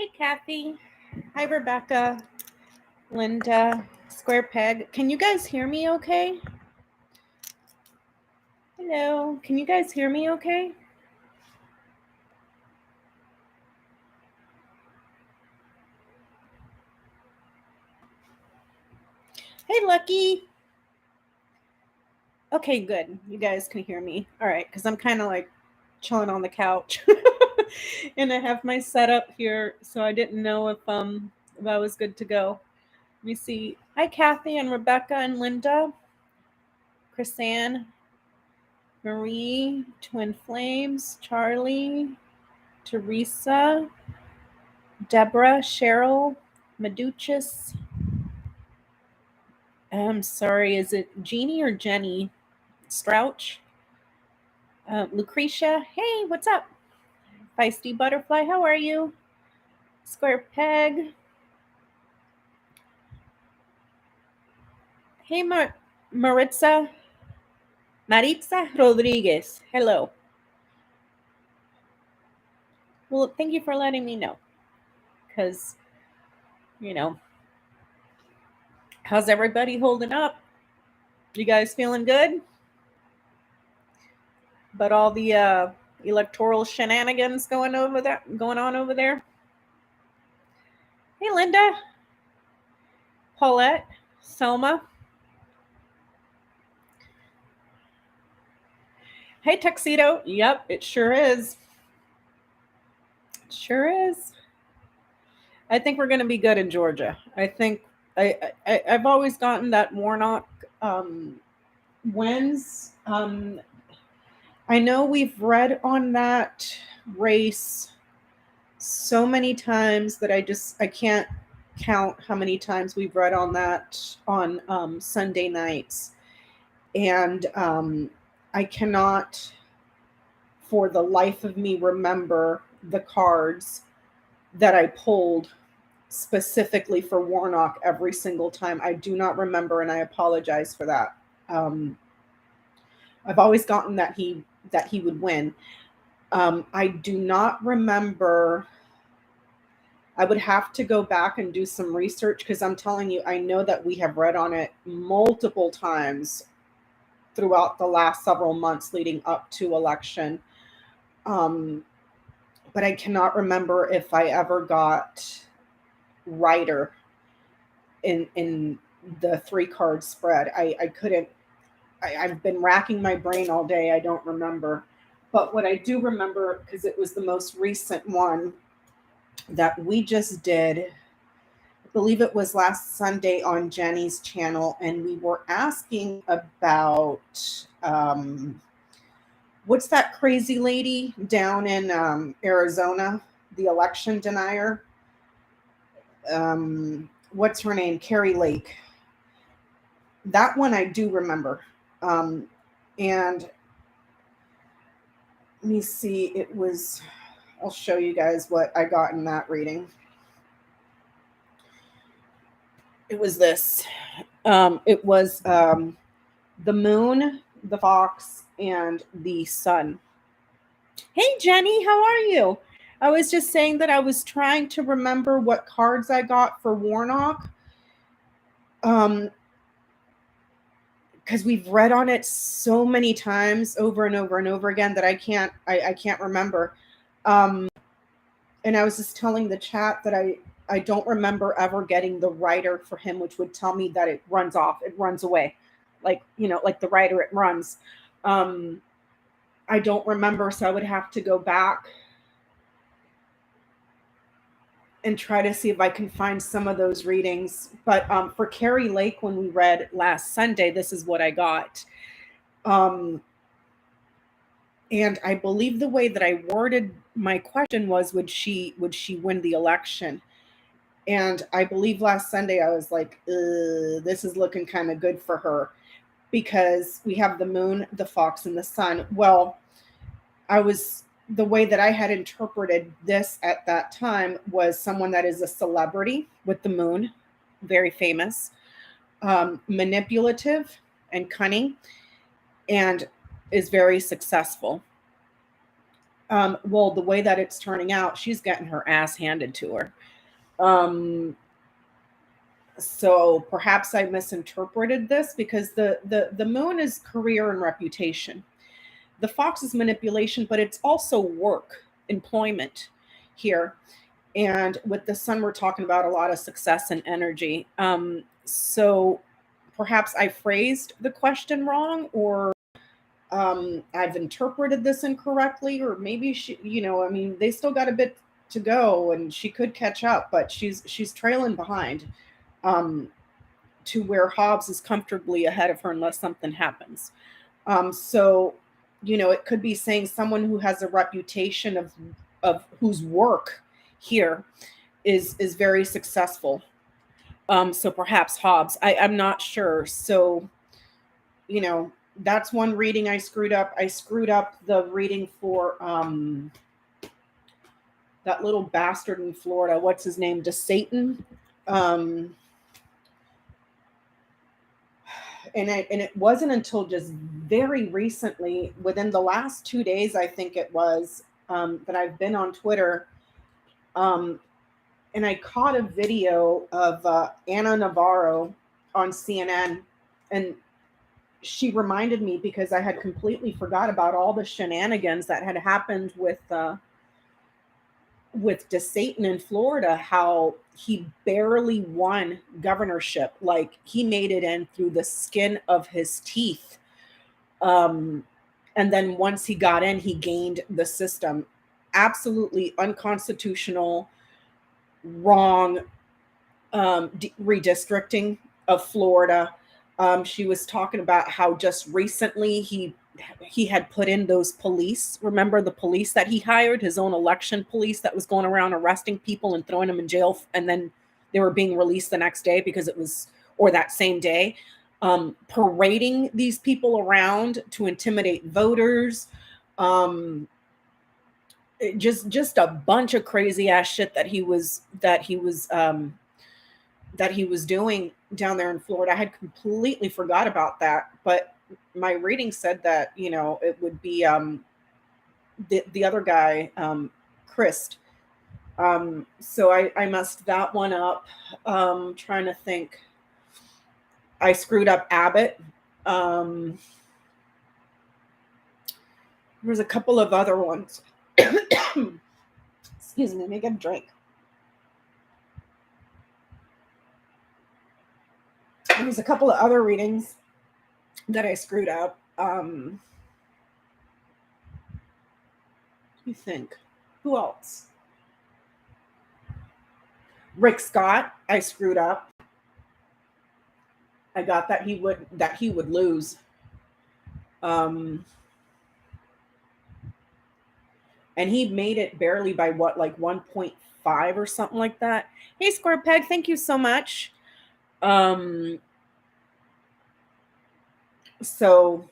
Hey, Kathy. Hi, Rebecca. Linda. Square Peg. Can you guys hear me okay? Hello. Can you guys hear me okay? Hey, Lucky. Okay, good. You guys can hear me. All right, because I'm kind of like chilling on the couch. And I have my setup here, so I didn't know if I was good to go. Let me see. Hi, Kathy and Rebecca and Linda. Chrisanne, Marie, Twin Flames, Charlie, Teresa, Deborah, Cheryl, Meduchus. I'm sorry, is it Jeannie or Jenny? Strouch? Lucretia, hey, what's up? Feisty Butterfly, how are you? Square Peg. Hey, Maritza Rodriguez, hello. Well, thank you for letting me know. Because, how's everybody holding up? You guys feeling good? But all the electoral shenanigans going on over there? Hey, Linda. Paulette. Selma. Hey, Tuxedo. Yep, it sure is. It sure is. I think we're going to be good in Georgia. I think I've always gotten that Warnock wins. I know we've read on that race so many times that I can't count how many times we've read on that on Sunday nights. And I cannot for the life of me remember the cards that I pulled specifically for Warnock every single time. I do not remember, and I apologize for that. I've always gotten that he would win. I do not remember. I would have to go back and do some research because I'm telling you, I know that we have read on it multiple times throughout the last several months leading up to election. But I cannot remember if I ever got Ryder in the 3-card spread. I couldn't. I've been racking my brain all day. I don't remember. But what I do remember, because it was the most recent one that we just did, I believe it was last Sunday on Jenny's channel, and we were asking about what's that crazy lady down in Arizona, the election denier? What's her name? Carrie Lake. That one I do remember. And let me see, it was, I'll show you guys what I got in that reading. It was this. It was the moon, the fox, and the sun. Hey, Jenny, how are you? I was just saying that I was trying to remember what cards I got for Warnock. Because we've read on it so many times over and over and over again that I can't remember. And I was just telling the chat that I don't remember ever getting the writer for him, which would tell me that it runs off, it runs away. Like the writer, it runs. I don't remember, so I would have to go back and try to see if I can find some of those readings. But for Carrie Lake, when we read last Sunday, this is what I got. And I believe the way that I worded my question was, would she win the election? And I believe last Sunday I was like, this is looking kind of good for her, because we have the moon, the fox, and the sun. Well, the way that I had interpreted this at that time was someone that is a celebrity with the moon, very famous, manipulative and cunning, and is very successful. Well, the way that it's turning out, she's getting her ass handed to her. So perhaps I misinterpreted this, because the moon is career and reputation. The fox is manipulation, but it's also work, employment here. And with the sun, we're talking about a lot of success and energy. So perhaps I phrased the question wrong, or I've interpreted this incorrectly, or maybe she, I mean, they still got a bit to go, and she could catch up, but she's trailing behind, to where Hobbs is comfortably ahead of her unless something happens. So, it could be saying someone who has a reputation of whose work here is very successful. So perhaps Hobbs. I'm not sure. So, that's one reading I screwed up. I screwed up the reading for that little bastard in Florida. What's his name? DeSatan. And it wasn't until just very recently, within the last 2 days, I think it was, that I've been on Twitter, and I caught a video of Ana Navarro on CNN, and she reminded me, because I had completely forgot about all the shenanigans that had happened with DeSatan in Florida, how he barely won governorship. Like, he made it in through the skin of his teeth. And then once he got in, he gained the system. Absolutely unconstitutional, wrong, redistricting of Florida. She was talking about how just recently he had put in those police. Remember the police that he hired, his own election police that was going around arresting people and throwing them in jail, and then they were being released the next day because it was, or that same day, parading these people around to intimidate voters. Just a bunch of crazy ass shit that he was doing down there in Florida. I had completely forgot about that, but my reading said that, it would be the other guy, Christ. So I messed that one up. Trying to think. I screwed up Abbott. There's a couple of other ones. Excuse me, let me get a drink. There's a couple of other readings that I screwed up. You think? Who else? Rick Scott, I screwed up. I got that he would lose. And he made it barely by what, like 1.5 or something like that. Hey, Square Peg, thank you so much. So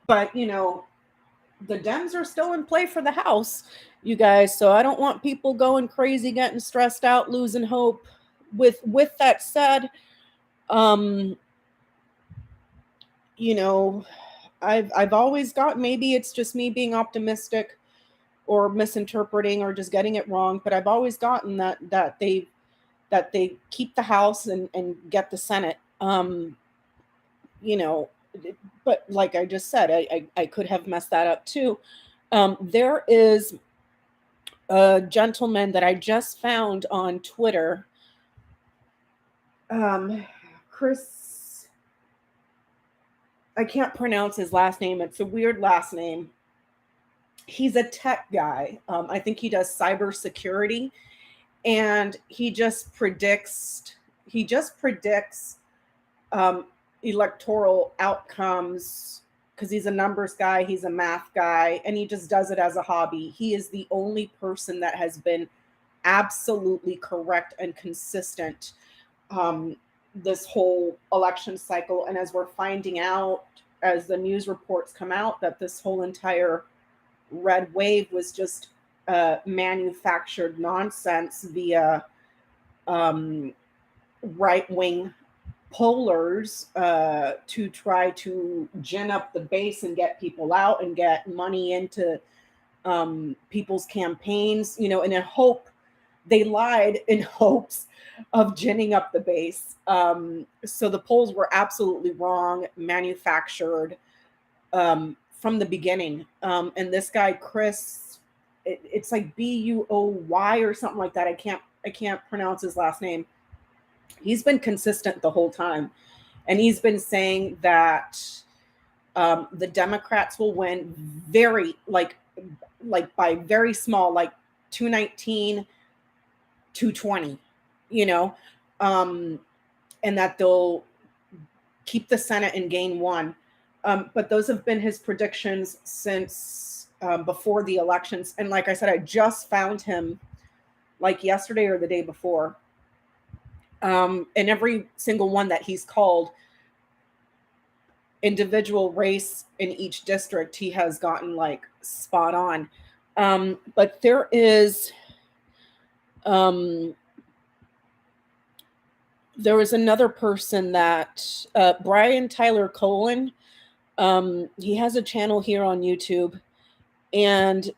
but the Dems are still in play for the House, you guys. So I don't want people going crazy, getting stressed out, losing hope. With that said, I've always got, maybe it's just me being optimistic or misinterpreting or just getting it wrong, but I've always gotten that they keep the House and get the Senate. But like I just said, I could have messed that up too. There is a gentleman that I just found on Twitter, Chris, I can't pronounce his last name. It's a weird last name. He's a tech guy. I think he does cybersecurity, and he just predicts electoral outcomes, because he's a numbers guy, he's a math guy, and he just does it as a hobby. He is the only person that has been absolutely correct and consistent this whole election cycle. And as we're finding out, as the news reports come out, that this whole entire red wave was just manufactured nonsense via right-wing pollers to try to gin up the base and get people out and get money into people's campaigns, you know, in a hope. They lied in hopes of ginning up the base. So the polls were absolutely wrong, manufactured from the beginning. And this guy, Chris, it's like Buoy or something like that. I can't pronounce his last name. He's been consistent the whole time. And he's been saying that the Democrats will win very, like by very small, like 219, 220, you know, and that they'll keep the Senate and gain one. But those have been his predictions since before the elections. And like I said, I just found him like yesterday or the day before. And every single one that he's called, individual race in each district, he has gotten like spot on. But there is, there was another person that, Brian Tyler Cohen, he has a channel here on YouTube, and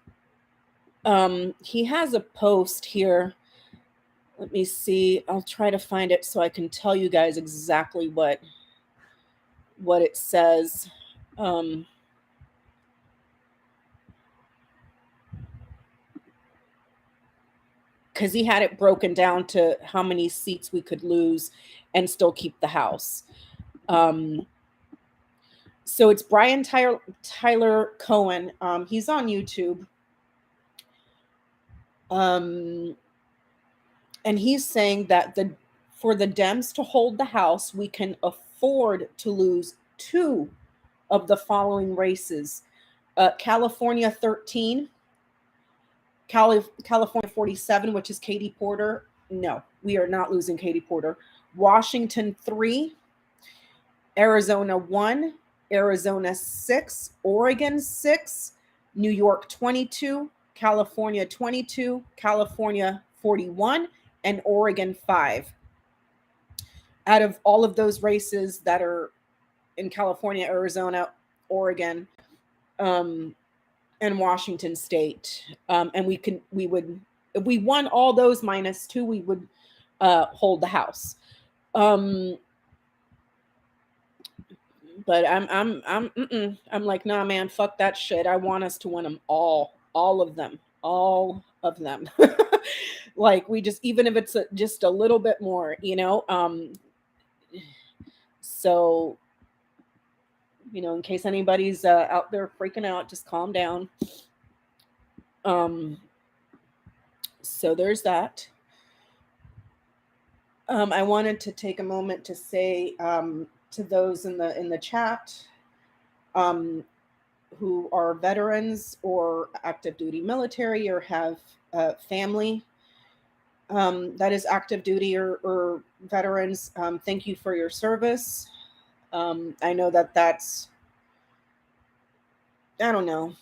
he has a post here. Let me see. I'll try to find it so I can tell you guys exactly what it says. Because he had it broken down to how many seats we could lose and still keep the House. So it's Brian Tyler Cohen. He's on YouTube. And he's saying that for the Dems to hold the House, we can afford to lose 2 of the following races. California 13, California 47, which is Katie Porter. No, we are not losing Katie Porter. Washington 3, Arizona 1, Arizona 6, Oregon 6, New York 22, California 22, California 41, and Oregon 5. Out of all of those races that are in California, Arizona, Oregon, and Washington State, and we would, if we won all those -2, we would hold the House. But I'm like, nah, man, fuck that shit. I want us to win them all of them. Like, we just, even if it's just a little bit more, you know. So, you know, in case anybody's out there freaking out, just calm down. So there's that. I wanted to take a moment to say to those in the chat who are veterans or active duty military or have family that is active duty or veterans, thank you for your service. I know that's, I don't know.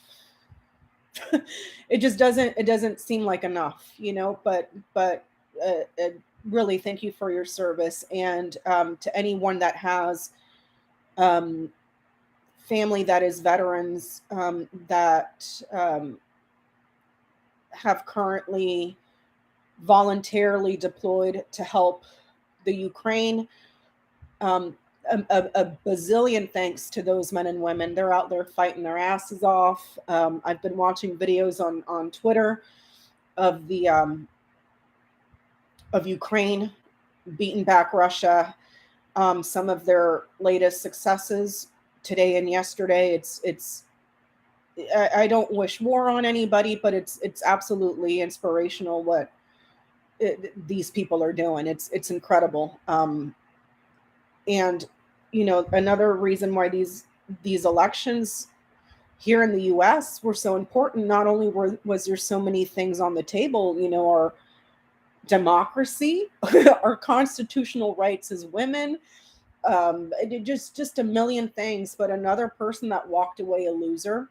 It just doesn't seem like enough, you know, but really thank you for your service. And to anyone that has family that is veterans that have currently voluntarily deployed to help the Ukraine, a bazillion thanks to those men and women. They're out there fighting their asses off. I've been watching videos on Twitter of the of Ukraine beating back Russia. Some of their latest successes today and yesterday. It's I don't wish war on anybody, but it's absolutely inspirational what these people are doing. It's incredible. And you know, another reason why these elections here in the U.S. were so important, not only was there so many things on the table, you know, our democracy, our constitutional rights as women, just a million things. But another person that walked away a loser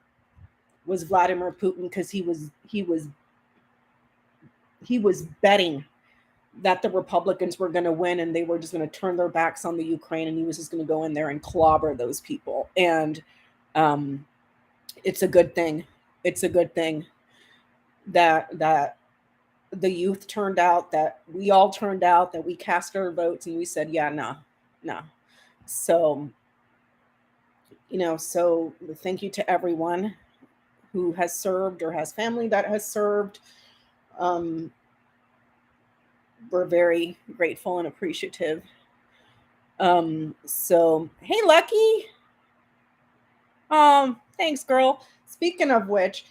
was Vladimir Putin, because he was betting that the Republicans were going to win and they were just going to turn their backs on the Ukraine and he was just going to go in there and clobber those people. And it's a good thing. It's a good thing that the youth turned out, that we all turned out, that we cast our votes and we said, yeah, no. So, so thank you to everyone who has served or has family that has served. We're very grateful and appreciative. So, hey, Lucky. Thanks, girl. Speaking of which,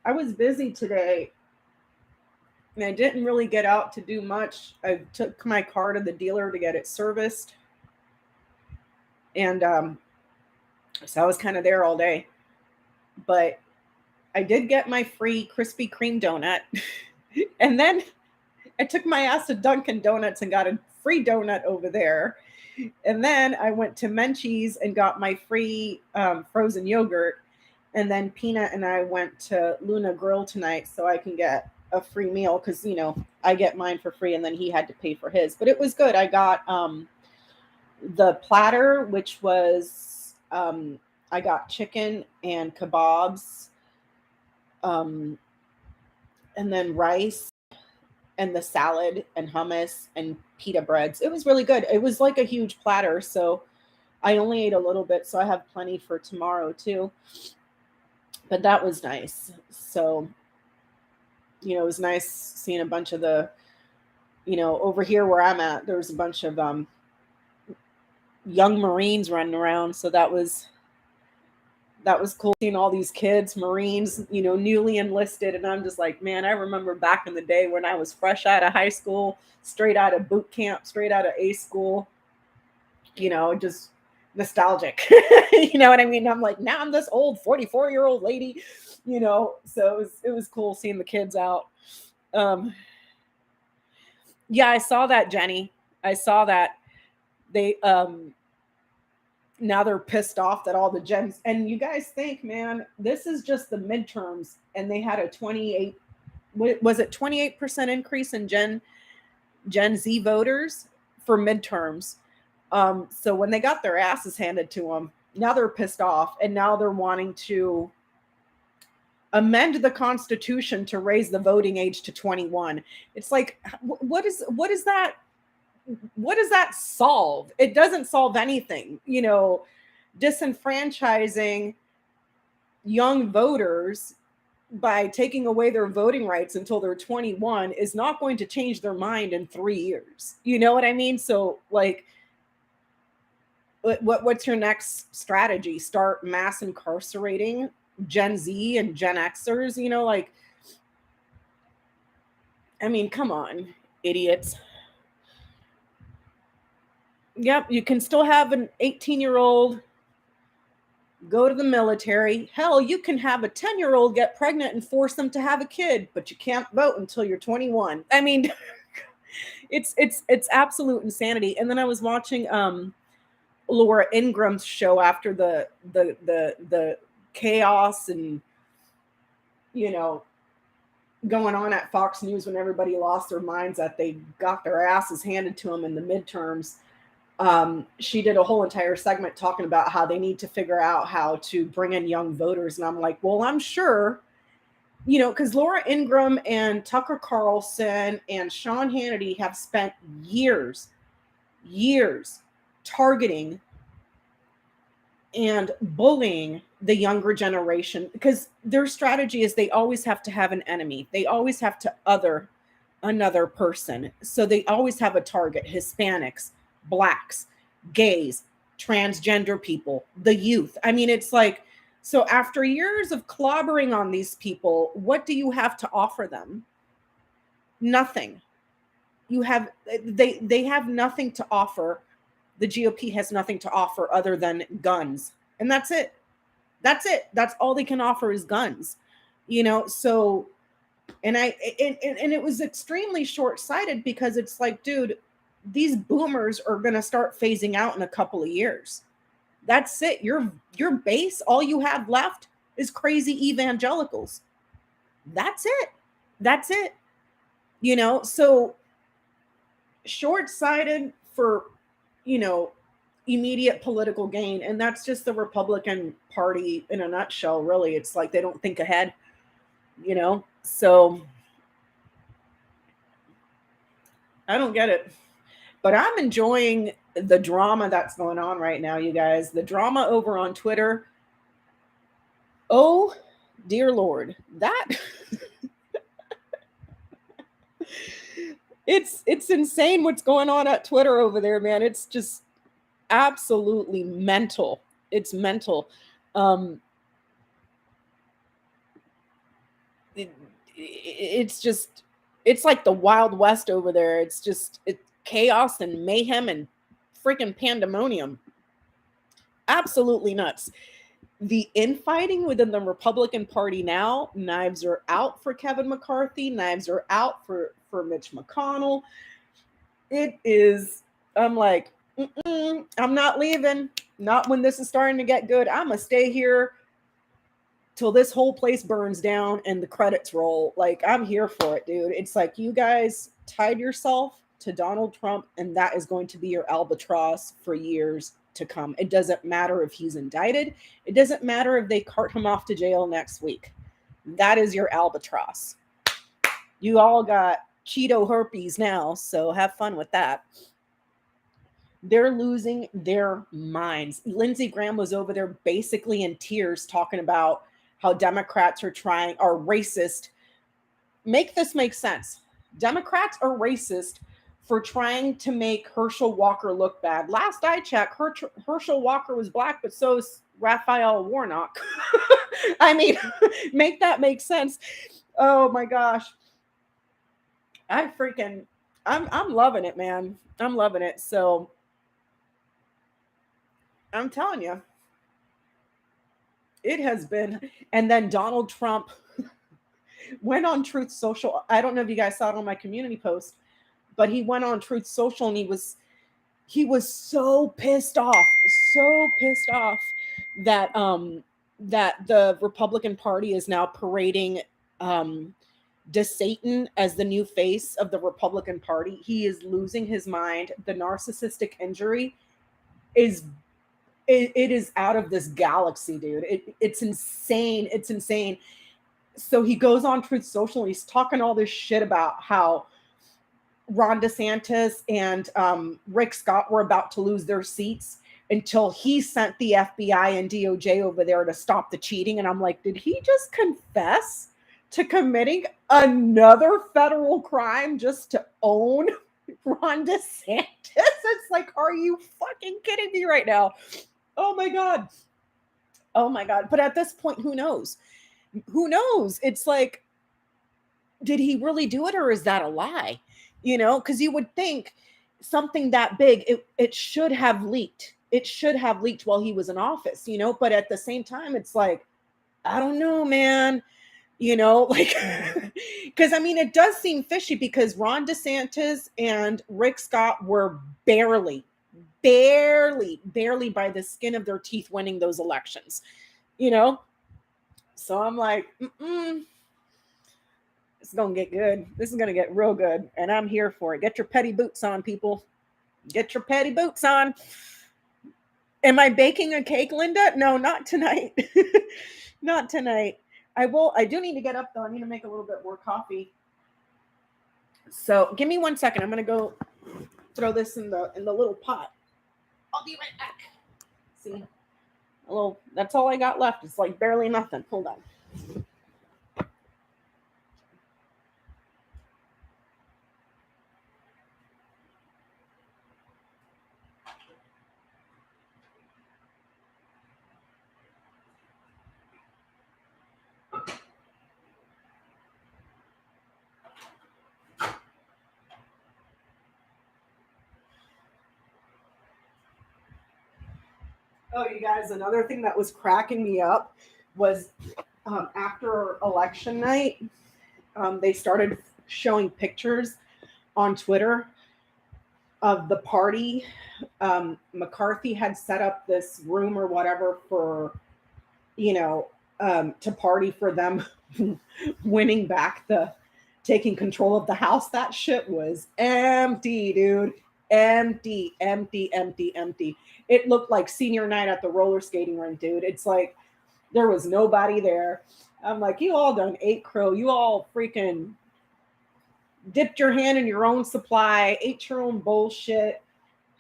I was busy today and I didn't really get out to do much. I took my car to the dealer to get it serviced. And so I was kind of there all day. But I did get my free Krispy Kreme donut. And then I took my ass to Dunkin' Donuts and got a free donut over there. And then I went to Menchie's and got my free frozen yogurt. And then Peanut and I went to Luna Grill tonight so I can get a free meal because, I get mine for free and then he had to pay for his. But it was good. I got the platter, which was, I got chicken and kebabs, and then rice and the salad and hummus and pita breads. It was really good. It was like a huge platter. So I only ate a little bit. So I have plenty for tomorrow too. But that was nice. So, it was nice seeing a bunch of the, over here where I'm at, there was a bunch of young Marines running around. So that was cool seeing all these kids, Marines, newly enlisted. And I'm just like, man, I remember back in the day when I was fresh out of high school, straight out of boot camp, straight out of A school, just nostalgic. You know what I mean? I'm like, now I'm this old 44-year-old lady, so it was cool seeing the kids out. Yeah, I saw that, Jenny. I saw that they, now they're pissed off that all the gens, and you guys think, man, this is just the midterms, and they had a 28% increase in Gen Z voters for midterms. So when they got their asses handed to them, now they're pissed off, and now they're wanting to amend the Constitution to raise the voting age to 21. It's like, what is that? What does that solve? It doesn't solve anything. Disenfranchising young voters by taking away their voting rights until they're 21 is not going to change their mind in 3 years. You know what I mean? So, like, what's your next strategy? Start mass incarcerating Gen Z and Gen Xers? I mean, come on, idiots. Yep, you can still have an 18-year-old go to the military. Hell, you can have a 10-year-old get pregnant and force them to have a kid, but you can't vote until you're 21. I mean, it's absolute insanity. And then I was watching Laura Ingram's show after the chaos and going on at Fox News when everybody lost their minds that they got their asses handed to them in the midterms. She did a whole entire segment talking about how they need to figure out how to bring in young voters. And I'm like, well, I'm sure, because Laura Ingraham and Tucker Carlson and Sean Hannity have spent years targeting and bullying the younger generation, because their strategy is they always have to have an enemy. They always have to other another person. So they always have a target: Hispanics, Blacks, gays, transgender people, the youth. I mean, it's like, so after years of clobbering on these people, what do you have to offer them? Nothing. They have nothing to offer. The GOP has nothing to offer other than guns. And that's it. That's all they can offer is guns. So, and it was extremely short-sighted, because it's like, dude, these boomers are going to start phasing out in a couple of years. That's it. Your base, all you have left is crazy evangelicals. That's it. So short-sighted for, immediate political gain. And that's just the Republican Party in a nutshell, really. It's like they don't think ahead, So I don't get it. But I'm enjoying the drama that's going on right now, you guys. The drama over on Twitter. Oh, dear Lord. That it's insane what's going on at Twitter over there, man. It's just absolutely mental. It's mental. It's like the Wild West over there. It's chaos and mayhem and freaking pandemonium. Absolutely nuts. The infighting within the Republican Party now, knives are out for Kevin McCarthy, knives are out for Mitch McConnell. It is, I'm like, I'm not leaving. Not when this is starting to get good. I'm going to stay here till this whole place burns down and the credits roll. Like, I'm here for it, dude. It's like you guys tied yourself to Donald Trump, and that is going to be your albatross for years to come. It doesn't matter if he's indicted. It doesn't matter if they cart him off to jail next week. That is your albatross. You all got Cheeto herpes now, so have fun with that. They're losing their minds. Lindsey Graham was over there basically in tears talking about how Democrats are racist. Make this make sense. Democrats are racist for trying to make Herschel Walker look bad. Last I checked, Herschel Walker was black, but so is Raphael Warnock. I mean, make that make sense. Oh my gosh. I'm loving it, man. I'm loving it. So I'm telling you, it has been. And then Donald Trump went on Truth Social. I don't know if you guys saw it on my community post, but he went on Truth Social and he was so pissed off that that the Republican Party is now parading DeSatan as the new face of the Republican Party. He is losing his mind. The narcissistic injury is out of this galaxy, dude. It's insane. It's insane. So he goes on Truth Social and he's talking all this shit about how Ron DeSantis and Rick Scott were about to lose their seats until he sent the FBI and DOJ over there to stop the cheating. And I'm like, did he just confess to committing another federal crime just to own Ron DeSantis? It's like, are you fucking kidding me right now? Oh my God. Oh my God. But at this point, who knows? Who knows? It's like, did he really do it, or is that a lie? Because you would think something that big, it should have leaked. It should have leaked while he was in office, but at the same time, it's like, I don't know, man. Like, because I mean, it does seem fishy because Ron DeSantis and Rick Scott were barely by the skin of their teeth winning those elections, So I'm like, it's going to get good. This is going to get real good. And I'm here for it. Get your petty boots on, people. Get your petty boots on. Am I baking a cake, Linda? No, not tonight. Not tonight. I do need to get up though. I need to make a little bit more coffee. So give me 1 second. I'm going to go throw this in the little pot. I'll be right back. See, that's all I got left. It's like barely nothing. Hold on. Oh, you guys, another thing that was cracking me up was after election night, they started showing pictures on Twitter of the party. McCarthy had set up this room or whatever for, to party for them winning back the taking control of the House. That shit was empty, dude. Empty, empty, empty, empty. It looked like senior night at the roller skating rink, dude. It's like there was nobody there. I'm like, you all done ate crow. You all freaking dipped your hand in your own supply, ate your own bullshit,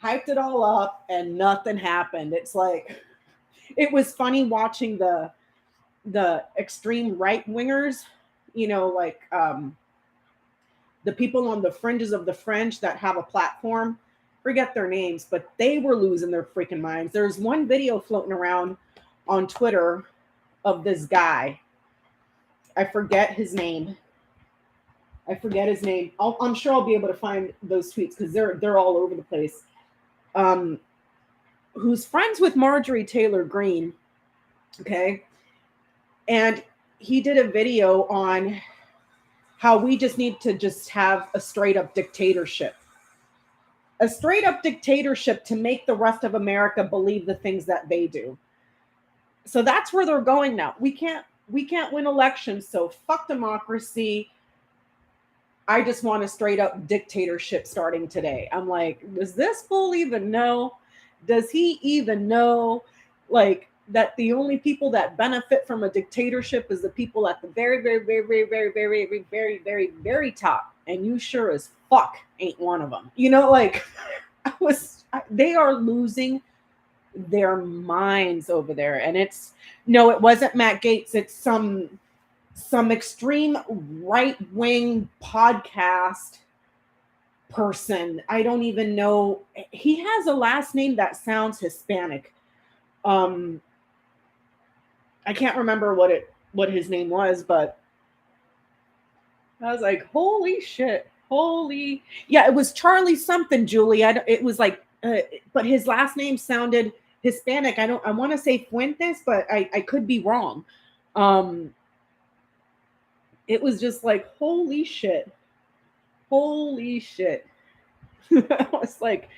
hyped it all up, and nothing happened. It's like, it was funny watching the extreme right wingers, you know, like the people on the fringes of the fringe that have a platform. Forget their names, but they were losing their freaking minds. There's one video floating around on Twitter of this guy. I forget his name. I'm sure I'll be able to find those tweets because they're all over the place. Who's friends with Marjorie Taylor Greene, okay? And he did a video on how we just need to just have a straight up dictatorship. A straight up dictatorship to make the rest of America believe the things that they do. So that's where they're going now. We can't win elections, so fuck democracy. I just want a straight up dictatorship starting today. I'm like, does this fool even know? Does he even know, like, that the only people that benefit from a dictatorship is the people at the very, very, very, very, very, very, very, very, very, very top, and you sure as fuck ain't one of them. You know, like, they are losing their minds over there, and it wasn't Matt Gaetz. It's some extreme right-wing podcast person. I don't even know. He has a last name that sounds Hispanic. I can't remember what his name was, but I was like, holy shit. Yeah, it was Charlie something, Julie. It was like, but his last name sounded Hispanic. I want to say Fuentes, but I could be wrong. It was just like, holy shit. I was like,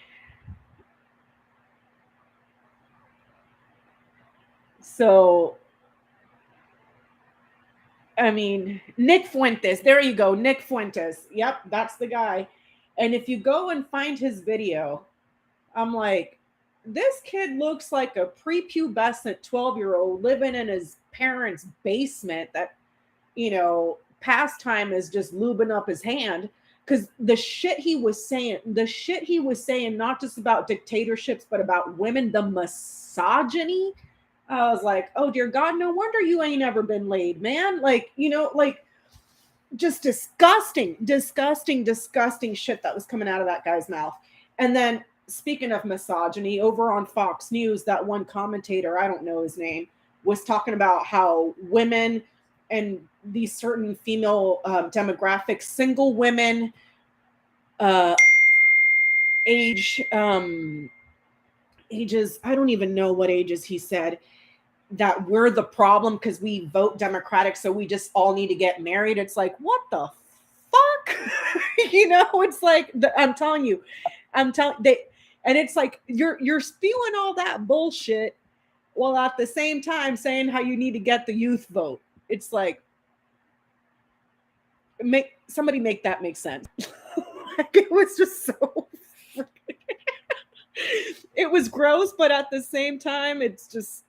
so, I mean, Nick Fuentes. There you go. Nick Fuentes. Yep, that's the guy. And if you go and find his video, I'm like, this kid looks like a prepubescent 12-year-old living in his parents' basement that, you know, pastime is just lubing up his hand. Because the shit he was saying, not just about dictatorships, but about women, the misogyny. I was like, oh dear God, no wonder you ain't ever been laid, man. Like, you know, like, just disgusting shit that was coming out of that guy's mouth. And then, speaking of misogyny, over on Fox News, that one commentator, I don't know his name, was talking about how women and these certain female demographics, single women, ages, I don't even know what ages he said, that we're the problem because we vote Democratic, so we just all need to get married. It's like, what the fuck? You know, it's like, I'm telling you, and it's like, you're spewing all that bullshit while at the same time saying how you need to get the youth vote. It's like, somebody make that make sense. Like, it was just so it was gross, but at the same time, it's just,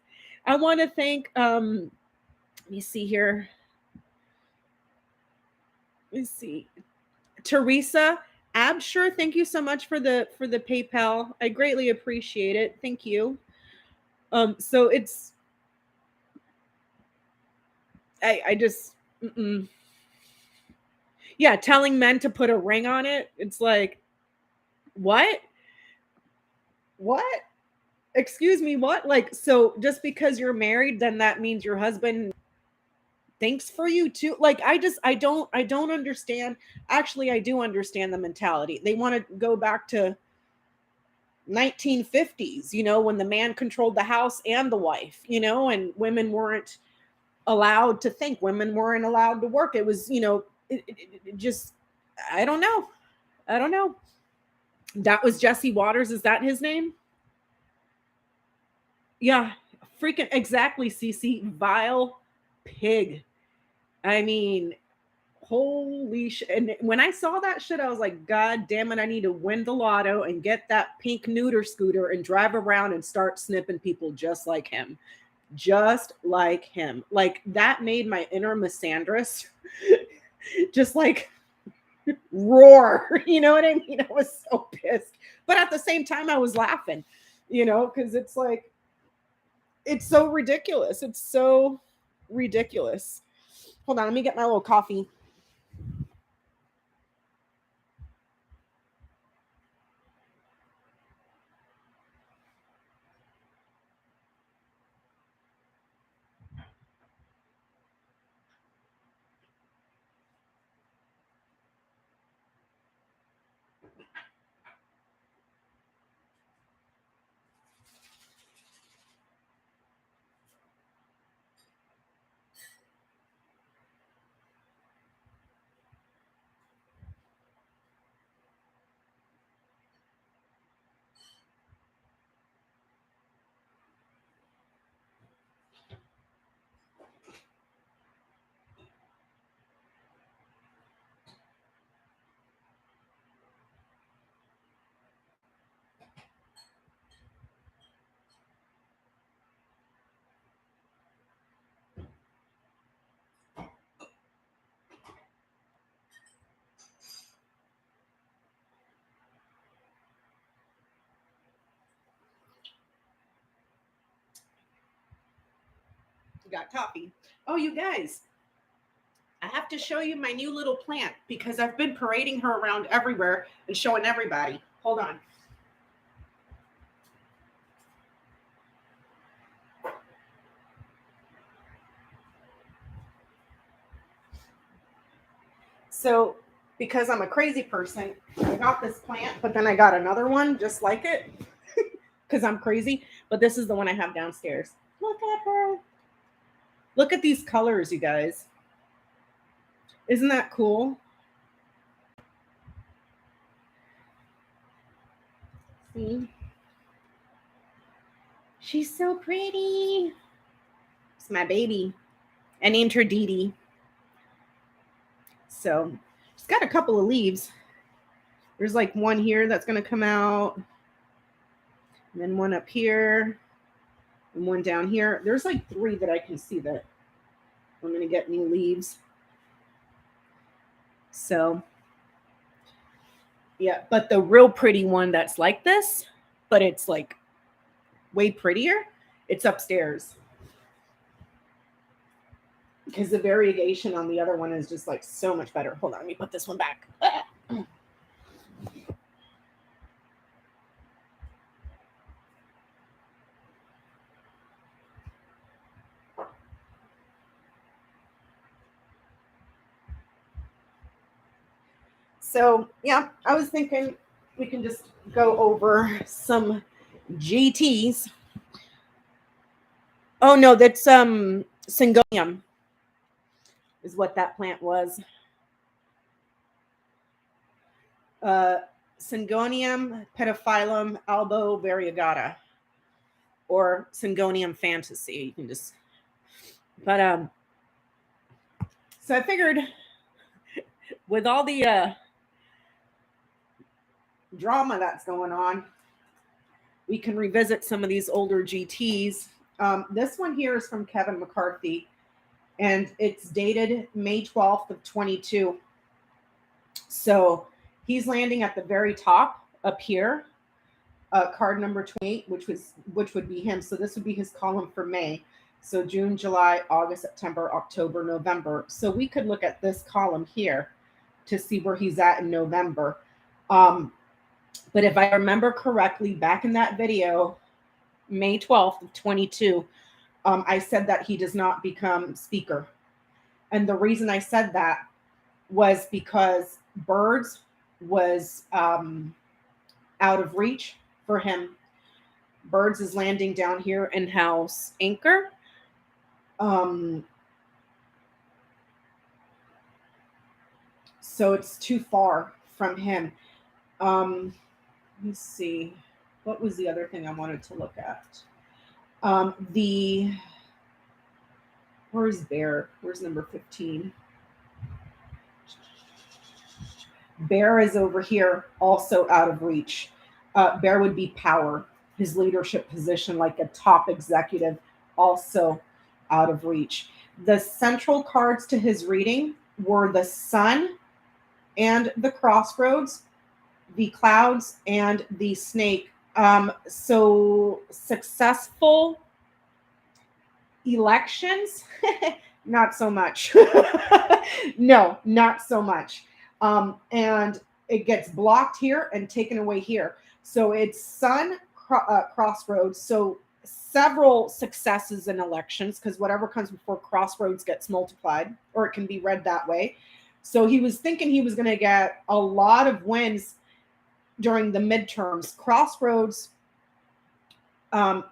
I want to thank let me see here. Let's see. Teresa Absher, thank you so much for the PayPal. I greatly appreciate it. Thank you. So it's, I just, yeah, telling men to put a ring on it. It's like, what? Excuse me, what? Like, so just because you're married, then that means your husband thinks for you too? Like, I don't understand. Actually, I do understand the mentality. They want to go back to 1950s, you know, when the man controlled the house and the wife, you know, and women weren't allowed to think, women weren't allowed to work. It was, you know, it just, I don't know. That was Jesse Waters. Is that his name? Yeah, freaking exactly, Cece. Vile pig. I mean, holy shit. And when I saw that shit, I was like, God damn it, I need to win the lotto and get that pink neuter scooter and drive around and start snipping people just like him. Just like him. Like, that made my inner Missandras just like roar. You know what I mean? I was so pissed. But at the same time, I was laughing, you know, because it's like, it's so ridiculous. It's so ridiculous. Hold on, let me get my little coffee. You got coffee. Oh, you guys, I have to show you my new little plant because I've been parading her around everywhere and showing everybody. Hold on. So, because I'm a crazy person, I got this plant, but then I got another one just like it because I'm crazy. But this is the one I have downstairs. Look at her. Look at these colors, you guys. Isn't that cool? See? She's so pretty. It's my baby. I named her Dee Dee. So she's got a couple of leaves. There's like one here that's going to come out. And then one up here. And one down here. There's like 3 that I can see that I'm going to get new leaves. So, yeah. But the real pretty one that's like this, but it's like way prettier, it's upstairs. Because the variegation on the other one is just like so much better. Hold on, let me put this one back. So, yeah, I was thinking we can just go over some GTs. Oh, no, that's Syngonium is what that plant was. Syngonium pedophyllum albo variegata, or Syngonium fantasy. You can just, but so I figured with all the drama that's going on, we can revisit some of these older GTs. This one here is from Kevin McCarthy, and it's dated May 12th of 22. So he's landing at the very top up here, card number 28, which would be him. So this would be his column for May. So June, July, August, September, October, November. So we could look at this column here to see where he's at in November. But if I remember correctly, back in that video, May 12th of 22, I said that he does not become speaker. And the reason I said that was because birds was out of reach for him. Birds is landing down here in house anchor. So it's too far from him. Let me see. What was the other thing I wanted to look at? Where's Bear? Where's number 15? Bear is over here, also out of reach. Bear would be power, his leadership position, like a top executive, also out of reach. The central cards to his reading were the sun and the crossroads, the clouds, and the snake. So successful elections, not so much. No, not so much. And it gets blocked here and taken away here. So it's sun crossroads. So several successes in elections, because whatever comes before crossroads gets multiplied, or it can be read that way. So he was thinking he was going to get a lot of wins during the midterms. Crossroads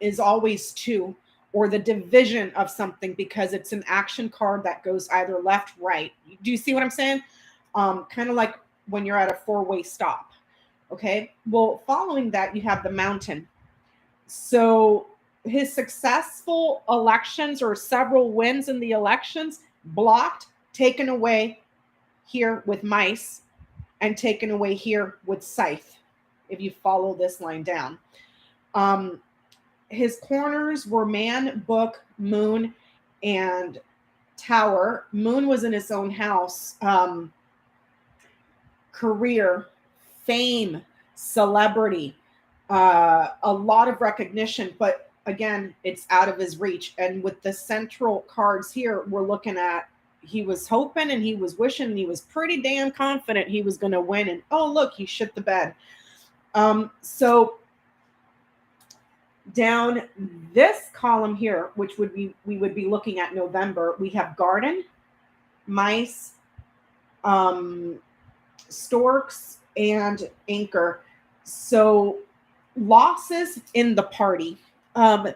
is always two, or the division of something, because it's an action card that goes either left, right. Do you see what I'm saying? Kind of like when you're at a four-way stop. Okay. Well, following that, you have the mountain. So his successful elections, or several wins in the elections, blocked, taken away here with mice, and taken away here with scythe, if you follow this line down. His corners were man, book, moon, and tower. Moon was in his own house. Career, fame, celebrity, a lot of recognition, but again, it's out of his reach. And with the central cards here, we're looking at, he was hoping and he was wishing and he was pretty damn confident he was going to win. And oh, look, he shit the bed. So down this column here, which would be, we would be looking at November, we have garden, mice, storks, and anchor. So losses in the party. A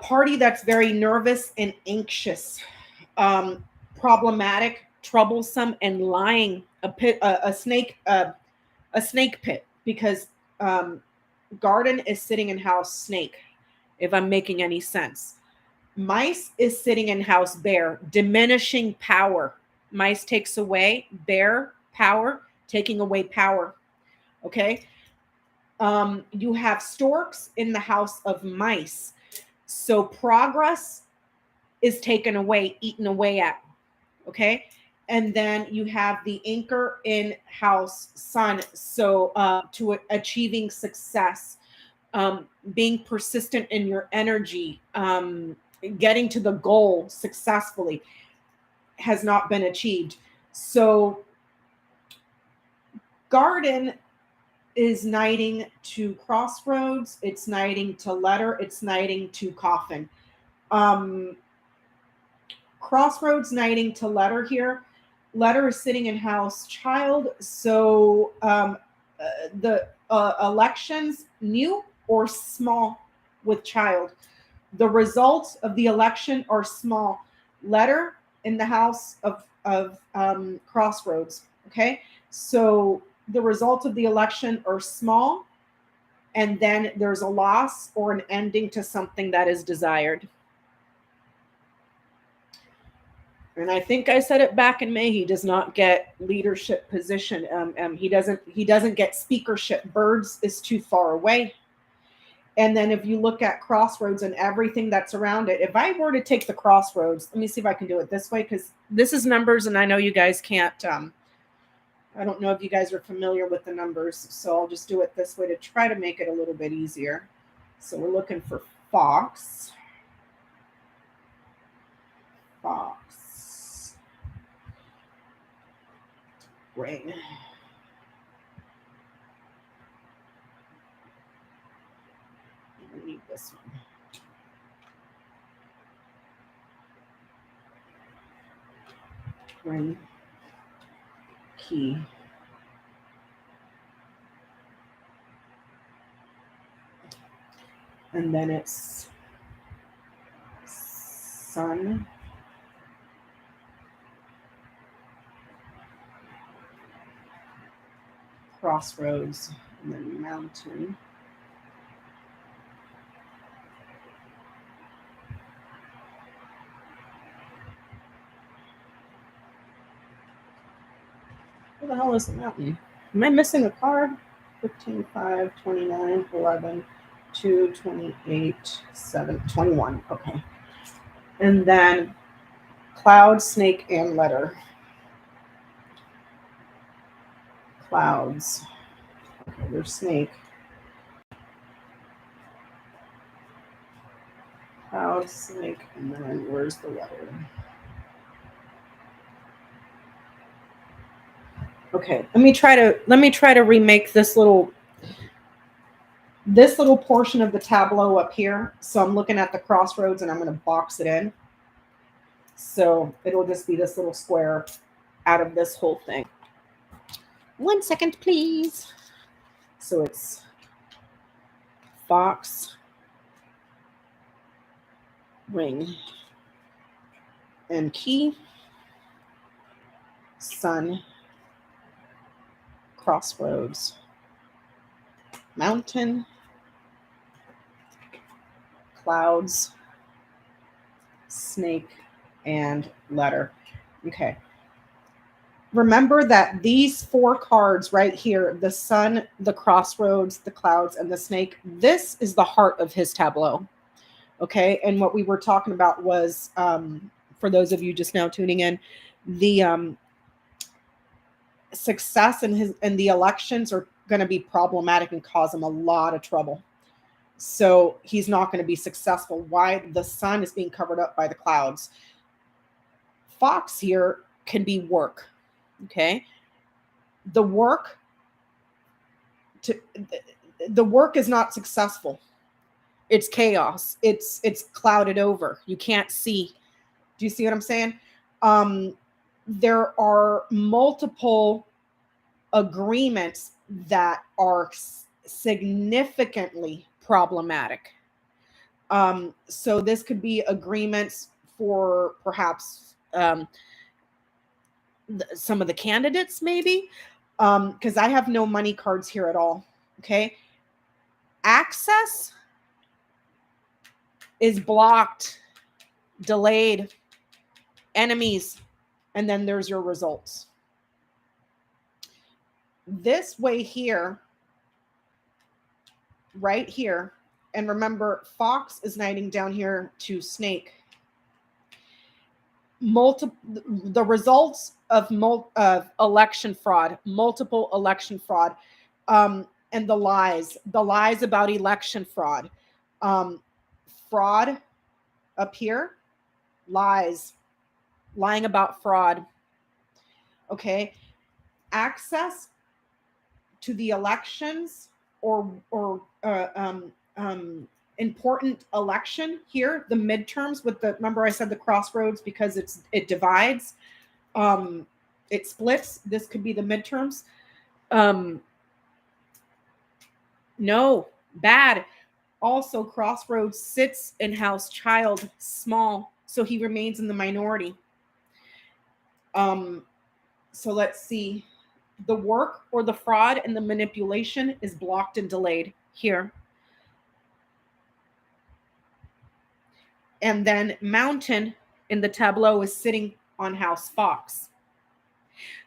party that's very nervous and anxious, problematic, troublesome, and lying. A snake pit, because garden is sitting in house snake, if I'm making any sense. Mice is sitting in house bear, diminishing power. Mice takes away, bear power, taking away power. Okay. You have storks in the house of mice. So progress is taken away, eaten away at. Okay. And then you have the anchor in house sun. So to achieving success, being persistent in your energy, getting to the goal successfully has not been achieved. So garden is knighting to crossroads, it's knighting to letter, it's knighting to coffin. Crossroads knighting to letter here. Letter is sitting in house child. So the elections, new or small with child. The results of the election are small. Letter in the house of crossroads. Okay. So the results of the election are small, and then there's a loss or an ending to something that is desired. And I think I said it back in May. He does not get leadership position. He doesn't get speakership. Birds is too far away. And then if you look at crossroads and everything that's around it, if I were to take the crossroads, let me see if I can do it this way, because this is numbers, and I know you guys can't. I don't know if you guys are familiar with the numbers, so I'll just do it this way to try to make it a little bit easier. So we're looking for fox. Fox. Ring. I need this one. Ring. Key. And then it's sun, crossroads, and then mountain. Where the hell is the mountain? Am I missing a card? 15, 5, 29, 11, 2, 28, 7, 21. Okay. And then cloud, snake, and letter. Clouds. Okay, there's snake. Cloud, snake, and then where's the letter? Okay, let me try to remake this little portion of the tableau up here. So I'm looking at the crossroads and I'm going to box it in. So it'll just be this little square out of this whole thing. 1 second, please. So it's fox, ring, and key, sun, crossroads, mountain, clouds, snake, and letter. Okay. Remember that these 4 cards right here, the sun, the crossroads, the clouds, and the snake, this is the heart of his tableau. Okay. And what we were talking about was, for those of you just now tuning in, the success in the elections are going to be problematic and cause him a lot of trouble. So he's not going to be successful. Why? The sun is being covered up by the clouds. Fox here can be work. Okay. The work is not successful. It's chaos. It's clouded over. You can't see. Do you see what I'm saying? There are multiple agreements that are significantly problematic. So this could be agreements for perhaps some of the candidates, maybe, because I have no money cards here at all. Okay. Access is blocked, delayed, enemies, and then there's your results. This way here, right here, and remember, fox is knighting down here to snake. The results of election fraud, multiple election fraud, and the lies about election fraud, fraud up here, lying about fraud. Okay, access to the elections or important election here, the midterms with the, remember I said the crossroads because it divides, it splits. This could be the midterms. No, bad. Also, crossroads sits in house child, small, so he remains in the minority. So let's see. The work or the fraud and the manipulation is blocked and delayed here. And then mountain in the tableau is sitting on house fox.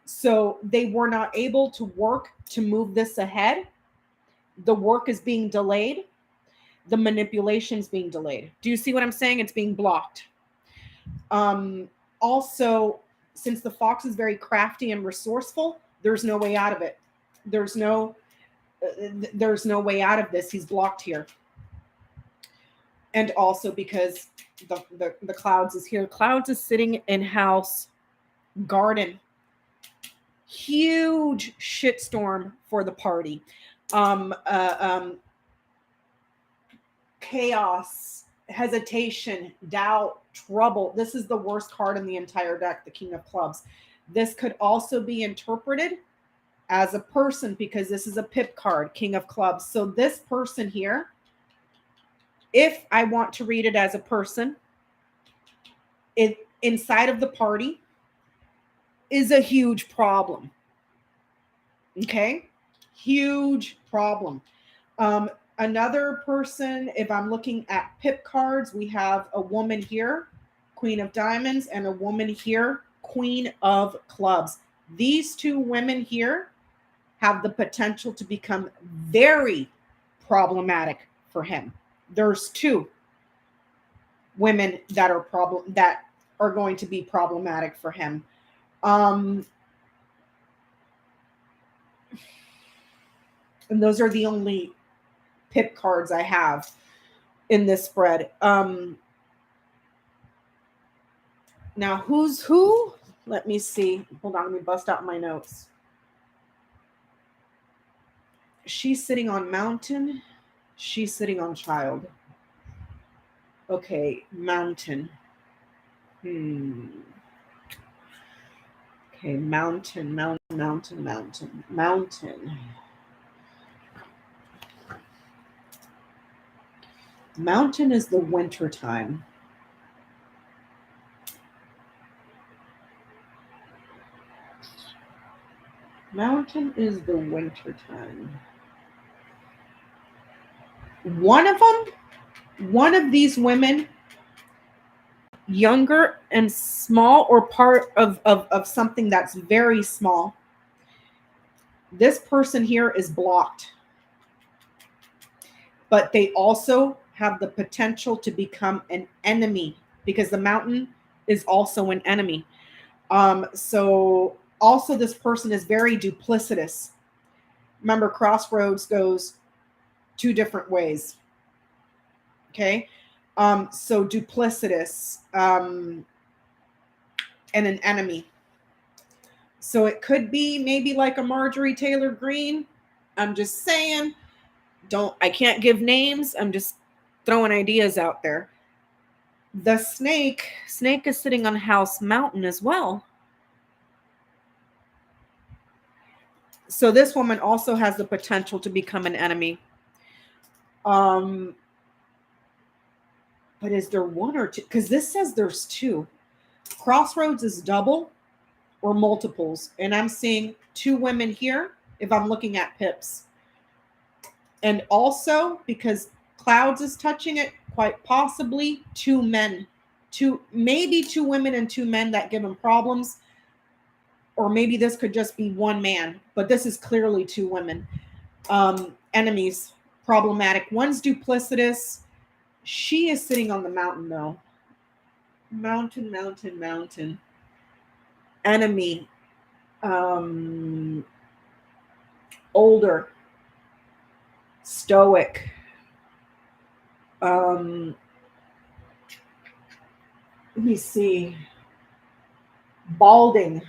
So they were not able to work to move this ahead. The work is being delayed. The manipulation is being delayed. Do you see what I'm saying? It's being blocked. Also, since the fox is very crafty and resourceful, there's no way out of it. There's no way out of this. He's blocked here. And also because the clouds is here. Clouds is sitting in house garden. Huge shitstorm for the party. Chaos, hesitation, doubt, trouble. This is the worst card in the entire deck, the King of Clubs. This could also be interpreted as a person because this is a pip card, King of Clubs. So this person here, if I want to read it as a person, inside of the party is a huge problem. Okay? Huge problem. Another person, if I'm looking at pip cards, we have a woman here, Queen of Diamonds, and a woman here, Queen of Clubs. These two women here have the potential to become very problematic for him. There's two women that are going to be problematic for him. And those are the only pip cards I have in this spread. Now, who's who? Let me see. Hold on, let me bust out my notes. She's sitting on mountain. She's sitting on child. Okay, mountain. Okay, mountain. Mountain is the winter time. Mountain is the winter time. One of these women, younger and small, or part of something that's very small. This person here is blocked. But they also have the potential to become an enemy, because the mountain is also an enemy. So also this person is very duplicitous. Remember, crossroads goes two different ways. Okay. So duplicitous, and an enemy. So it could be maybe like a Marjorie Taylor Greene. I'm just saying, I can't give names. I'm just throwing ideas out there. The snake is sitting on House Mountain as well. So this woman also has the potential to become an enemy. But is there one or two? Because this says there's two. Crossroads is double or multiples. And I'm seeing two women here if I'm looking at pips. And also, because clouds is touching it, quite possibly two men. Maybe two women and two men that give him problems. Or maybe this could just be one man. But this is clearly two women. Enemies, problematic. One's duplicitous. She is sitting on the mountain, though. Mountain. Enemy. Older. Stoic. Let me see. Balding.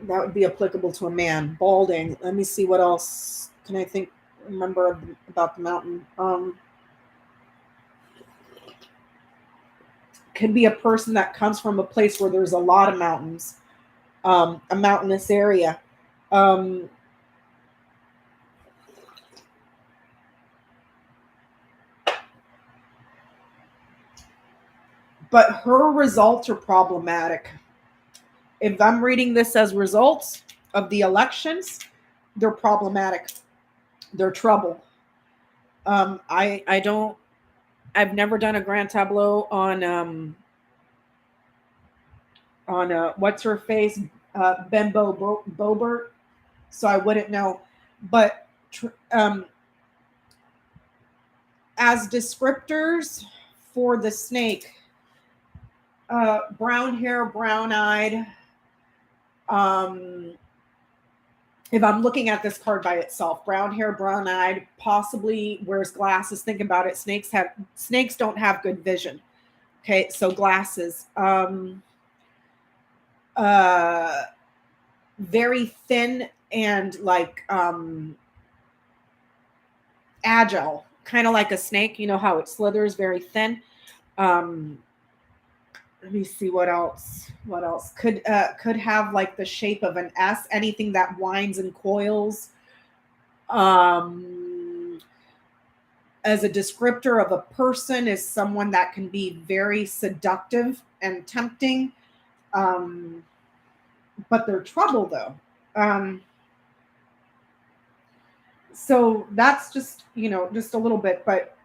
That would be applicable to a man. Balding. Let me see what else can I remember about the mountain. Could be a person that comes from a place where there's a lot of mountains, a mountainous area. But her results are problematic. If I'm reading this as results of the elections, they're problematic. They're trouble. I've never done a grand tableau on what's her face, Bembo Bobert, so I wouldn't know. But as descriptors for the snake, brown hair, brown-eyed. If I'm looking at this card by itself, brown hair, brown-eyed, possibly wears glasses. Think about it. Snakes don't have good vision. Okay, so glasses. Very thin and like agile, kind of like a snake. You know how it slithers, very thin. Let me see what else. What else could have like the shape of an S? Anything that winds and coils. As a descriptor of a person, is someone that can be very seductive and tempting. But they're trouble though. So that's just a little bit, but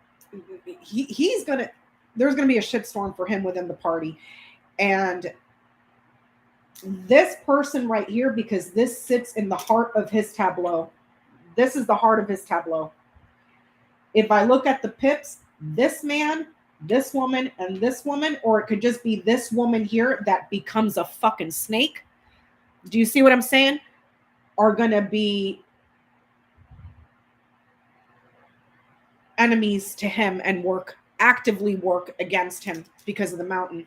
there's gonna be a shitstorm for him within the party. And This person right here, because this sits in the heart of his tableau. This is the heart of his tableau. If I look at the pips, this man, this woman, and this woman, or it could just be this woman here that becomes a fucking snake. Do you see what I'm saying? Are going to be enemies to him and actively work against him because of the mountain.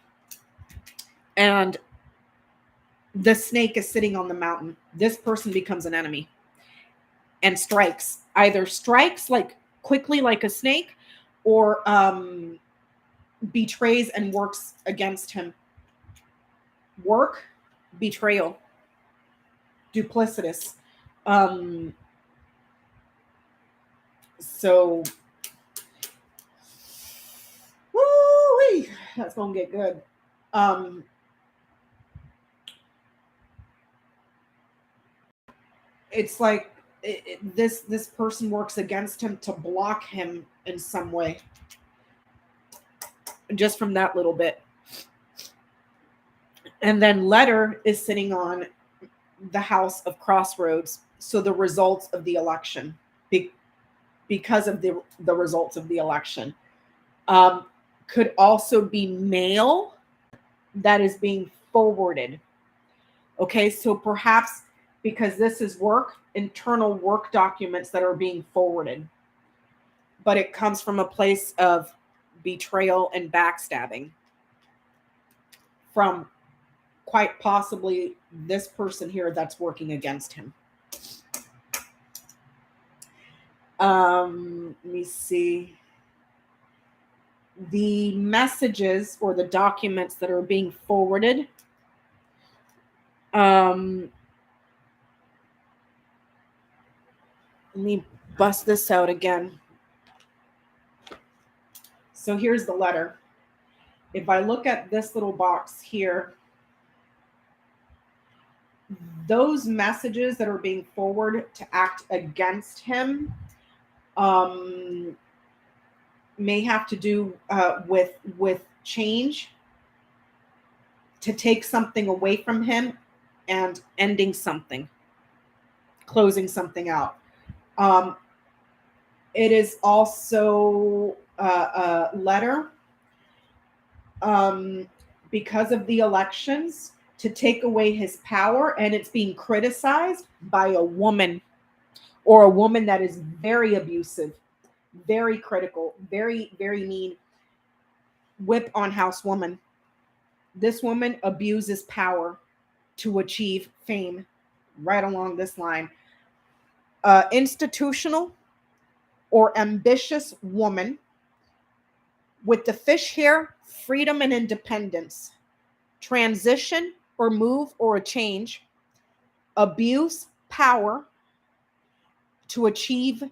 And the snake is sitting on the mountain. This person becomes an enemy and either strikes like quickly like a snake, or betrays and works against him. Work, betrayal, duplicitous. So, woo-wee, that's gonna get good. It's like this person works against him to block him in some way. Just from that little bit. And then letter is sitting on the house of crossroads. So the results of the election, because of the results of the election, could also be mail that is being forwarded. Okay, so perhaps because this is work, internal work documents that are being forwarded, but it comes from a place of betrayal and backstabbing from quite possibly this person here that's working against him. Let me see. The messages or the documents that are being forwarded. Let me bust this out again. So here's the letter. If I look at this little box here, those messages that are being forwarded to act against him may have to do with change, to take something away from him and ending something, closing something out. It is also a letter because of the elections to take away his power, and it's being criticized by a woman, or a woman that is very abusive, very critical, very, very mean. Whip on house woman. This woman abuses power to achieve fame, right along this line. Institutional or ambitious woman with the fish hair, freedom and independence, transition or move or a change, abuse power to achieve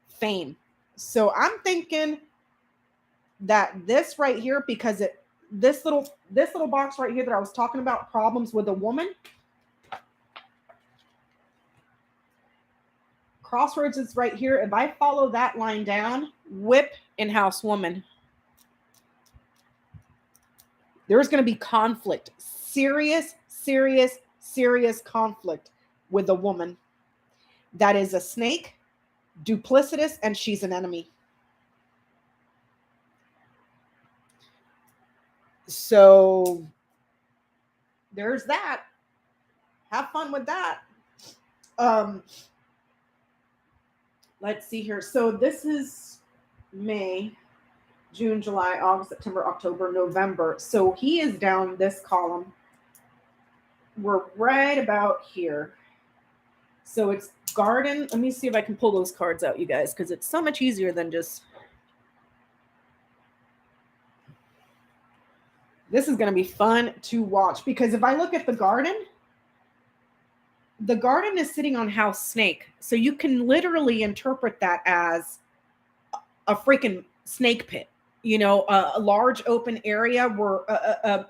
fame. So I'm thinking that this right here, because this little box right here that I was talking about, problems with a woman, crossroads is right here. If I follow that line down, whip in-house woman, there's going to be conflict, serious conflict with a woman that is a snake, duplicitous, and she's an enemy. So there's that. Have fun with that. Let's see here. So this is May, June, July, August, September, October, November. So he is down this column. We're right about here. So it's garden. Let me see if I can pull those cards out, you guys, because it's so much easier than just... This is going to be fun to watch, because if I look at the garden is sitting on house snake. So you can literally interpret that as a freaking snake pit, a large open area where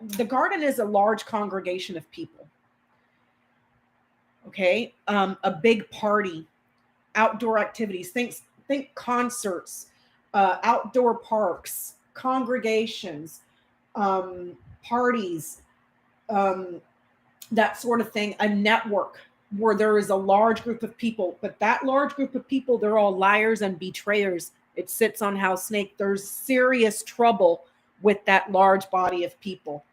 the garden is a large congregation of people. Okay. A big party, outdoor activities, think concerts, outdoor parks, congregations, parties, that sort of thing, a network where there is a large group of people, but that large group of people, they're all liars and betrayers. It sits on house snake. There's serious trouble with that large body of people.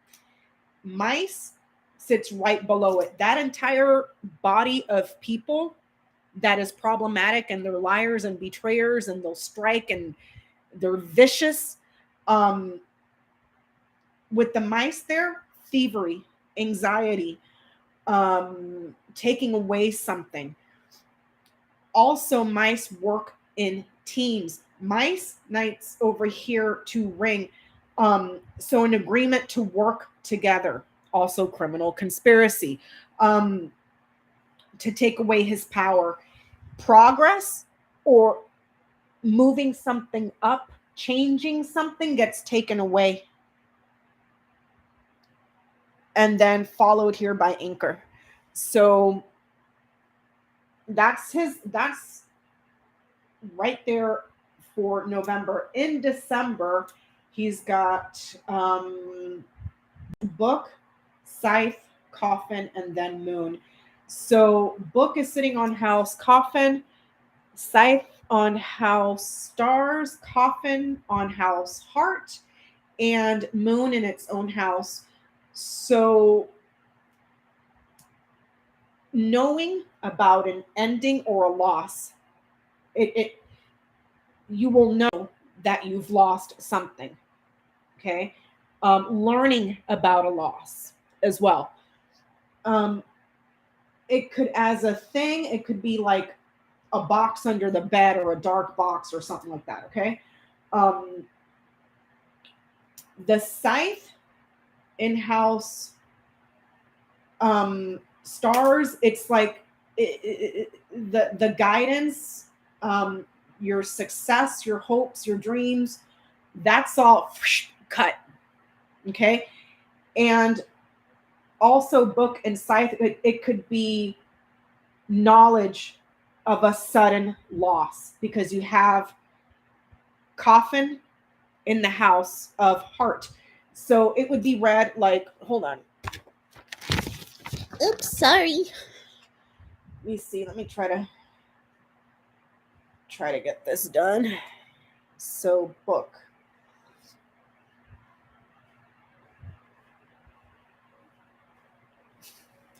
Mice sits right below it. That entire body of people that is problematic, and they're liars and betrayers, and they'll strike, and they're vicious. With the mice there, thievery, anxiety, taking away something. Also, mice work in teams. Mice knights over here to ring. So an agreement to work together. Also criminal conspiracy. To take away his power. Progress or moving something up, changing something gets taken away. And then followed here by anchor. So that's right there for November. In December, he's got book, scythe, coffin, and then moon. So book is sitting on house coffin, scythe on house stars, coffin on house heart, and moon in its own house. So knowing about an ending or a loss, you will know that you've lost something. Okay. Learning about a loss as well. It could, as a thing, it could be like a box under the bed or a dark box or something like that. Okay. The scythe in-house stars, it's like the guidance, your success, your hopes, your dreams, that's all cut. Okay. And also book and scythe, it could be knowledge of a sudden loss, because you have coffin in the house of heart. So it would be read like, hold on. Oops, sorry. Let me see. Let me try to get this done. So book.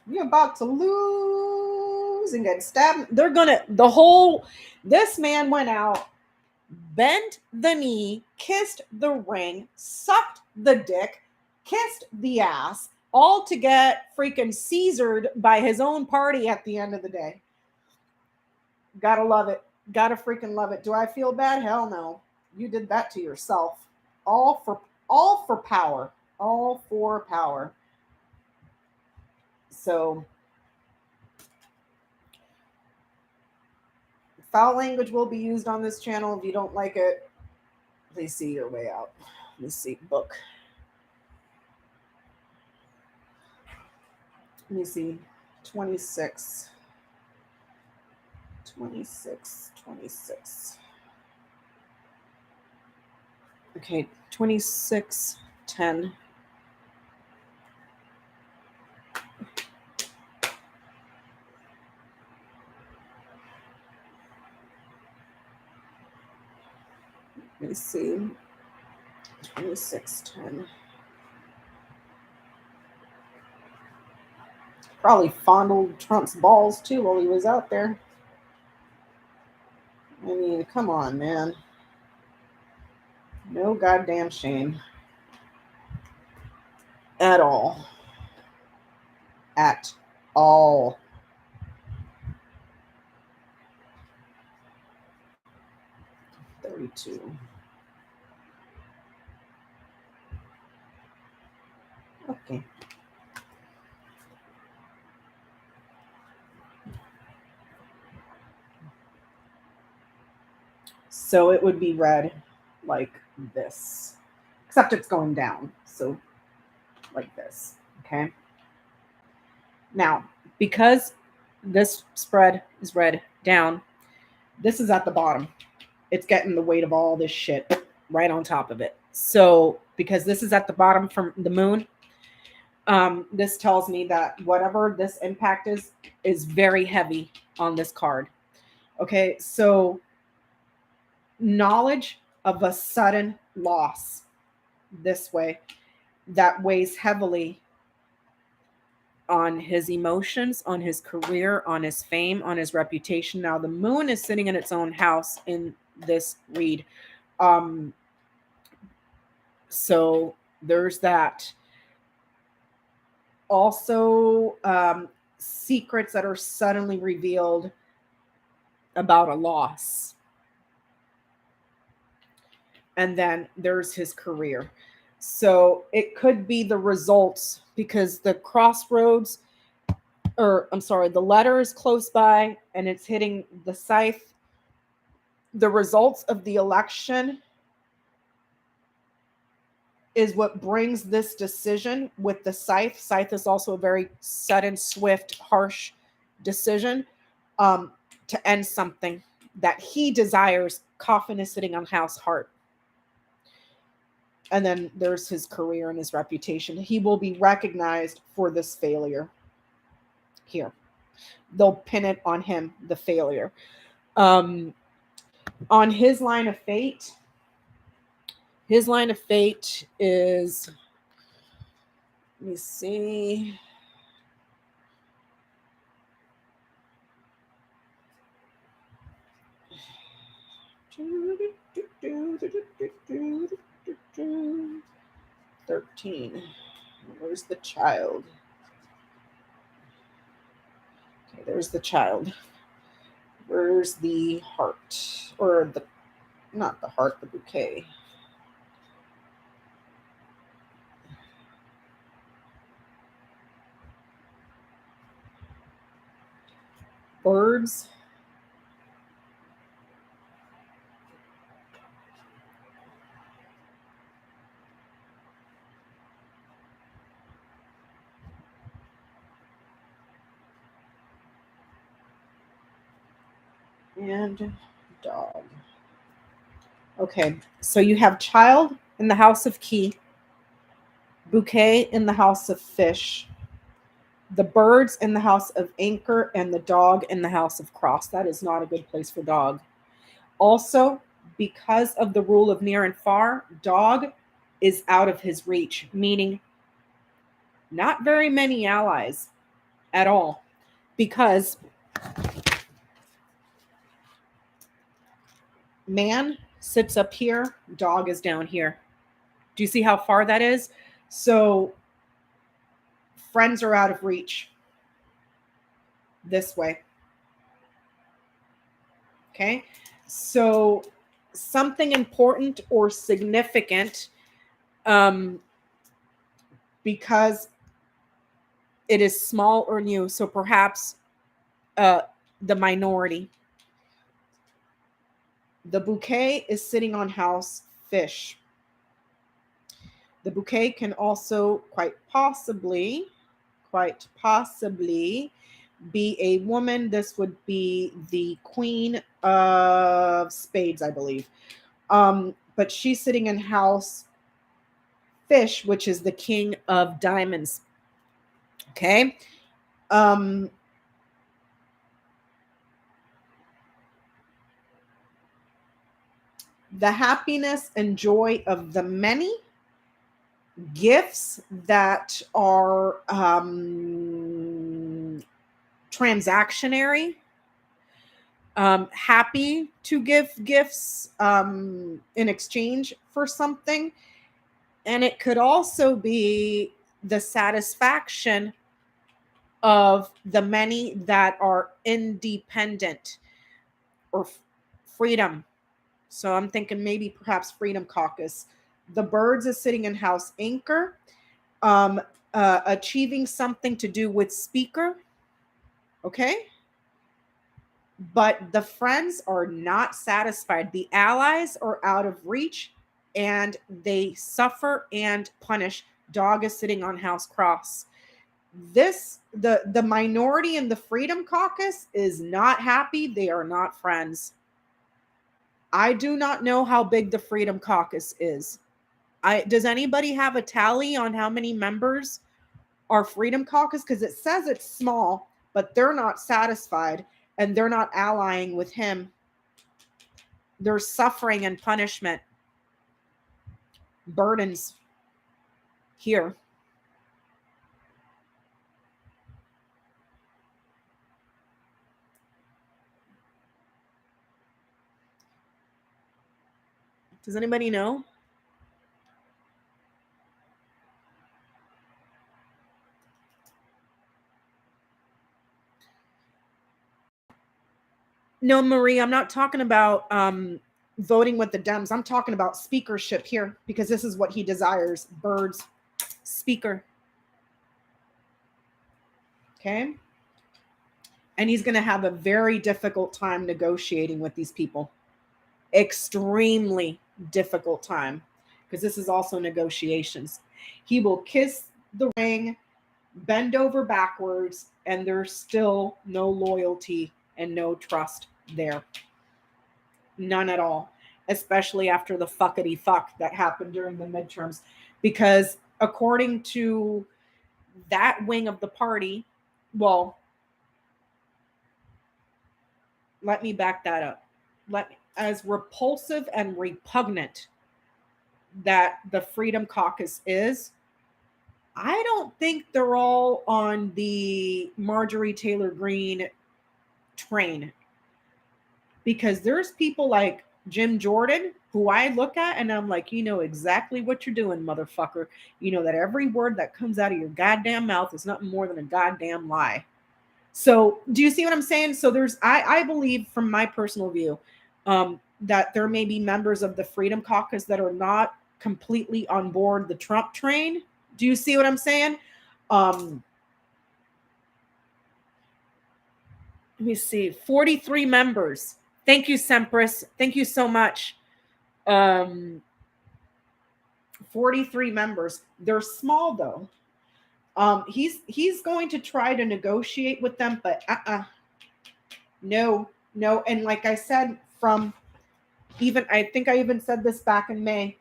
You're about to lose and get stabbed. This man went out, bent the knee, kissed the ring, sucked the dick, kissed the ass, all to get freaking Caesared by his own party at the end of the day. Gotta love it. Gotta freaking love it. Do I feel bad? Hell no. You did that to yourself. All for power. All for power. So foul language will be used on this channel. If you don't like it, please see your way out. Let's see. Book. Let me see. 26. Okay, 26:10. Let me see. 26:10. Probably fondled Trump's balls too while he was out there. I mean, come on, man. No goddamn shame. At all. At all. $32. Okay. So it would be read like this, except it's going down. So like this, okay? Now, because this spread is read down, this is at the bottom. It's getting the weight of all this shit right on top of it. So because this is at the bottom from the moon, This tells me that whatever this impact is very heavy on this card. Okay, so knowledge of a sudden loss this way that weighs heavily on his emotions, on his career, on his fame, on his reputation. Now, the moon is sitting in its own house in this read. So there's that. Also, secrets that are suddenly revealed about a loss. And then there's his career. So it could be the results, because the crossroads, the letter is close by and it's hitting the scythe. The results of the election is what brings this decision with the scythe. Scythe is also a very sudden, swift, harsh decision to end something that he desires. Coffin is sitting on house heart. And then there's his career and his reputation. He will be recognized for this failure here. They'll pin it on him, the failure. On his line of fate, is, let me see. $13. Where's the child? Okay, there's the child. Where's the heart? Or not the heart, the bouquet. Birds. And dog. Okay, so you have child in the house of key, bouquet in the house of fish, the birds in the house of anchor, and the dog in the house of cross. That is not a good place for dog. Also, because of the rule of near and far, dog is out of his reach, meaning not very many allies at all, because man sits up here, dog is down here. Do you see how far that is? So friends are out of reach this way. Okay, so something important or significant, because it is small or new. So perhaps the minority. The bouquet is sitting on house fish. The bouquet can also quite possibly be a woman. This would be the Queen of Spades, I believe. But she's sitting in house fish, which is the King of Diamonds. Okay. The happiness and joy of the many, gifts that are transactionary, happy to give gifts in exchange for something. And it could also be the satisfaction of the many that are independent or freedom. So I'm thinking maybe perhaps Freedom Caucus. The birds is sitting in house anchor, achieving something to do with speaker. Okay. But the friends are not satisfied. The allies are out of reach and they suffer and punish. Dog is sitting on house cross. The minority in the Freedom Caucus is not happy. They are not friends. I do not know how big the Freedom Caucus is. Does anybody have a tally on how many members our Freedom Caucus, because it says it's small, but they're not satisfied and they're not allying with him. There's suffering and punishment, burdens here. Does anybody know? No, Marie, I'm not talking about voting with the Dems. I'm talking about speakership here, because this is what he desires. Birds, speaker. Okay. And he's going to have a very difficult time negotiating with these people. Extremely difficult time, because this is also negotiations. He will kiss the ring, bend over backwards, and there's still no loyalty and no trust there. None at all, especially after the fuckity fuck that happened during the midterms. Because according to that wing of the party, well, let me back that up. As repulsive and repugnant that the Freedom Caucus is, I don't think they're all on the Marjorie Taylor Greene train, because there's people like Jim Jordan who I look at and I'm like, you know exactly what you're doing, motherfucker. You know that every word that comes out of your goddamn mouth is nothing more than a goddamn lie. So do you see what I'm saying? So there's, I believe from my personal view, that there may be members of the Freedom Caucus that are not completely on board the Trump train. Do you see what I'm saying? Let me see. 43 members. Thank you, Sempris. Thank you so much. 43 members. They're small though. He's going to try to negotiate with them, but no. And like I said, from even, I think I even said this back in May,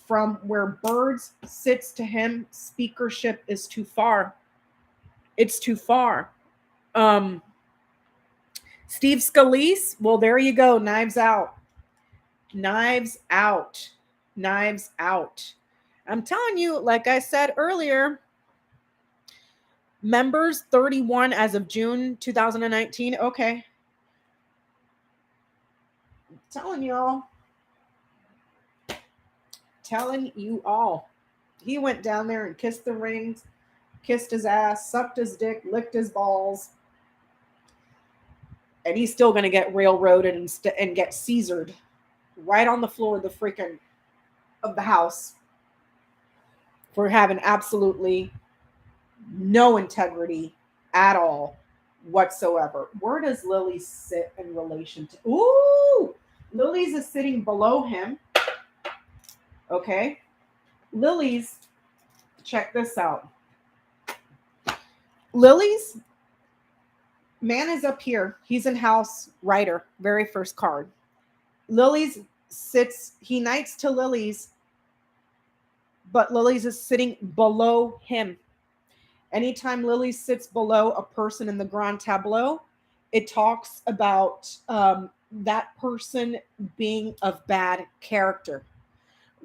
from where Birds sits to him, speakership is too far. It's too far. Steve Scalise, well, there you go. Knives out. Knives out. Knives out. I'm telling you, like I said earlier, members 31 as of June 2019. Okay. I'm telling y'all. Telling you all. He went down there and kissed the rings, kissed his ass, sucked his dick, licked his balls. And he's still going to get railroaded and get Caesared right on the floor of the freaking of the house for having absolutely no integrity at all whatsoever. Where does Lily sit in relation to? Ooh, Lily's is sitting below him. Okay. Lily's, check this out. Lily's man is up here. He's in house writer, very first card. Lily's sits, he knights to Lily's, but Lily's is sitting below him. Anytime Lily sits below a person in the Grand Tableau, it talks about that person being of bad character.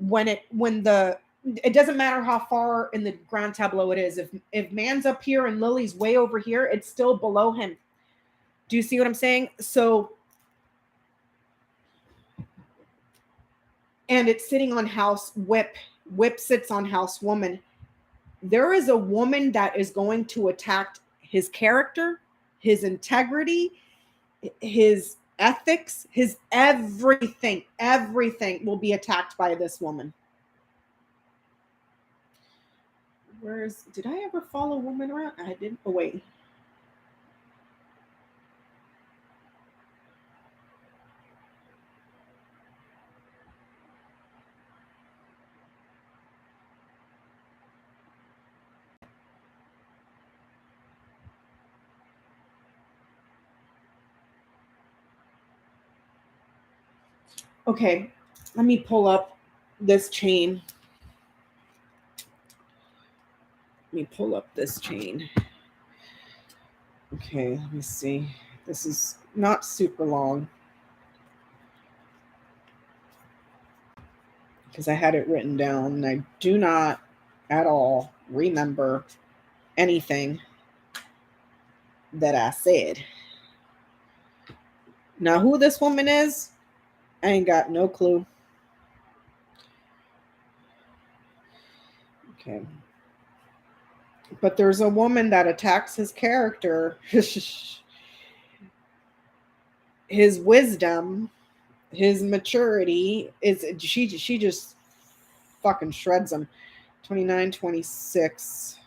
It doesn't matter how far in the Grand Tableau it is. If man's up here and Lily's way over here, it's still below him. Do you see what I'm saying? So, and it's sitting on house whip. Whip sits on house woman. There is a woman that is going to attack his character, his integrity, his ethics, his everything. Everything will be attacked by this woman. Did I ever follow a woman around? I didn't. Oh, wait. Okay, let me pull up this chain. Let me pull up this chain. Okay, let me see. This is not super long because I had it written down and I do not at all remember anything that I said. Now, who this woman is, I ain't got no clue. Okay. But there's a woman that attacks his character, his wisdom, his maturity. She just fucking shreds him. 29, 26.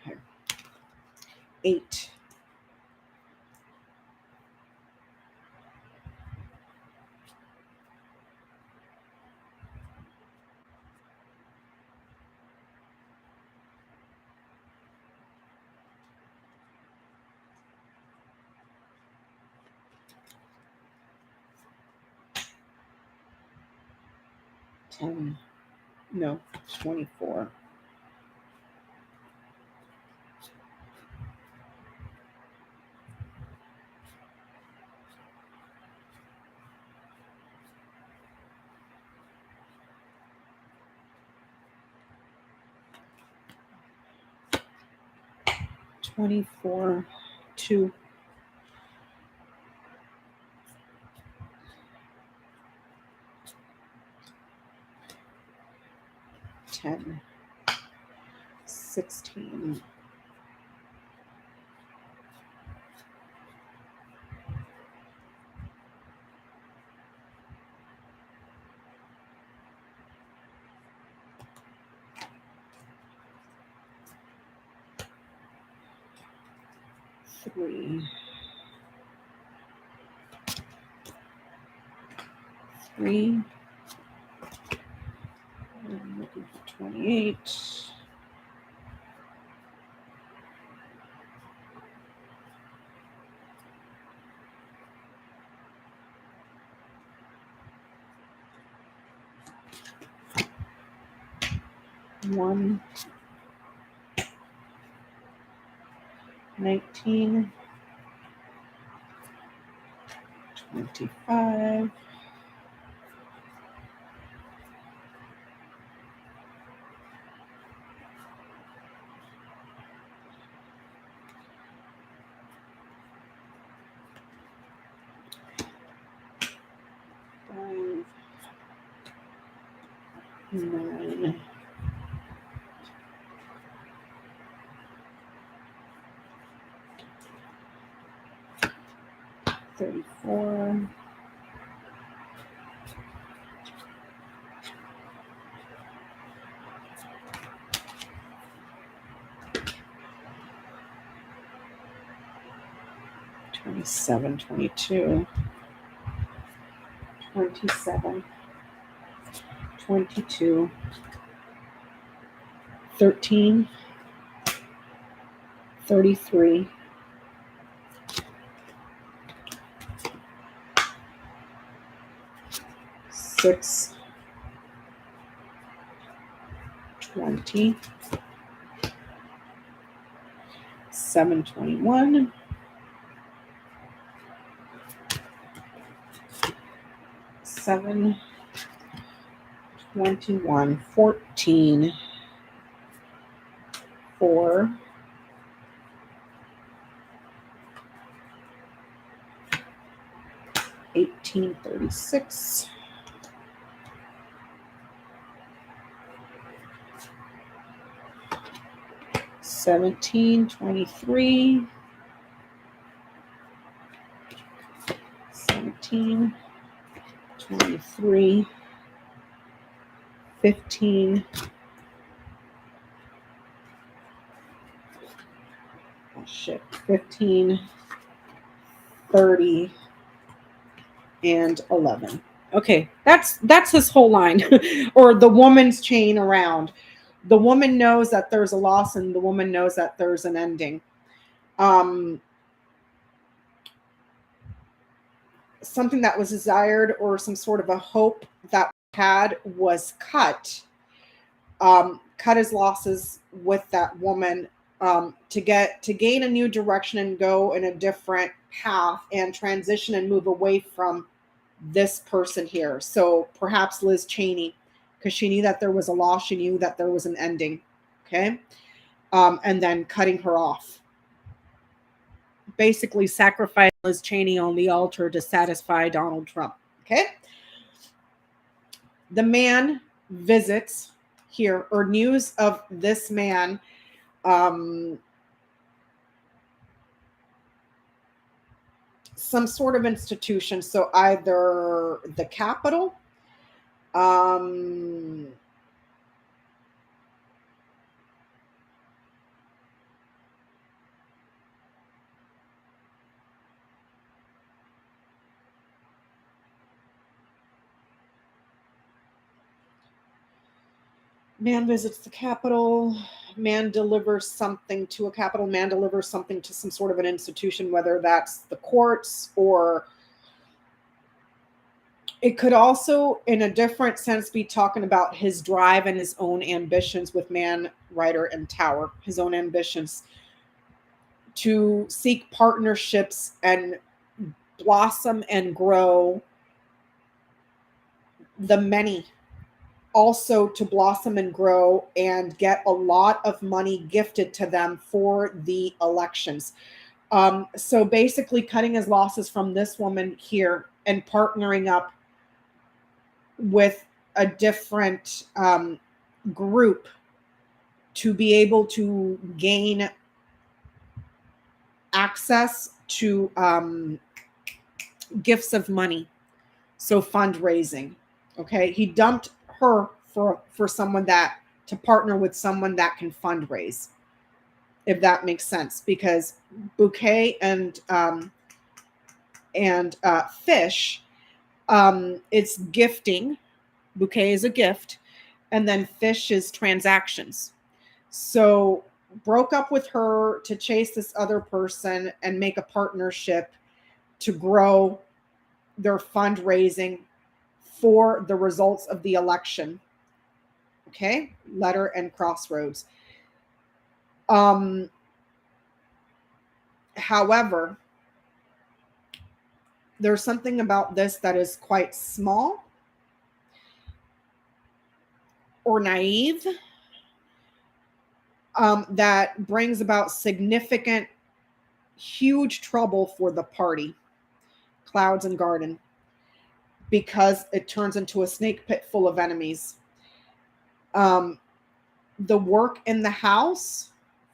Okay. 8. No, 24. $24, 2. 10, 16. 3. 3. I'm looking for 28. One. 19. 25. 5. 9. 34. 27, 22. 27. 22. 13. 33. 6. 20. 721. 7. 21. 14. 4. 1836. 1723. 17. 23. 15. Oh shit. 15. 30. And 11. Okay, that's his whole line. Or the woman's chain around. The woman knows that there's a loss, and the woman knows that there's an ending. Something that was desired, or some sort of a hope that had, was cut. Cut his losses with that woman, to gain a new direction and go in a different path and transition and move away from this person here. So perhaps Liz Cheney, because she knew that there was a loss, she knew that there was an ending. Okay. And then cutting her off. Basically sacrificing Liz Cheney on the altar to satisfy Donald Trump. Okay. The man visits here, or news of this man, some sort of institution. So either the Capitol, man visits the Capitol, man delivers something to a Capitol, man delivers something to some sort of an institution, whether that's the courts, or it could also, in a different sense, be talking about his drive and his own ambitions with Man, Rider, and Tower, his own ambitions to seek partnerships and blossom and grow the many, also to blossom and grow and get a lot of money gifted to them for the elections. So basically cutting his losses from this woman here and partnering up with a different group to be able to gain access to gifts of money. So fundraising. Okay. He dumped her for someone that, to partner with someone that can fundraise, if that makes sense, because bouquet and fish, it's gifting. Bouquet is a gift, and then fish is transactions. So broke up with her to chase this other person and make a partnership to grow their fundraising for the results of the election. Okay, letter and crossroads. However, there's something about this that is quite small or naive, that brings about significant, huge trouble for the party, Clouds and Garden, because it turns into a snake pit full of enemies. The work in the House,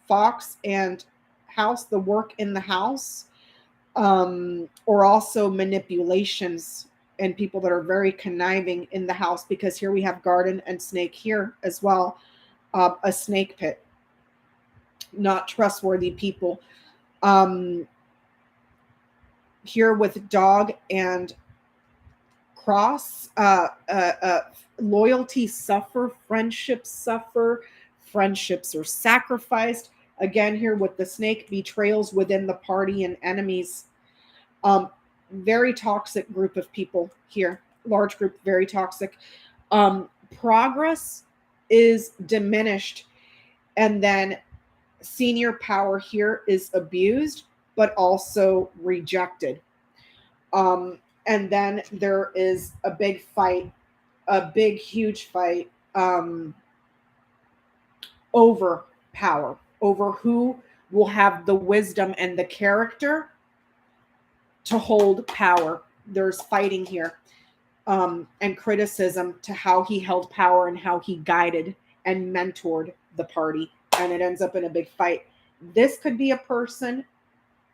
Fox and House, the work in the House, or also manipulations and people that are very conniving in the House, because here we have Garden and Snake here as well, a snake pit, not trustworthy people. Here with Dog and Cross, loyalty suffer, friendships are sacrificed. Again, here with the snake, betrayals within the party and enemies. Very toxic group of people here, large group, very toxic. Progress is diminished, and then senior power here is abused, but also rejected. And then there is a big fight, a big, huge fight, over power, over who will have the wisdom and the character to hold power. There's fighting here, and criticism to how he held power and how he guided and mentored the party. And it ends up in a big fight. This could be a person,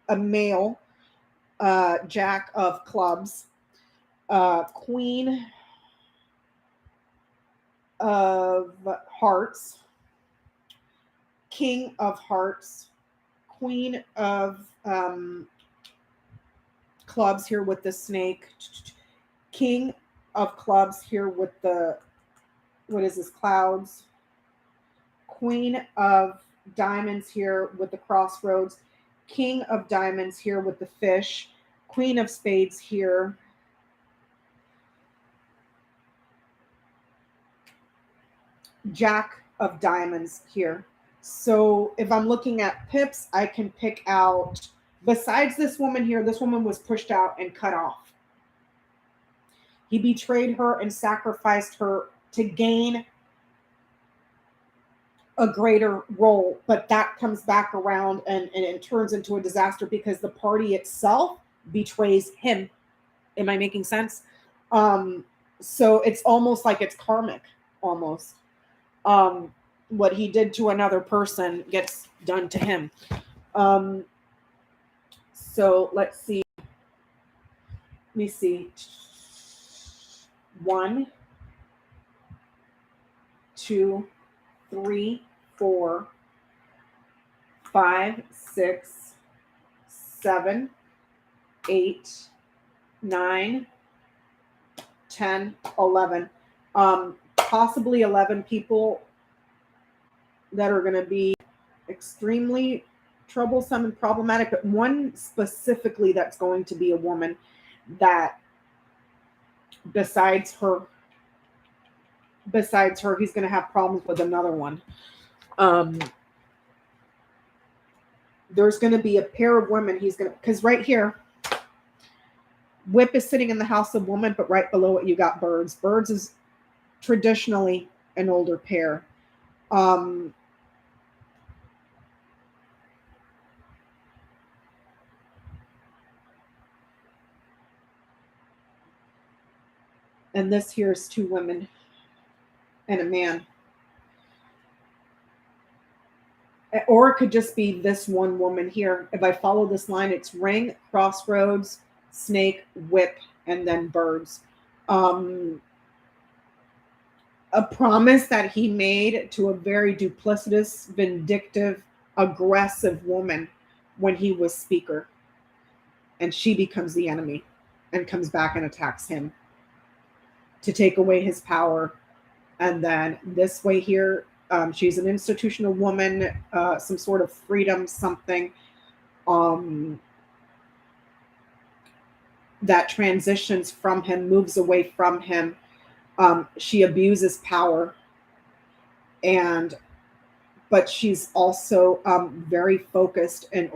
a male, Jack of clubs, Queen of hearts, King of hearts, Queen of clubs here with the snake, King of clubs here with the, what is this, clouds. Queen of diamonds here with the crossroads. King of diamonds here with the fish. Queen of spades here. Jack of diamonds here. So if I'm looking at pips, I can pick out, besides this woman here, this woman was pushed out and cut off. He betrayed her and sacrificed her to gain a greater role, but that comes back around and it turns into a disaster because the party itself betrays him. Am I making sense? So it's almost like it's karmic, almost. What he did to another person gets done to him. So let's see. Let me see. 1, 2, 3, 4, 5, 6, 7, 8, 9, 10, 11. Possibly 11 people that are going to be extremely troublesome and problematic, but one specifically that's going to be a woman that besides her, he's going to have problems with another one. There's going to be a pair of women because right here, Whip is sitting in the house of woman, but right below it, you got Birds. Birds is traditionally an older pair. And this here is 2 women and a man. Or it could just be this one woman here. If I follow this line, it's ring, crossroads, snake, whip, and then birds. A promise that he made to a very duplicitous, vindictive, aggressive woman when he was speaker. And she becomes the enemy and comes back and attacks him to take away his power. And then this way here, she's an institutional woman, some sort of freedom, something that transitions from him, moves away from him. She abuses power, but she's also very focused and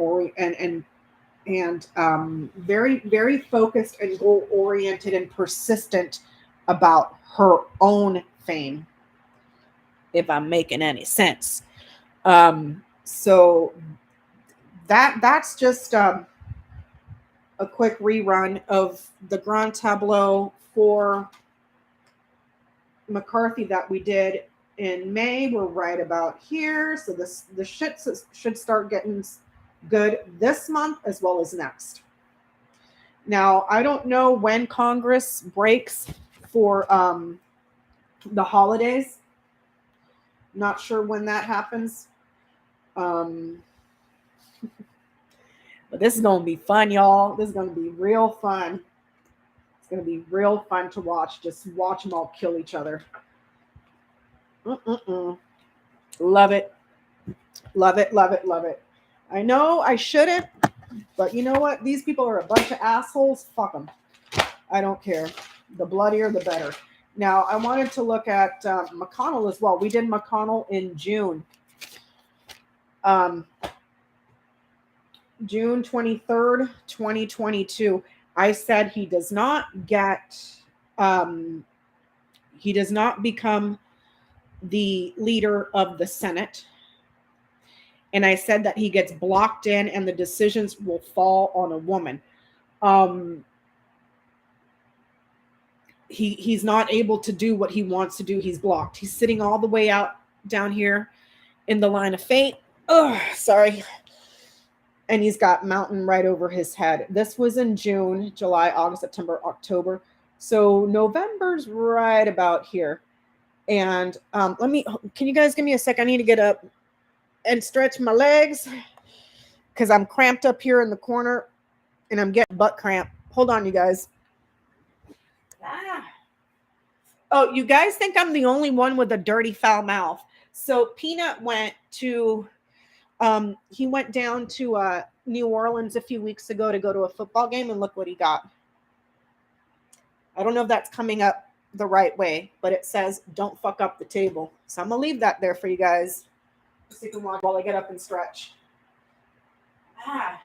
very, very focused and goal oriented and persistent about her own fame, if I'm making any sense. So that's just a quick rerun of the Grand Tableau for McCarthy that we did in May. We're right about here. So the shit should start getting good this month as well as next. Now, I don't know when Congress breaks for the holidays. Not sure when that happens. But this is going to be fun, y'all. This is going to be real fun. It's going to be real fun to watch. Just watch them all kill each other. Love it. Love it, love it, love it. I know I shouldn't, but you know what? These people are a bunch of assholes. Fuck them. I don't care. The bloodier, the better. Now, I wanted to look at McConnell as well. We did McConnell in June. June 23rd, 2022. I said he does not become the leader of the Senate. And I said that he gets blocked in and the decisions will fall on a woman. He's not able to do what he wants to do. He's blocked. He's sitting all the way out down here in the line of fate. Oh, sorry. And he's got mountain right over his head. This was in June, July, August, September, October. So November's right about here. And can you guys give me a sec? I need to get up and stretch my legs because I'm cramped up here in the corner and I'm getting butt cramp. Hold on, you guys. Oh, you guys think I'm the only one with a dirty foul mouth. So Peanut went to he went down to New Orleans a few weeks ago to go to a football game, and look what he got. I don't know if that's coming up the right way, but it says don't fuck up the table. So I'm gonna leave that there for you guys. So you can watch while I get up and stretch. Ah.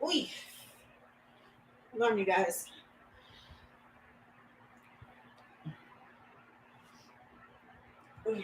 Oy. Hold on, you guys. Oy.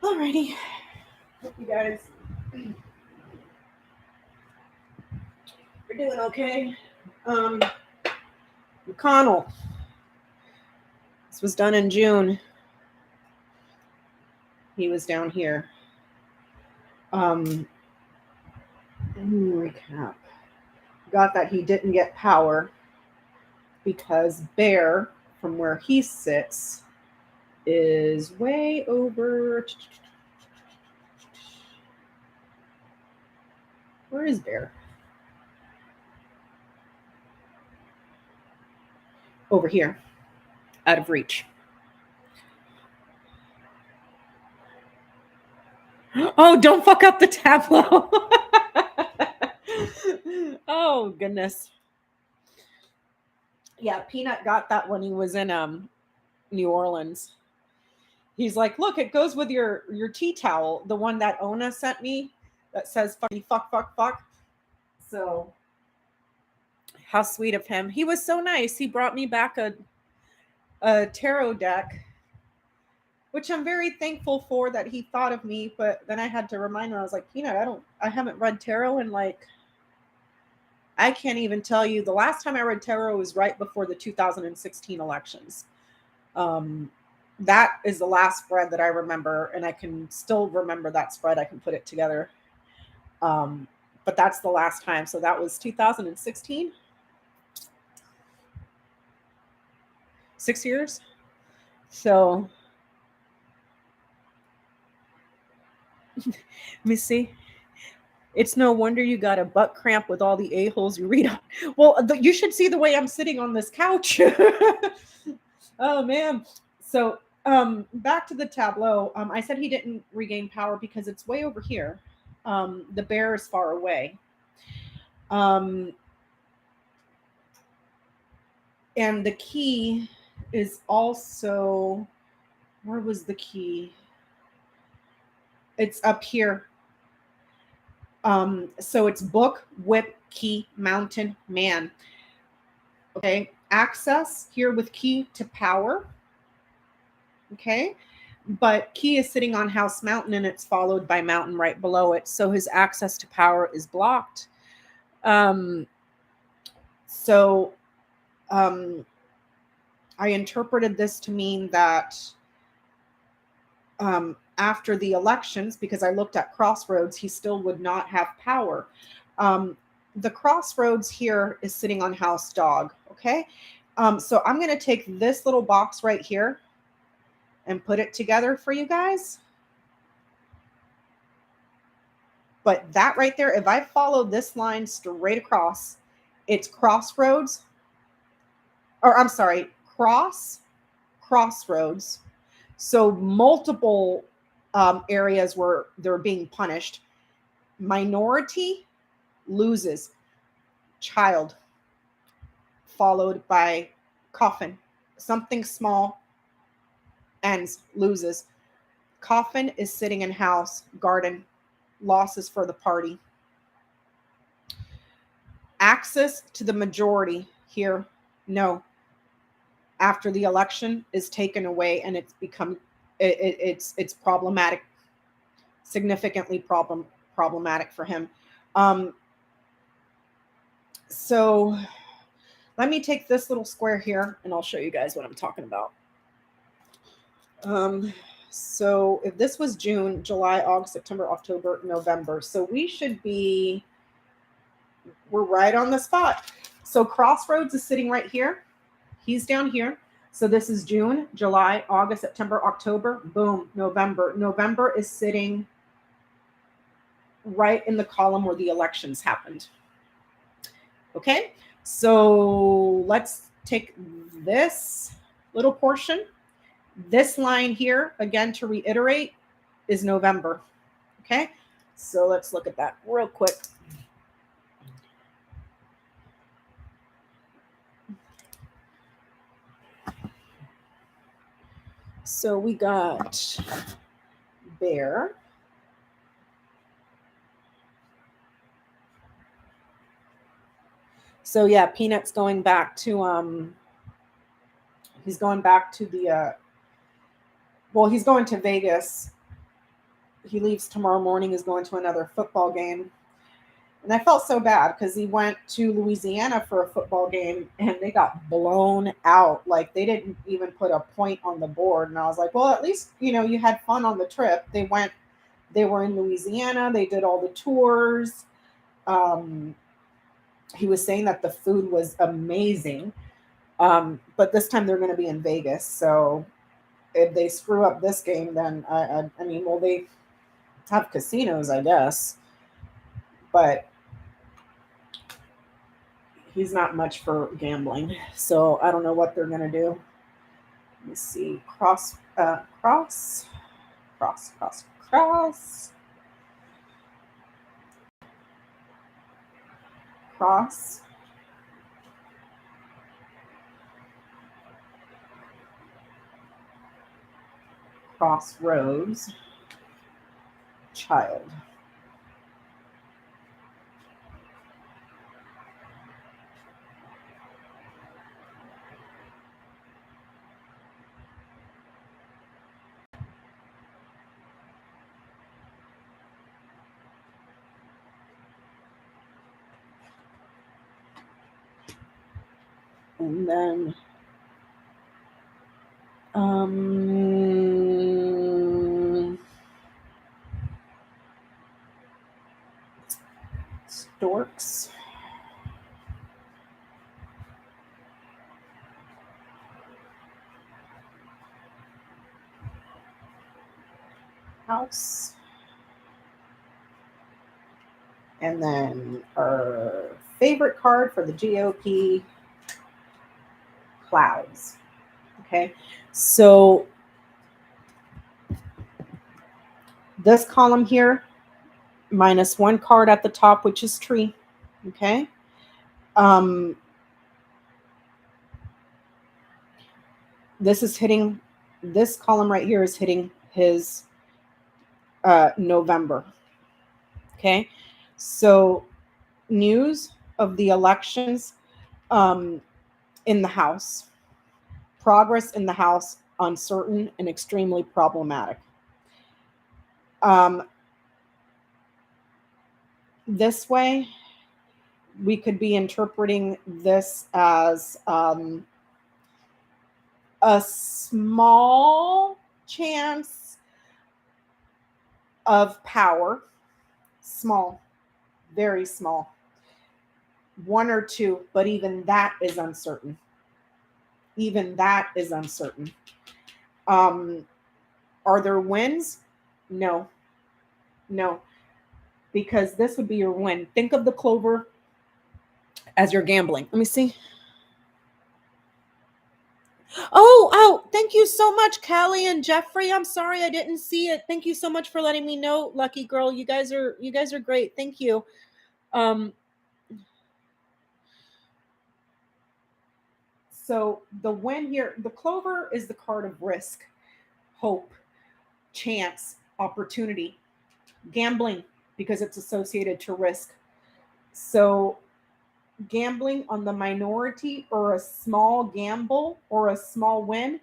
Alrighty. Hope you guys are doing okay. McConnell. This was done in June. He was down here. Recap. Got that he didn't get power because Bear, from where he sits, is way over. Where is Bear? Over here, out of reach. Oh, don't fuck up the Tableau. Oh, goodness. Yeah, Peanut got that when he was in New Orleans. He's like, look, it goes with your tea towel, the one that Ona sent me that says fuck. So how sweet of him. He was so nice. He brought me back a tarot deck, which I'm very thankful for that he thought of me. But then I had to remind him, I was like, Peanut, I haven't read tarot in like, I can't even tell you. The last time I read tarot was right before the 2016 elections. That is the last spread that I remember, and I can still remember that spread. I can put it together. But that's the last time. So that was 2016. 6 years. So let me see. It's no wonder you got a butt cramp with all the a-holes you read on. Well, you should see the way I'm sitting on this couch. Oh, man. So back to the Tableau. I said he didn't regain power because it's way over here. The Bear is far away. And the key is also, where was the key? It's up here. So it's book, whip, key, mountain, man. Okay. Access here with key to power. Okay. But key is sitting on house mountain and it's followed by mountain right below it. So his access to power is blocked. I interpreted this to mean that after the elections, because I looked at Crossroads, he still would not have power. The Crossroads here is sitting on house dog. Okay. So I'm going to take this little box right here and put it together for you guys. But that right there, if I follow this line straight across, it's Crossroads, or I'm sorry, Crossroads. So multiple areas where they're being punished. Minority loses. Child, followed by coffin. Something small ends, loses. Coffin is sitting in house, garden, losses for the party. Access to the majority here, no. After the election is taken away and it's become, it's problematic, significantly problematic for him. So let me take this little square here and I'll show you guys what I'm talking about. So if this was June, July, August, September, October, November. So we're right on the spot. So Crossroads is sitting right here. He's down here. So this is June, July, August, September, October, boom, November. November is sitting right in the column where the elections happened. Okay, so let's take this little portion. This line here, again, to reiterate, is November. Okay, so let's look at that real quick. So we got Bear. So yeah, Peanut's going back to he's going back to the well, he's going to Vegas he leaves tomorrow morning, is going to another football game. And I felt so bad because he went to Louisiana for a football game and they got blown out. Like they didn't even put a point on the board. And I was like, well, at least, you had fun on the trip. They were in Louisiana. They did all the tours. He was saying that the food was amazing. But this time they're going to be in Vegas. So if they screw up this game, then I mean, well, they have casinos, I guess. But he's not much for gambling, so I don't know what they're gonna do. Let me see. Cross, cross, crossroads, child. And then storks. House. And then our favorite card for the GOP, clouds. Okay, so this column here, minus one card at the top, which is tree. Okay. This is hitting, this column right here is hitting his November. Okay. So news of the elections in the House. Progress in the House, uncertain and extremely problematic. This way, we could be interpreting this as a small chance of power. Small, very small. One or two, but even that is uncertain. Even that is uncertain. Are there wins? No. No. Because this would be your win. Think of the clover as you're gambling. Let me see. Oh, thank you so much, Callie and Jeffrey. I'm sorry I didn't see it. Thank you so much for letting me know, lucky girl. You guys are great. Thank you. So the win here, the clover is the card of risk, hope, chance, opportunity, gambling, because it's associated to risk. So gambling on the minority or a small gamble or a small win,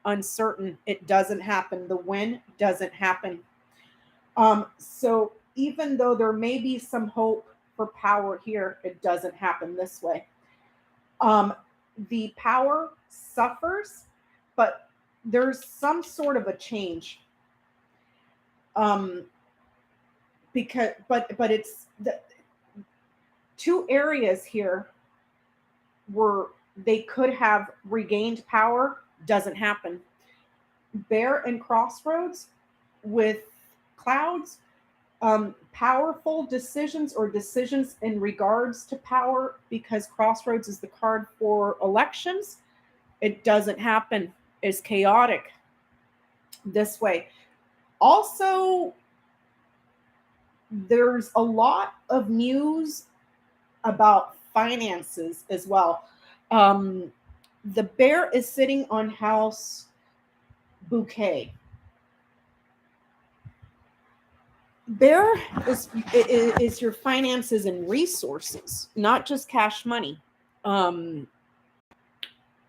uncertain. It doesn't happen. The win doesn't happen. So even though there may be some hope for power here, it doesn't happen this way. The power suffers, but there's some sort of a change. Because it's the two areas here where they could have regained power, doesn't happen. Bear and crossroads with clouds, powerful decisions or decisions in regards to power, because crossroads is the card for elections. It doesn't happen. It's chaotic this way. Also, there's a lot of news about finances as well. The bear is sitting on house bouquet. Bear is your finances and resources, not just cash money.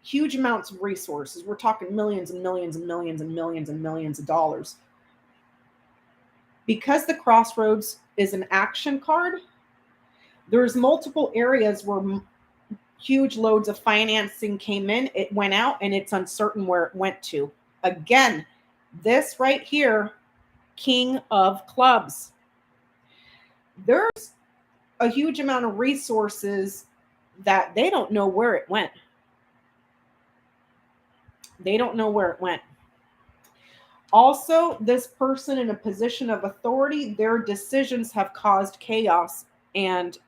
Huge amounts of resources. We're talking millions and millions and millions and millions and millions of dollars. Because the crossroads is an action card, there's multiple areas where huge loads of financing came in, it went out, and it's uncertain where it went to. Again, this right here, King of Clubs. There's a huge amount of resources that they don't know where it went. They don't know where it went. Also, this person in a position of authority, their decisions have caused chaos and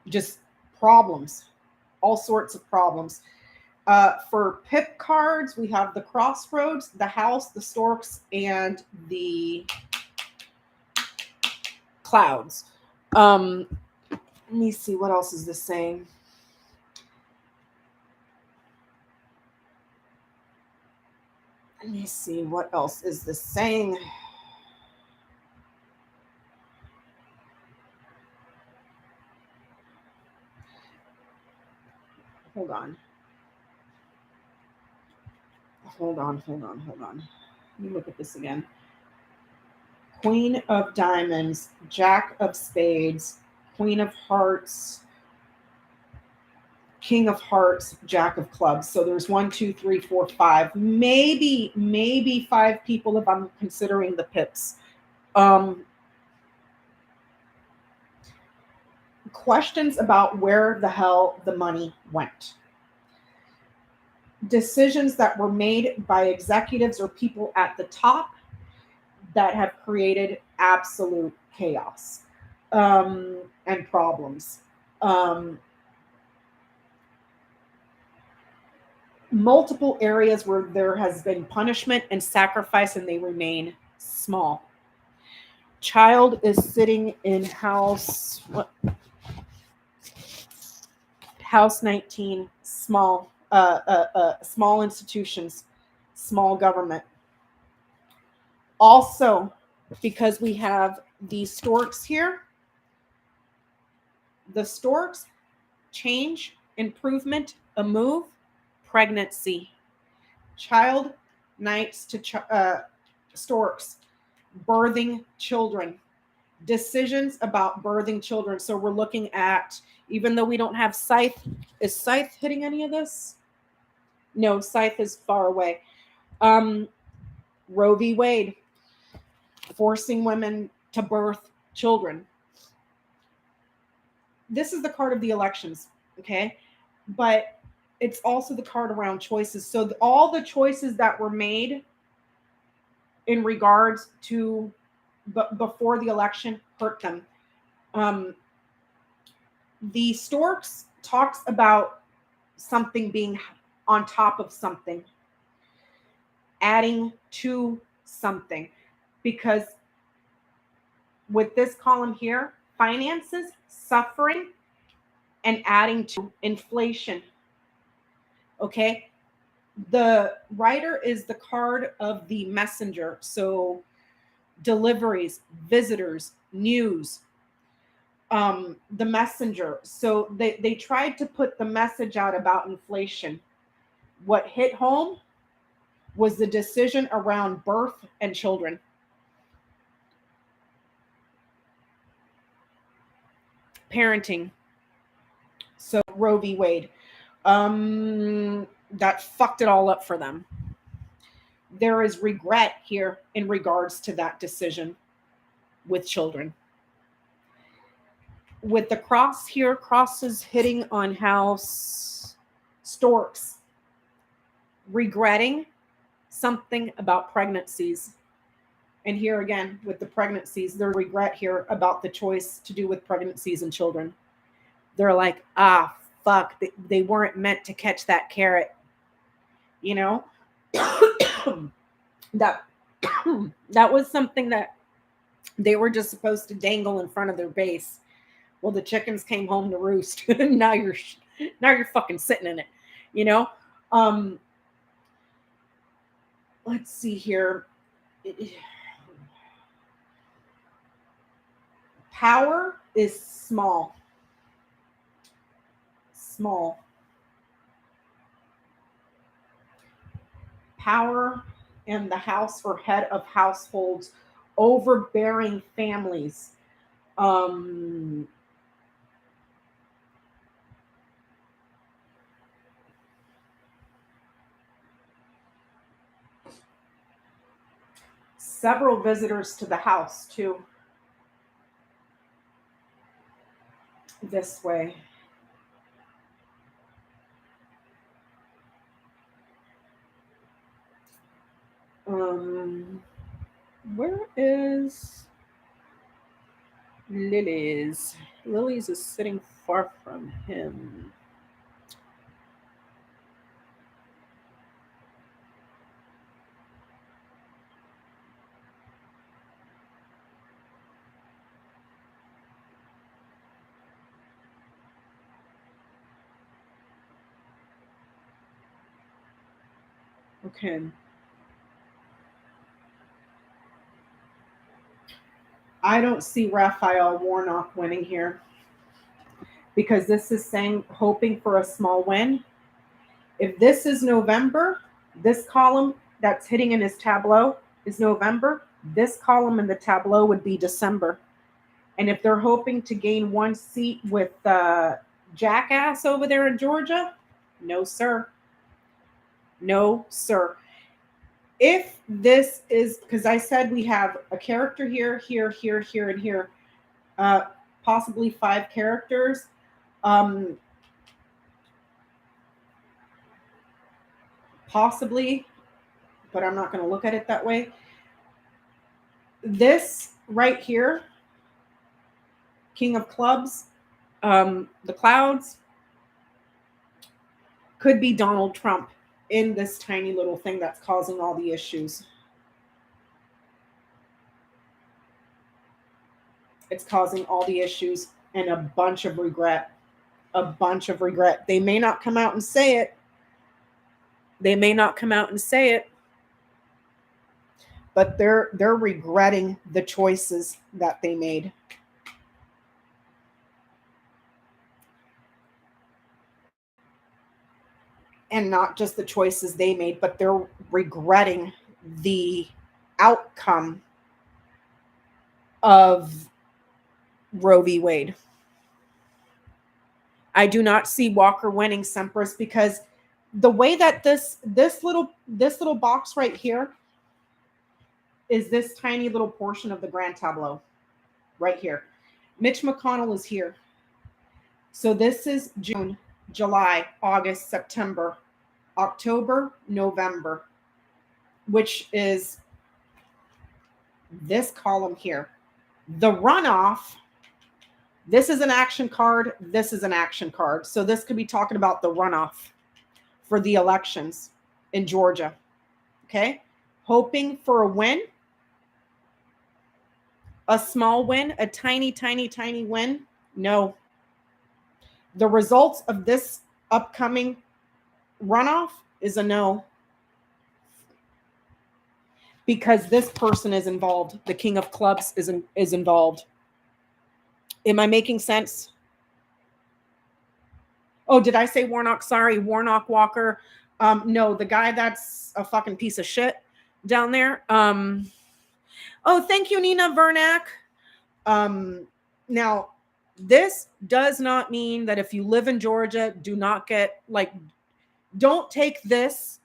just problems, all sorts of problems. For pip cards, we have the crossroads, the house, the storks, and the clouds. Let me see, what else is this saying? Let me see, what else is this saying? Hold on. Let me look at this again. Queen of Diamonds, Jack of Spades, Queen of Hearts, King of Hearts, Jack of Clubs. So there's 1, 2, 3, 4, 5, maybe 5 people if I'm considering the pips. Questions about where the hell the money went. Decisions that were made by executives or people at the top that have created absolute chaos and problems. Multiple areas where there has been punishment and sacrifice and they remain small. Child is sitting in house 19, small institutions, small government. Also, because we have these storks here, the storks, change, improvement, a move, pregnancy. Child, knights to storks, birthing children, decisions about birthing children. So we're looking at, even though we don't have Scythe, is Scythe hitting any of this? No, Scythe is far away. Roe v. Wade, forcing women to birth children. This is the card of the elections, okay? But it's also the card around choices. So all the choices that were made in regards to before the election hurt them. The storks talks about something being on top of something, adding to something, because with this column here, finances, suffering, and adding to inflation. Okay, the rider is the card of the messenger. So deliveries, visitors, news, the messenger. So they tried to put the message out about inflation. What hit home was the decision around birth and children. Parenting. So Roe v. Wade. That fucked it all up for them. There is regret here in regards to that decision with children. With the cross here, crosses hitting on house storks, regretting something about pregnancies. And here again, with the pregnancies, there's regret here about the choice to do with pregnancies and children. They're like, fuck, they weren't meant to catch that carrot. You know, that was something that they were just supposed to dangle in front of their base. Well, the chickens came home to roost. now you're fucking sitting in it, you know. Let's see here. Power is small. Power and the house or head of households, overbearing families. Several visitors to the house too. This way. Where is Lily's? Lily's is sitting far from him. Okay. I don't see Raphael Warnock winning here because this is saying hoping for a small win. If this is November, this column that's hitting in his tableau is November. This column in the tableau would be December. And if they're hoping to gain one seat with Jackass over there in Georgia, no, sir. No, sir. If this is, because I said we have a character here, here, here, here, and here, possibly 5 characters. Possibly, but I'm not going to look at it that way. This right here, King of Clubs, the clouds, could be Donald Trump in this tiny little thing that's causing all the issues. It's causing all the issues and a bunch of regret. A bunch of regret. They may not come out and say it. They may not come out and say it, but they're regretting the choices that they made. And not just the choices they made, but they're regretting the outcome of Roe v. Wade. I do not see Walker winning, Sempress, because the way that this little box right here is this tiny little portion of the grand tableau right here. Mitch McConnell is here. So this is June, July, August, September, October, November, which is this column here. The runoff, this is an action card. This is an action card. So this could be talking about the runoff for the elections in Georgia. Okay. Hoping for a win, a small win, a tiny, tiny, tiny win. No. The results of this upcoming runoff is a no. Because this person is involved. The King of Clubs is involved. Am I making sense? Oh, did I say Warnock? Sorry, Warnock Walker. No, the guy that's a fucking piece of shit down there. Oh, thank you, Nina Vernack. Now, this does not mean that if you live in Georgia, don't take this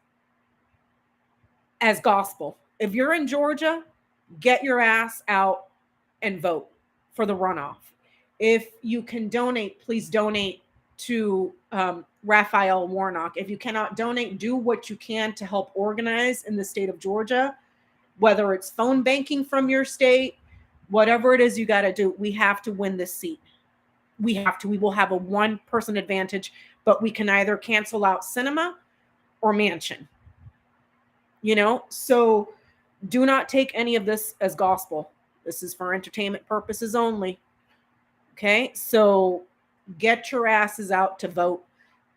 as gospel. If you're in Georgia, get your ass out and vote for the runoff. If you can donate, please donate to Raphael Warnock. If you cannot donate, do what you can to help organize in the state of Georgia, whether it's phone banking from your state, whatever it is you got to do. We have to win this seat. We have to. We will have a 1-person advantage, but we can either cancel out Cinema or Mansion. So do not take any of this as gospel. This is for entertainment purposes only. Okay, so get your asses out to vote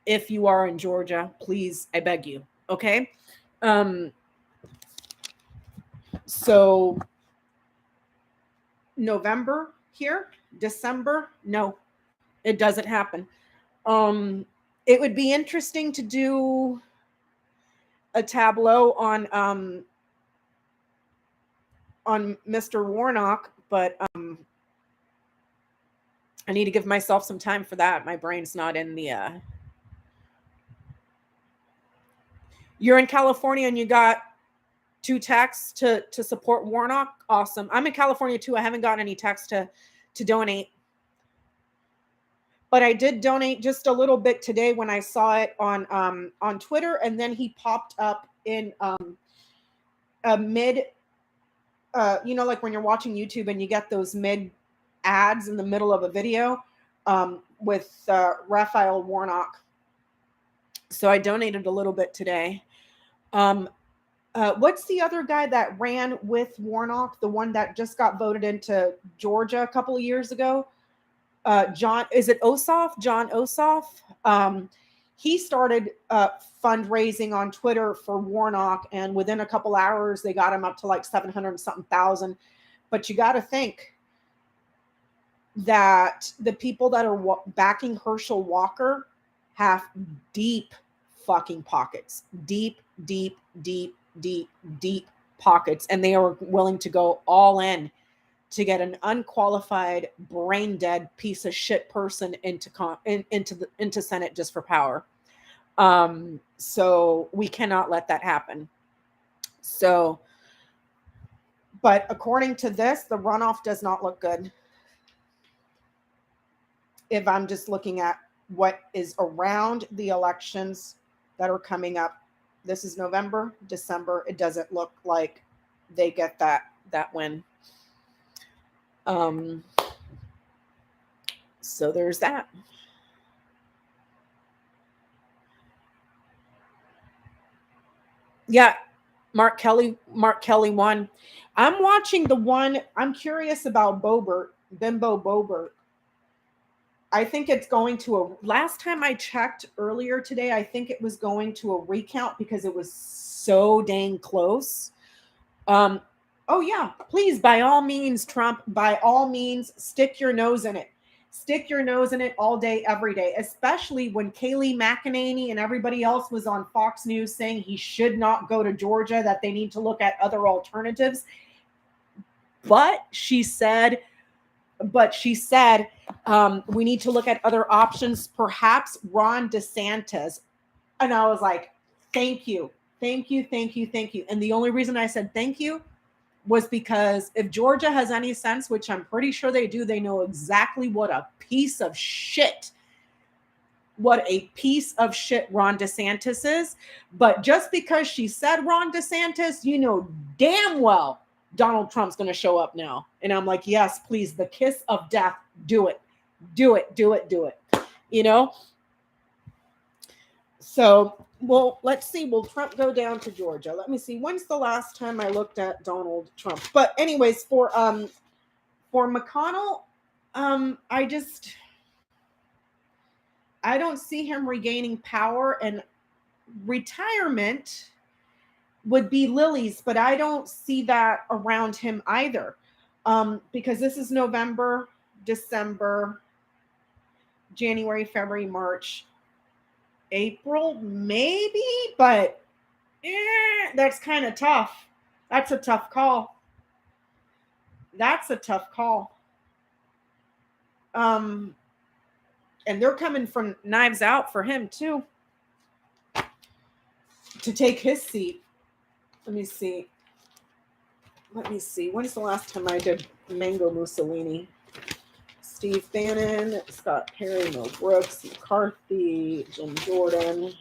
if you are in Georgia. Please, I beg you. Okay. So November here, December, no, it doesn't happen. It would be interesting to do a tableau on on Mr. Warnock, but I need to give myself some time for that. My brain's not in the You're in California and you got 2 texts to support Warnock. Awesome. I'm in California too. I haven't gotten any texts to donate. But I did donate just a little bit today when I saw it on Twitter, and then he popped up in a mid like when you're watching YouTube and you get those mid ads in the middle of a video with Raphael Warnock. So I donated a little bit today. What's the other guy that ran with Warnock? The one that just got voted into Georgia a couple of years ago? John, is it Ossoff? John Ossoff? He started fundraising on Twitter for Warnock, and within a couple hours, they got him up to like 700 something thousand. But you got to think that the people that are backing Herschel Walker have deep fucking pockets, deep pockets, and they are willing to go all in to get an unqualified, brain dead piece of shit person into Senate just for power. So we cannot let that happen. So, but according to this, the runoff does not look good. If I'm just looking at what is around the elections that are coming up, this is November, December. It doesn't look like they get that win. So there's that. Yeah, Mark Kelly won. I'm watching the one. I'm curious about Bimbo Boebert. I think it's going to last time I checked earlier today, I think it was going to a recount because it was so dang close. Oh yeah, please, by all means, Trump, by all means, stick your nose in it. Stick your nose in it all day, every day, especially when Kayleigh McEnany and everybody else was on Fox News saying he should not go to Georgia, that they need to look at other alternatives. But she said, we need to look at other options, perhaps Ron DeSantis. And I was like, thank you. And the only reason I said thank you was because if Georgia has any sense, which I'm pretty sure they do, they know exactly what a piece of shit Ron DeSantis is. But just because she said Ron DeSantis, you know damn well Donald Trump's going to show up now. And I'm like, yes, please, the kiss of death, do it. You know? So, well, let's see. Will Trump go down to Georgia? Let me see. When's the last time I looked at Donald Trump? But anyways, for McConnell, I don't see him regaining power, and retirement would be Lily's, but I don't see that around him either. Because this is November, December, January, February, March, April, maybe, but that's kind of tough. That's a tough call. And they're coming from knives out for him too, to take his seat. Let me see. When's the last time I did Mango Mussolini? Steve Bannon, Scott Perry, Mel Brooks, McCarthy, Jim Jordan.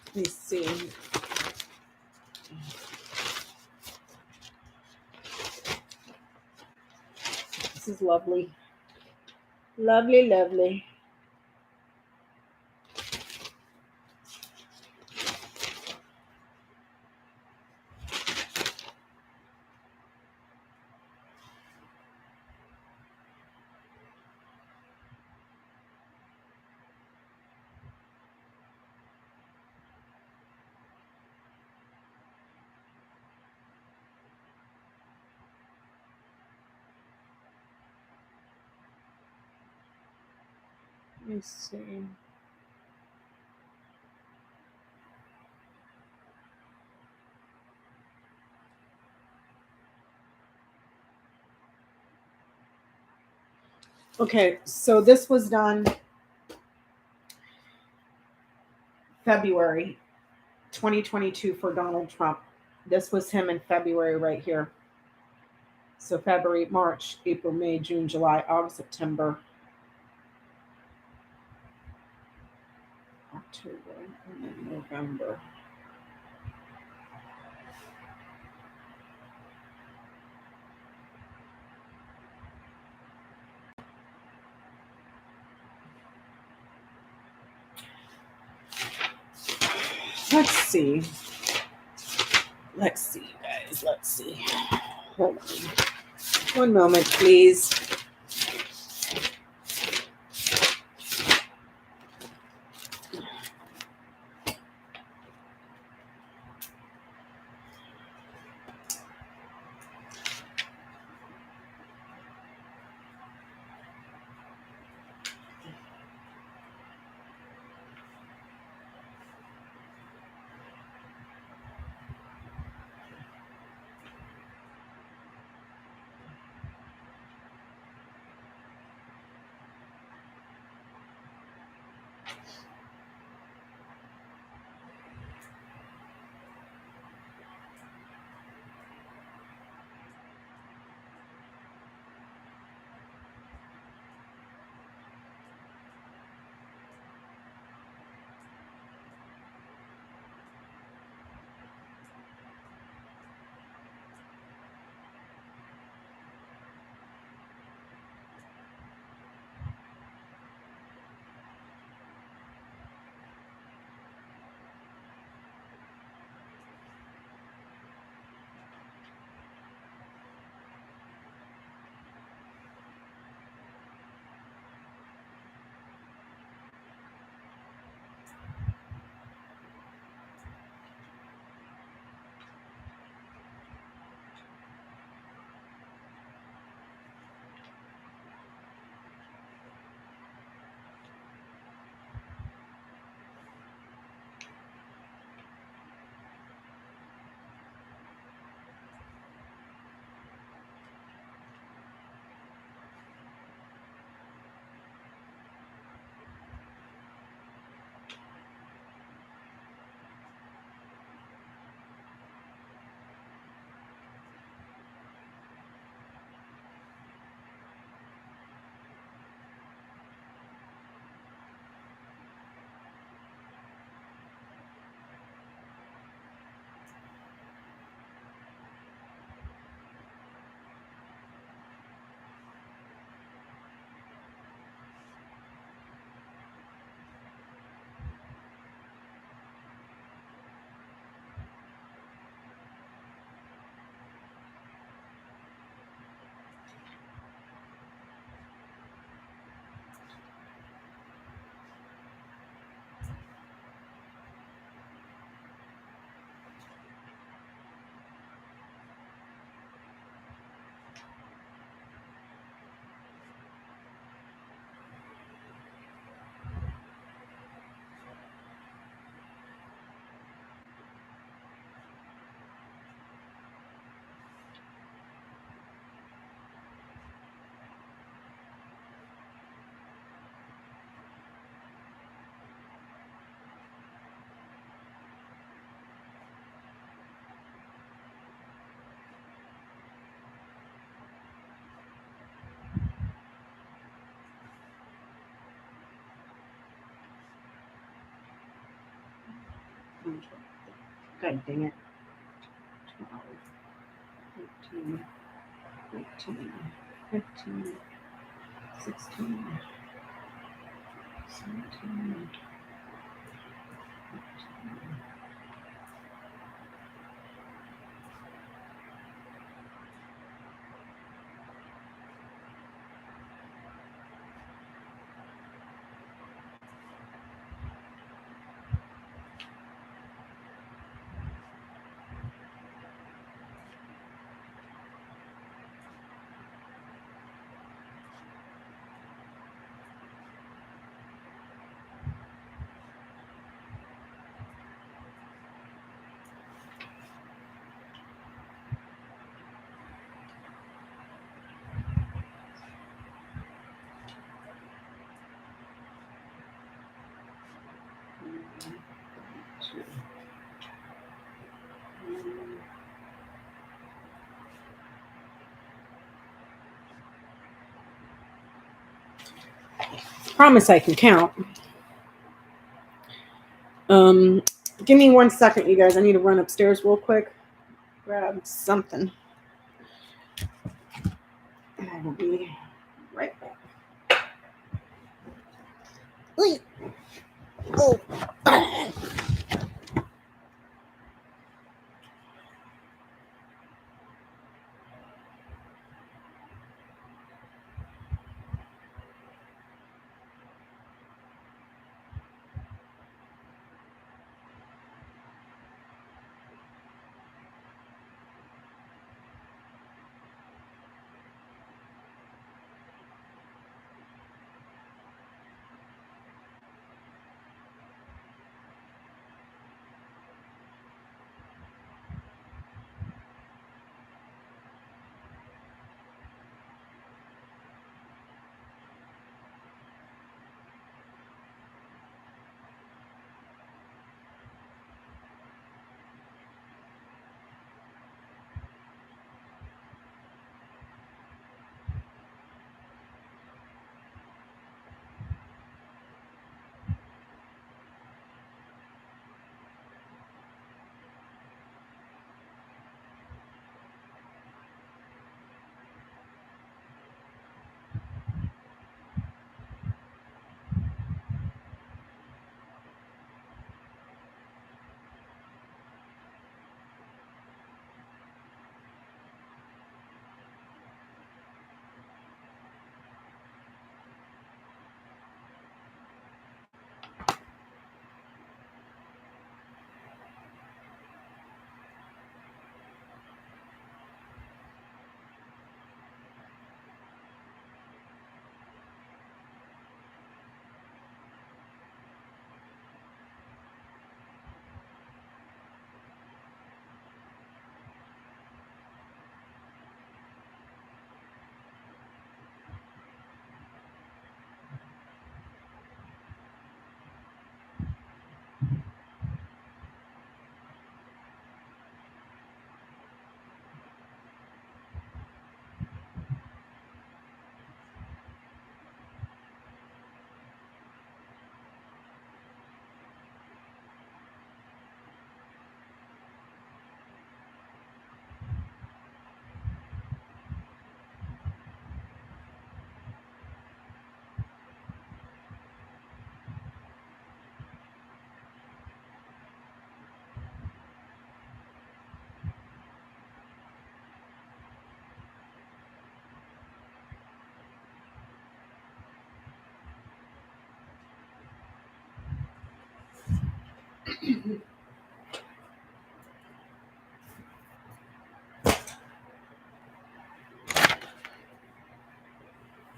Let me see. This is lovely. Lovely. me see. Okay, so this was done February 2022 for Donald Trump. This was him in February right here. So February, March, April, May, June, July, August, September, October, and then November. Let's see. Let's see, guys. Let's see. Hold on. One moment, please. God dang it. 12, 13, 14, 15, 16, 17, 18. promise I can count. Give me 1 second, you guys. I need to run upstairs real quick. Grab something. And I will be right back. Oh.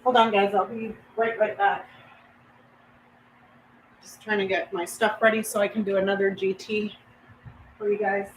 Hold on, guys. I'll be right back. Just trying to get my stuff ready so I can do another GT for you guys.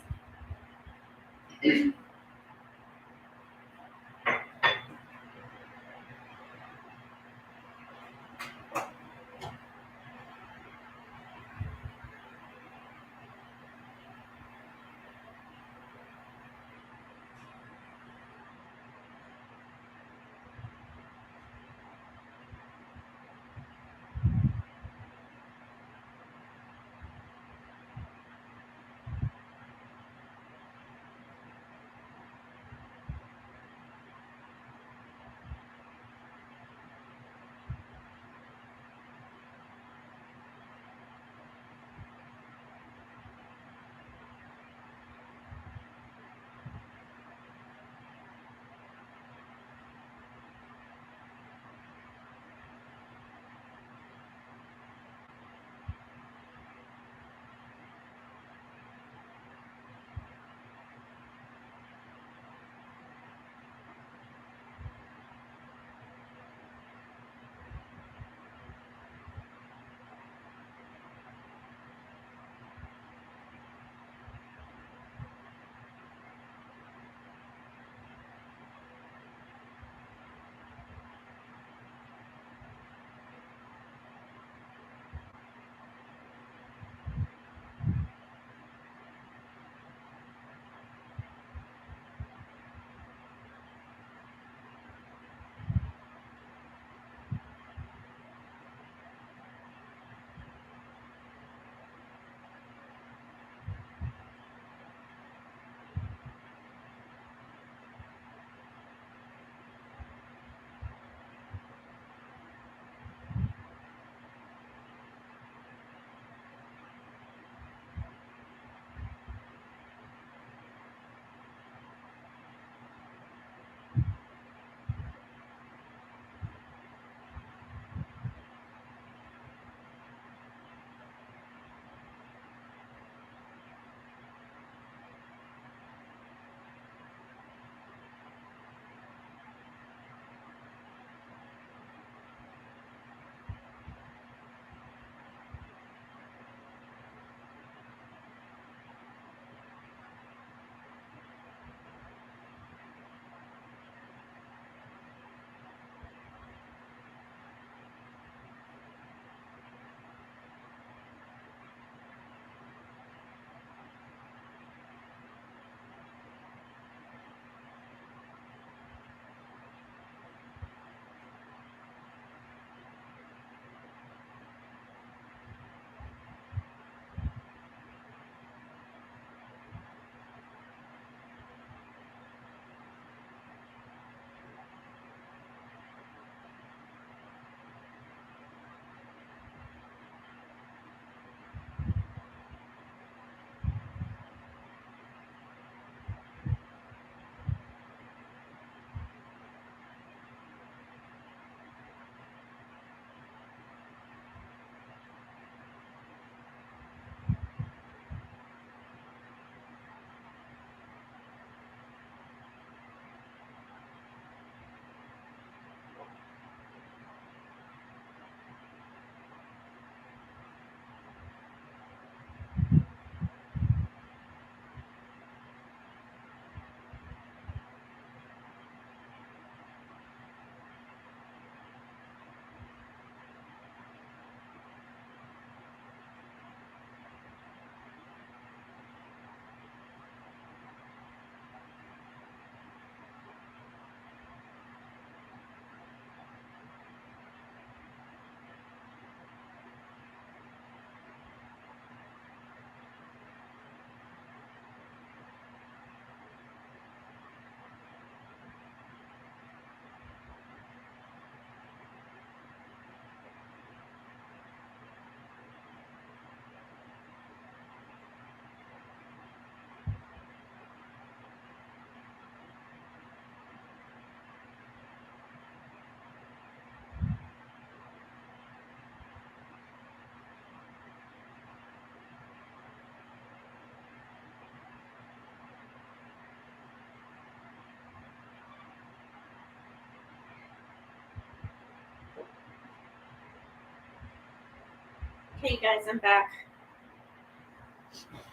Okay, you guys, I'm back.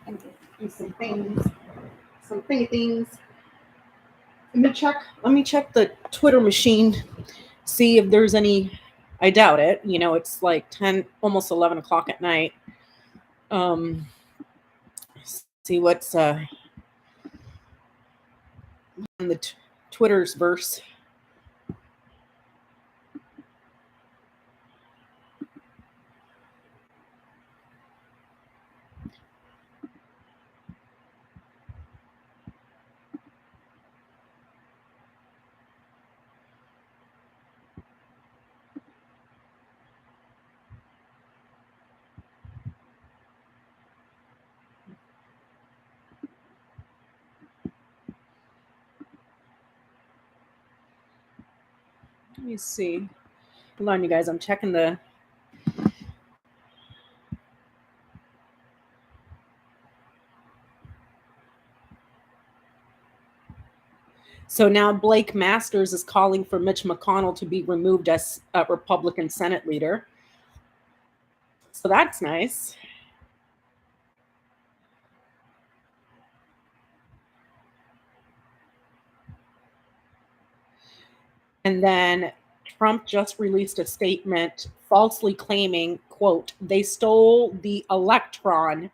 I'm gonna do some things, some thingy things. Let me check the Twitter machine, see if there's any. I doubt it. You know, it's like 10, almost 11 o'clock at night. See what's on the Twitter's verse. Let me see. Hold on, you guys. I'm checking the. So now Blake Masters is calling for Mitch McConnell to be removed as a Republican Senate leader. So that's nice. And then Trump just released a statement falsely claiming, quote, they stole the electron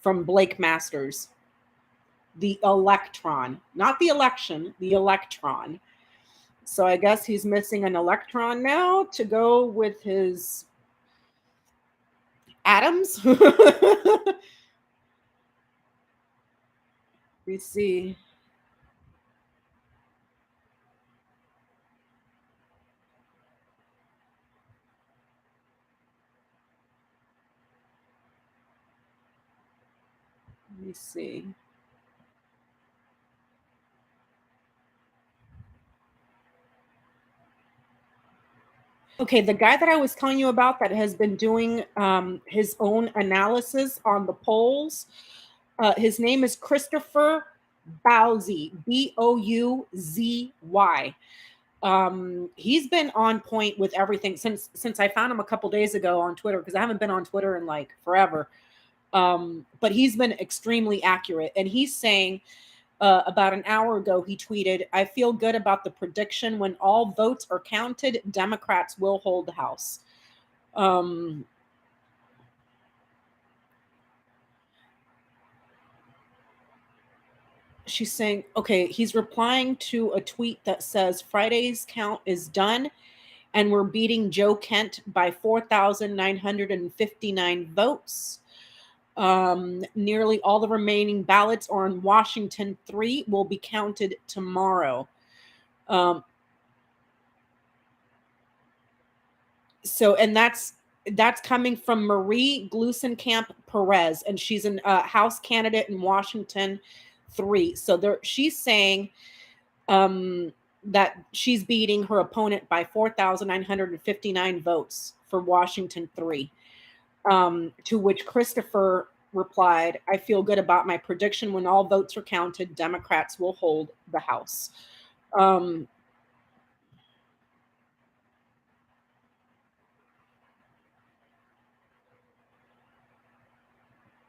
from Blake Masters. The electron, not the election, the electron. So I guess he's missing an electron now to go with his atoms. We see. Let me see. Okay, the guy that I was telling you about that has been doing his own analysis on the polls, his name is Christopher Bowsy, Bouzy. He's been on point with everything since I found him a couple days ago on Twitter, because I haven't been on Twitter in like forever. But he's been extremely accurate, and he's saying about an hour ago, he tweeted, I feel good about the prediction. When all votes are counted, Democrats will hold the House. She's saying, okay, he's replying to a tweet that says Friday's count is done and we're beating Joe Kent by 4,959 votes. Nearly all the remaining ballots on Washington 3 will be counted tomorrow. So, and that's coming from Marie Glusenkamp Perez, and she's a House candidate in Washington 3. So she's saying that she's beating her opponent by 4,959 votes for Washington 3. To which Christopher replied, I feel good about my prediction. When all votes are counted, Democrats will hold the House. Let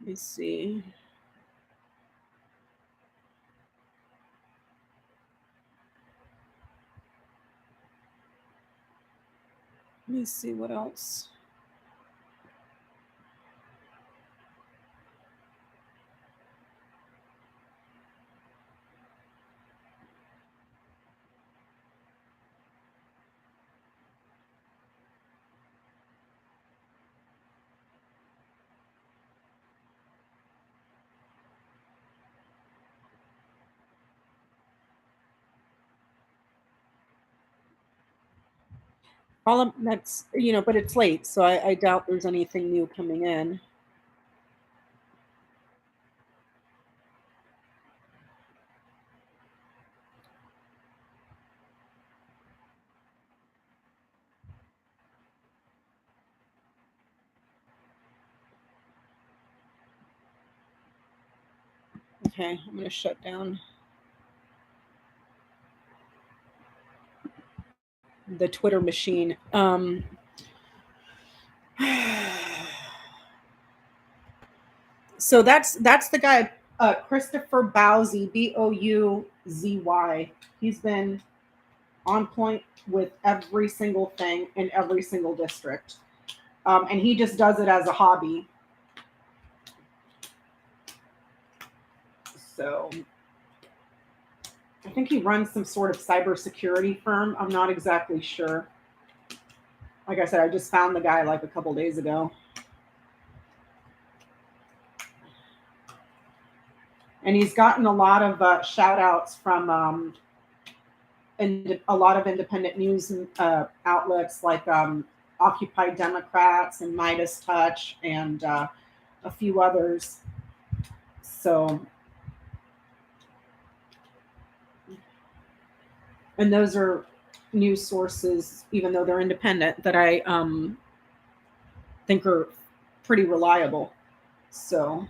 me see. Let me see what else. All of that's, but it's late, so I doubt there's anything new coming in. Okay, I'm going to shut down the Twitter machine. So that's the guy, Christopher Bowsy, Bouzy. He's been on point with every single thing in every single district. And he just does it as a hobby. So I think he runs some sort of cybersecurity firm. I'm not exactly sure. Like I said, I just found the guy like a couple days ago. And he's gotten a lot of shout outs from a lot of independent news outlets like Occupy Democrats and Midas Touch and a few others. So, and those are news sources, even though they're independent, that I think are pretty reliable. So,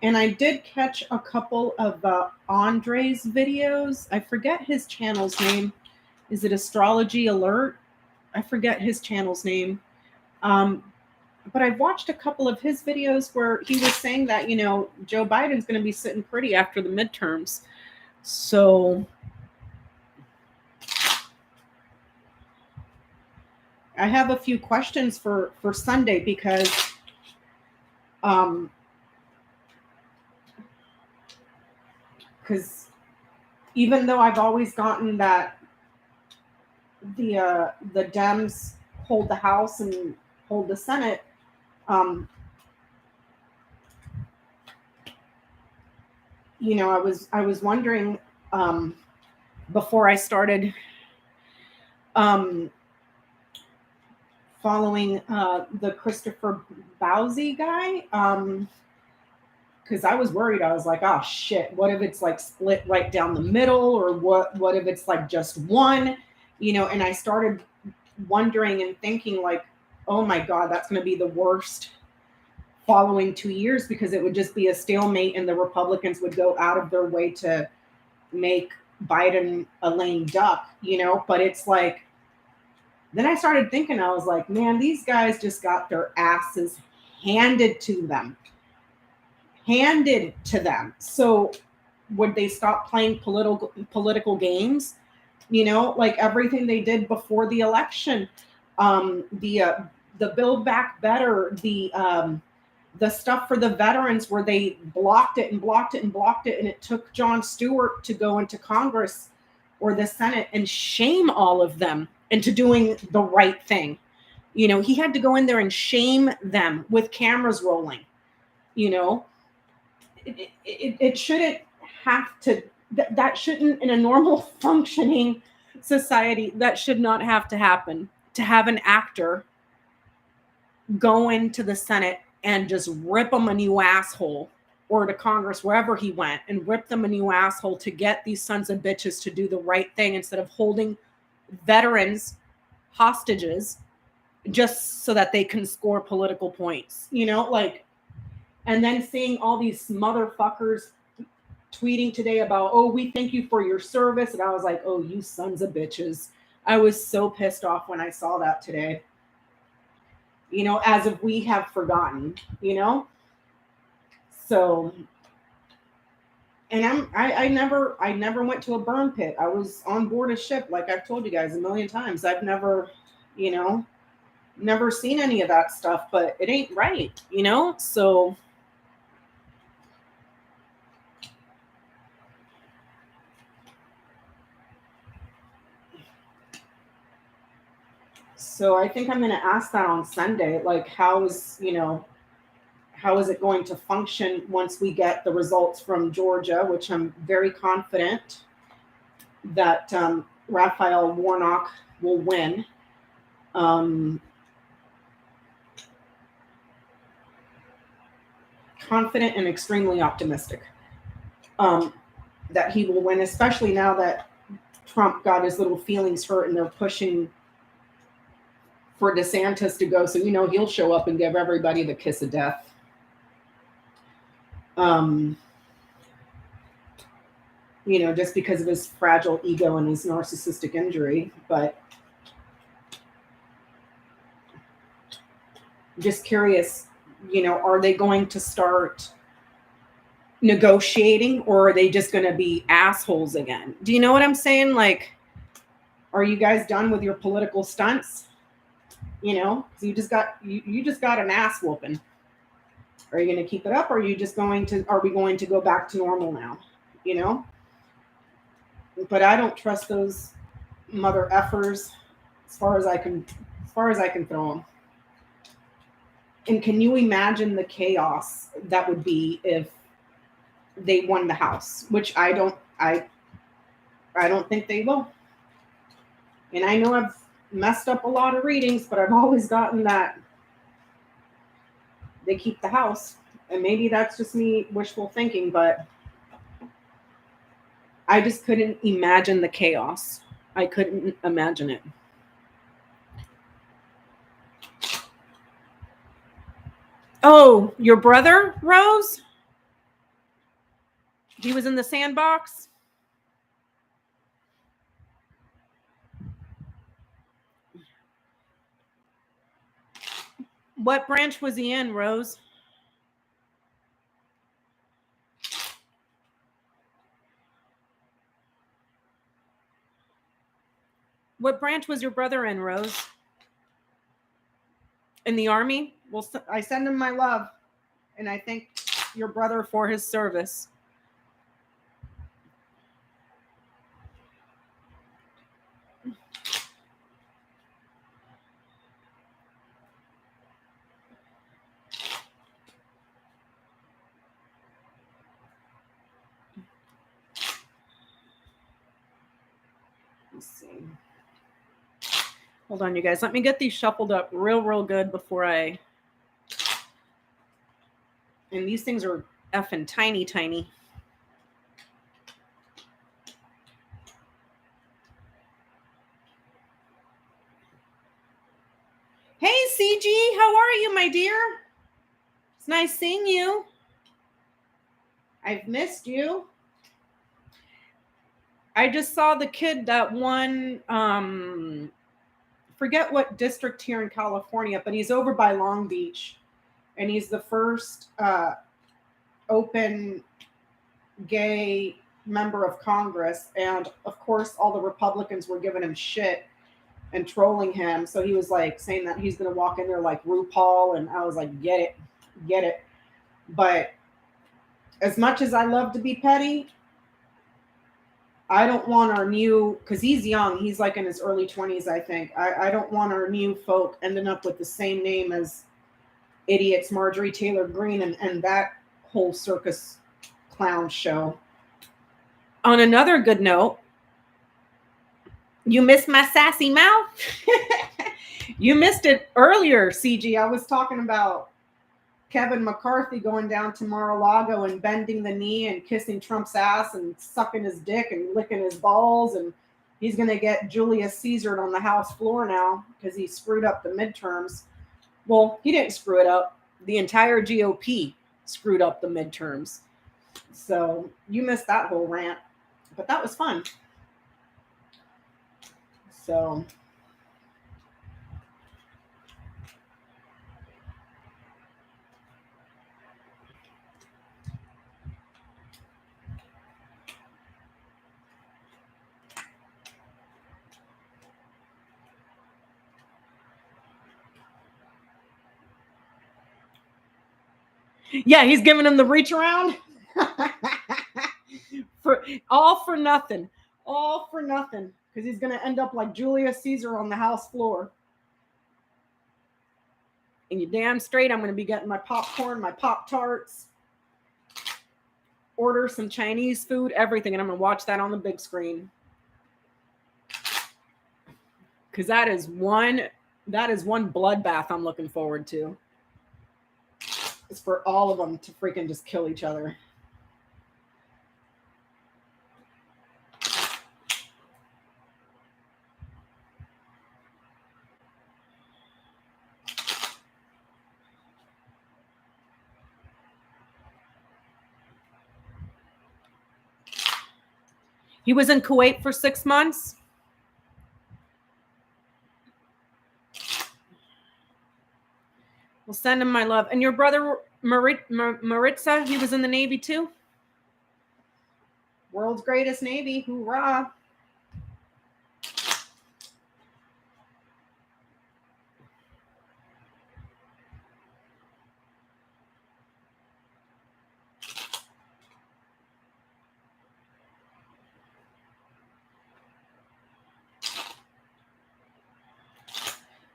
and I did catch a couple of Andre's videos. I forget his channel's name. Is it Astrology Alert? I forget his channel's name. But I've watched a couple of his videos where he was saying that, you know, Joe Biden's going to be sitting pretty after the midterms. So I have a few questions for Sunday because even though I've always gotten that the Dems hold the House and hold the Senate, you know, I was wondering before I started following the Christopher Bowsy guy, because I was worried. I was like, oh shit, what if it's like split right down the middle, or what if it's like just one, you know? And I started wondering and thinking like, oh my God, that's going to be the worst following 2 years, because it would just be a stalemate and the Republicans would go out of their way to make Biden a lame duck, you know? But it's like, then I started thinking, I was like, man, these guys just got their asses handed to them. So would they stop playing political games? You know, like everything they did before the election, the Build Back Better, the stuff for the veterans where they blocked it, and it took Jon Stewart to go into Congress or the Senate and shame all of them into doing the right thing. You know, he had to go in there and shame them with cameras rolling. You know, it shouldn't have to, that shouldn't, in a normal functioning society, that should not have to happen, to have an actor go into the Senate and just rip them a new asshole, or to Congress, wherever he went, and rip them a new asshole to get these sons of bitches to do the right thing instead of holding veterans hostages just so that they can score political points, you know, like, and then seeing all these motherfuckers tweeting today about, oh, we thank you for your service. And I was like, oh, you sons of bitches. I was so pissed off when I saw that today. You know, as if we have forgotten, you know? So, and I never went to a burn pit. I was on board a ship, like I've told you guys a million times. I've never, you know, never seen any of that stuff, but it ain't right, you know? So I think I'm going to ask that on Sunday, like, how is it going to function once we get the results from Georgia, which I'm very confident that Raphael Warnock will win. Confident and extremely optimistic that he will win, especially now that Trump got his little feelings hurt and they're pushing for DeSantis to go. So, you know, he'll show up and give everybody the kiss of death. just because of his fragile ego and his narcissistic injury. But just curious, are they going to start negotiating, or are they just going to be assholes again? Do you know what I'm saying? Like, are you guys done with your political stunts? You just got an ass whooping. Are you going to keep it up? Or are we going to go back to normal now? But I don't trust those mother effers as far as I can throw them. And can you imagine the chaos that would be if they won the House? Which I don't think they will. And I know I've messed up a lot of readings, but I've always gotten that they keep the House. And maybe that's just me wishful thinking, but I just couldn't imagine the chaos. I couldn't imagine it. Oh, your brother, Rose? He was in the sandbox? What branch was he in, Rose? What branch was your brother in, Rose? In the Army? Well, I send him my love, and I thank your brother for his service. Let's see. Hold on, you guys. Let me get these shuffled up real good before I... And these things are effing tiny. Hey, CG, how are you, my dear? It's nice seeing you. I've missed you. I just saw the kid that won, forget what district here in California, but he's over by Long Beach. And he's the first open gay member of Congress. And of course, all the Republicans were giving him shit and trolling him. So he was like saying that he's going to walk in there like RuPaul. And I was like, get it. But as much as I love to be petty, I don't want our new, because he's young, he's like in his early 20s, I think. I don't want our new folk ending up with the same name as idiots Marjorie Taylor Greene and that whole circus clown show. On another good note, you missed my sassy mouth? You missed it earlier, CG. I was talking about Kevin McCarthy going down to Mar-a-Lago and bending the knee and kissing Trump's ass and sucking his dick and licking his balls. And he's going to get Julius Caesared on the House floor now because he screwed up the midterms. Well, he didn't screw it up. The entire GOP screwed up the midterms. So you missed that whole rant. But that was fun. So... Yeah, he's giving him the reach around. for nothing. All for nothing. Because he's going to end up like Julius Caesar on the House floor. And you're damn straight, I'm going to be getting my popcorn, my Pop-Tarts. Order some Chinese food, everything. And I'm going to watch that on the big screen. Because that is one bloodbath I'm looking forward to. It's for all of them to freaking just kill each other. He was in Kuwait for 6 months. We'll send him my love. And your brother, Maritza, he was in the Navy too? World's greatest Navy. Hoorah.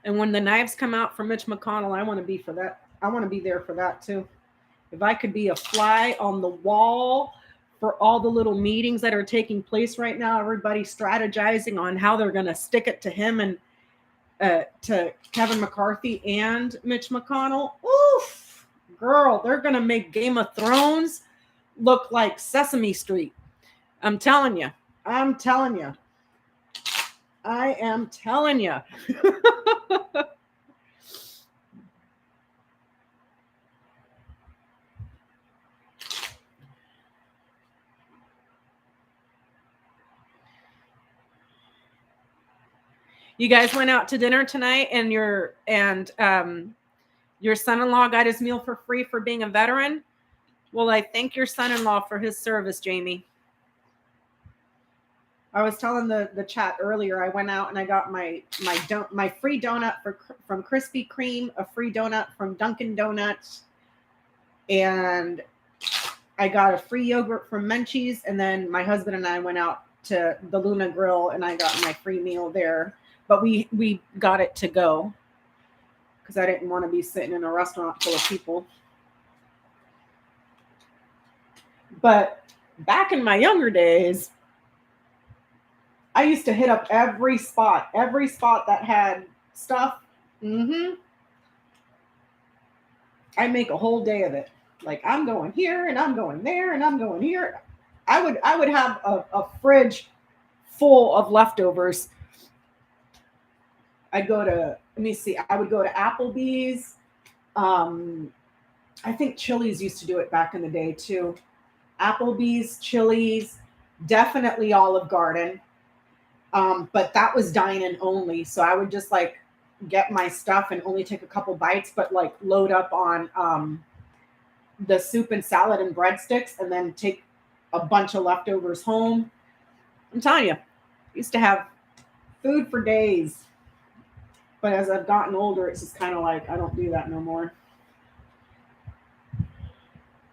And when the knives come out for Mitch McConnell, I want to be for that. I want to be there for that too. If I could be a fly on the wall for all the little meetings that are taking place right now, everybody strategizing on how they're going to stick it to him and to Kevin McCarthy and Mitch McConnell. Oof, girl, they're going to make Game of Thrones look like Sesame Street. I'm telling you. I'm telling you. I am telling you. You guys went out to dinner tonight, and your son-in-law got his meal for free for being a veteran. Well, I thank your son-in-law for his service, Jamie. I was telling the chat earlier, I went out and I got my free donut from Krispy Kreme, a free donut from Dunkin' Donuts, and I got a free yogurt from Menchie's, and then my husband and I went out to the Luna Grill and I got my free meal there. But we got it to go because I didn't want to be sitting in a restaurant full of people. But back in my younger days, I used to hit up every spot that had stuff. I make a whole day of it. Like, I'm going here and I'm going there and I'm going here. I would have a fridge full of leftovers. I would go to Applebee's. I think Chili's used to do it back in the day too. Applebee's, Chili's, definitely Olive Garden. But that was dine-in only. So I would just like get my stuff and only take a couple bites, but like load up on the soup and salad and breadsticks and then take a bunch of leftovers home. I'm telling you, I used to have food for days. But as I've gotten older, it's just kind of like, I don't do that no more.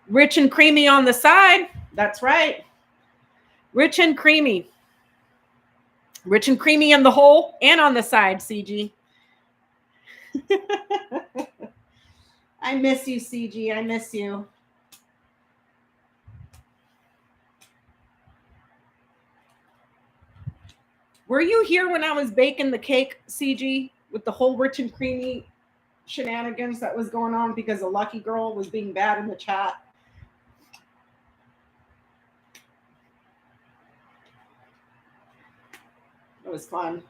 Rich and creamy on the side. That's right. Rich and creamy. Rich and creamy in the hole and on the side, CG. I miss you, CG. I miss you. Were you here when I was baking the cake, CG, with the whole rich and creamy shenanigans that was going on because a lucky girl was being bad in the chat? It was fun.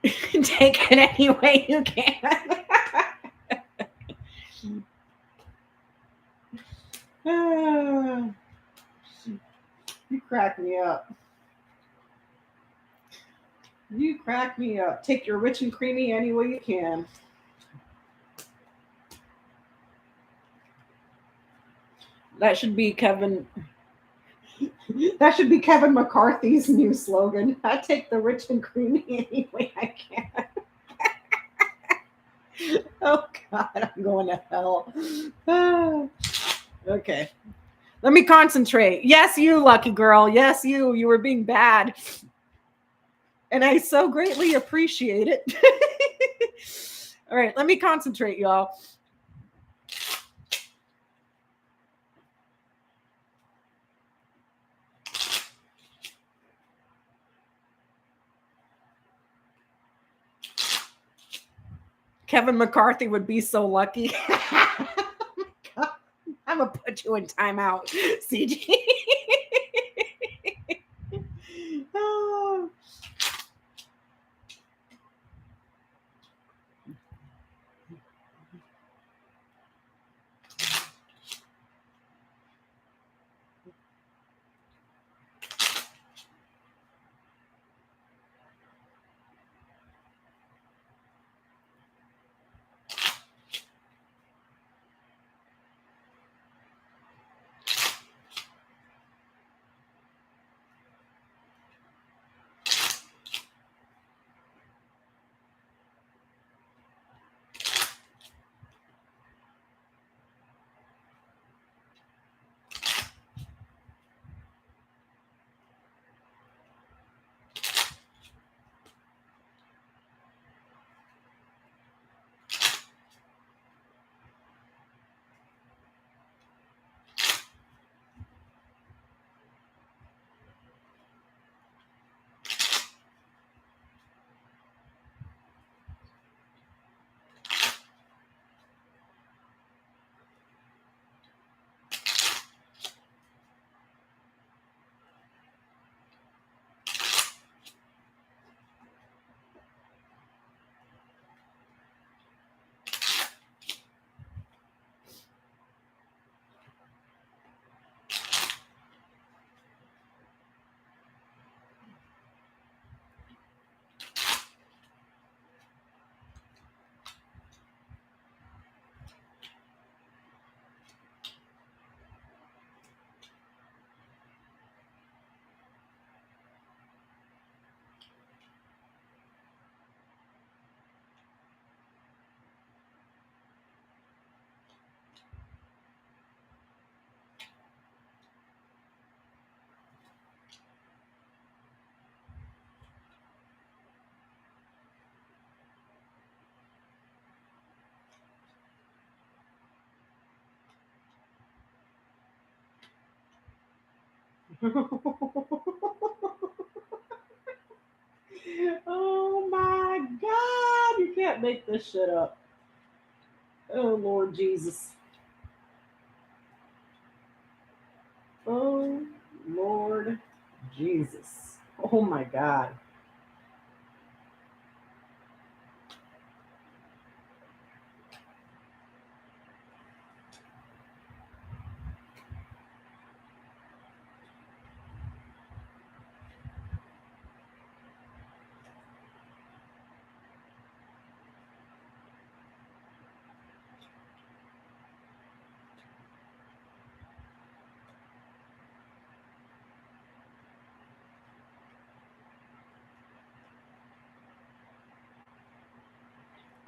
Take it any way you can. You crack me up. You crack me up. Take your rich and creamy any way you can. That should be Kevin. That should be Kevin McCarthy's new slogan. I take the rich and creamy any way I can. Oh God, I'm going to hell. Okay. Let me concentrate. Yes, you lucky girl. Yes, you. You were being bad. And I so greatly appreciate it. All right, let me concentrate, y'all. Kevin McCarthy would be so lucky. I'm going to put you in timeout, CG. Oh. Oh my God, you can't make this shit up. Oh Lord Jesus. Oh Lord Jesus. Oh my God.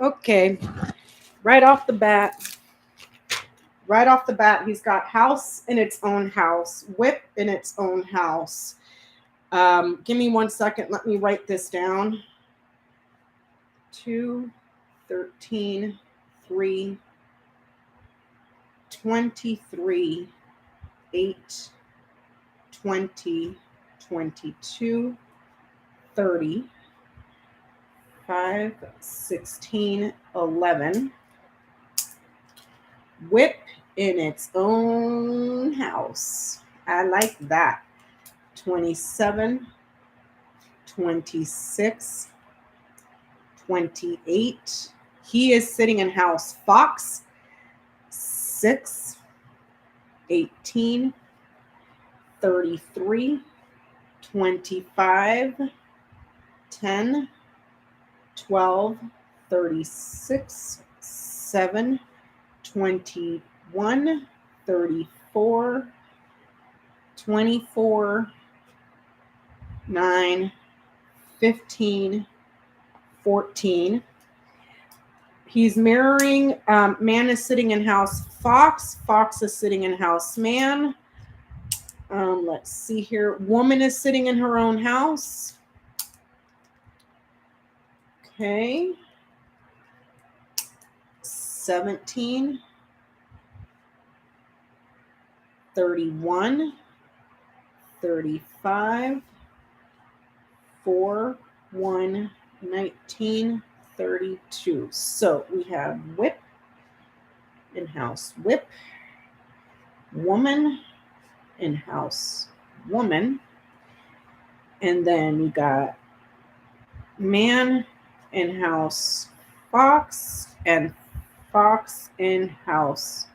Okay, right off the bat, he's got house in its own house, whip in its own house. Give me 1 second. Let me write this down. 2, 13, 3, 23, 8, 20, 22, 30, 5, 16, 11. Whip in its own house. I like that. 27, 26, 28. He is sitting in house Fox. 6, 18, 33, 25, 10, 12, 36, 7, 21, 34, 24, 9, 15, 14. He's mirroring, man is sitting in house Fox. Fox is sitting in house man. Let's see here. Woman is sitting in her own house. Okay. 17, 31, 35, 4, 1, 19, 32. So we have whip in house whip, woman in house woman, and then we got man in house Fox and Fox in house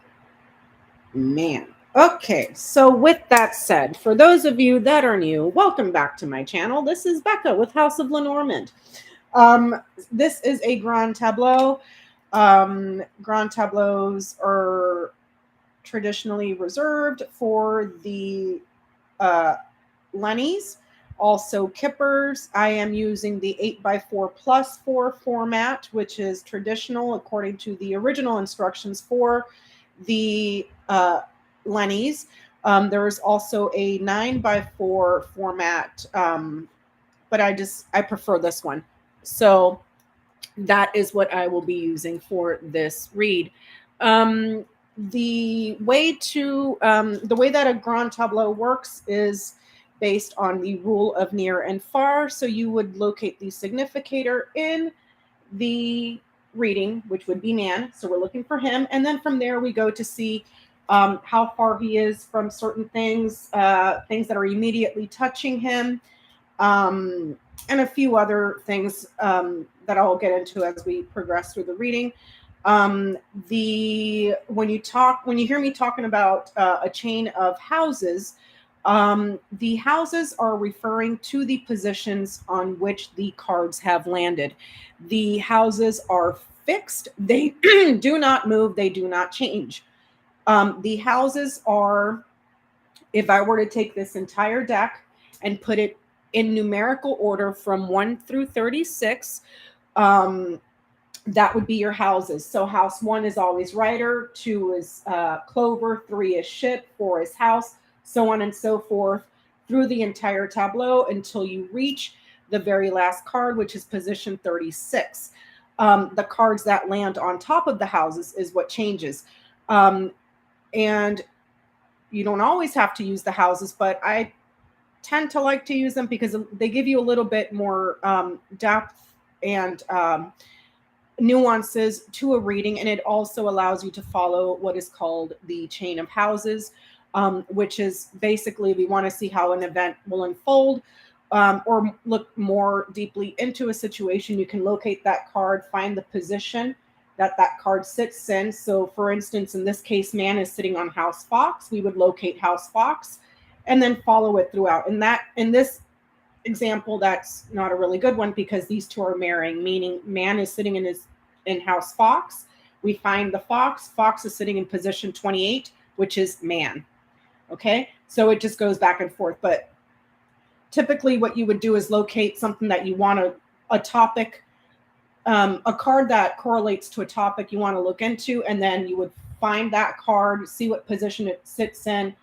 man. Okay, so with that said, for those of you that are new, welcome back to my channel. This is Becca with House of Lenormand. This is a Grand Tableau. Grand Tableaus are traditionally reserved for the Lennies, also Kippers. I am using the 8x4+4 format, which is traditional according to the original instructions for the Lennies. There is also a 9x4 format, but I prefer this one. So that is what I will be using for this read. The way that a Grand Tableau works is based on the rule of near and far. So you would locate the significator in the reading, which would be man. So we're looking for him. And then from there, we go to see how far he is from certain things, things that are immediately touching him, and a few other things that I'll get into as we progress through the reading. When you hear me talking about a chain of houses, the houses are referring to the positions on which the cards have landed. The houses are fixed. They do not move. They do not change. The houses are, if I were to take this entire deck and put it in numerical order from 1 through 36, that would be your houses. So house 1 is always rider, 2 is clover, 3 is ship, 4 is house, so on and so forth through the entire tableau until you reach the very last card, which is position 36. The cards that land on top of the houses is what changes. And you don't always have to use the houses, but I tend to like to use them because they give you a little bit more depth and nuances to a reading, and it also allows you to follow what is called the chain of houses, which is basically we want to see how an event will unfold, or look more deeply into a situation. You can locate that card, find the position that card sits in. So for instance, in this case, man is sitting on house Fox. We would locate house Fox and then follow it throughout. And that, in this example, that's not a really good one because these two are marrying, meaning man is sitting in house Fox. We find the Fox. Fox is sitting in position 28, which is man. Okay, so it just goes back and forth. But typically what you would do is locate something that you want a topic, a card that correlates to a topic you want to look into, and then you would find that card, see what position it sits in,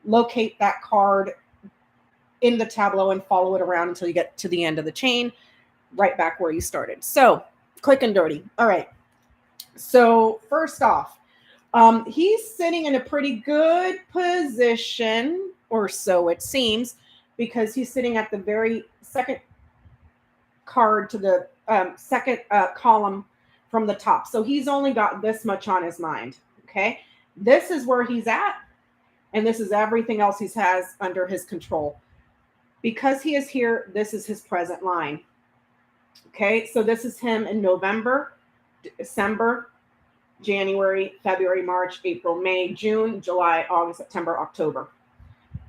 locate that card in the tableau and follow it around until you get to the end of the chain, right back where you started. So quick and dirty. All right. So first off, he's sitting in a pretty good position, or so it seems, because he's sitting at the very second card to the second column from the top. So he's only got this much on his mind. Okay. This is where he's at. And this is everything else he has under his control. Because he is here, this is his present line. Okay. So this is him in November, December, January, February, March, April, May, June, July, August, September, October.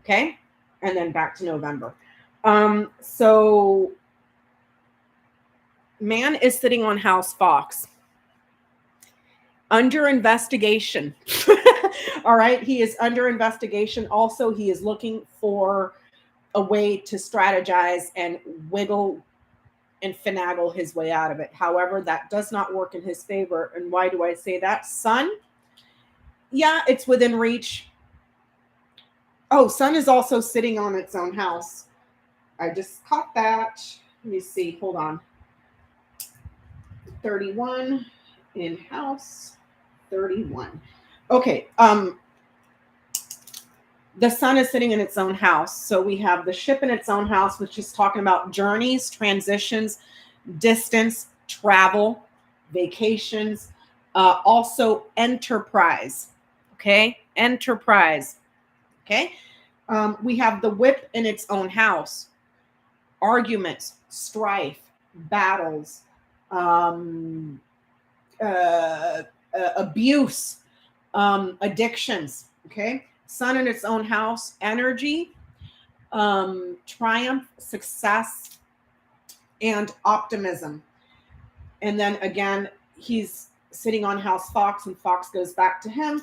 Okay. And then back to November. So man is sitting on house Fox under investigation. All right. He is under investigation. Also, he is looking for a way to strategize and wiggle and finagle his way out of it. However, that does not work in his favor. And why do I say that? Sun. Yeah, it's within reach. Oh, Sun is also sitting on its own house. I just caught that. Let me see. Hold on. 31 in house 31. Okay. The sun is sitting in its own house. So we have the ship in its own house, which is talking about journeys, transitions, distance, travel, vacations, also enterprise. Okay. Enterprise. Okay. We have the whip in its own house, arguments, strife, battles, abuse, addictions. Okay. Sun in its own house, energy, triumph, success, and optimism. And then again, he's sitting on house Fox, and Fox goes back to him.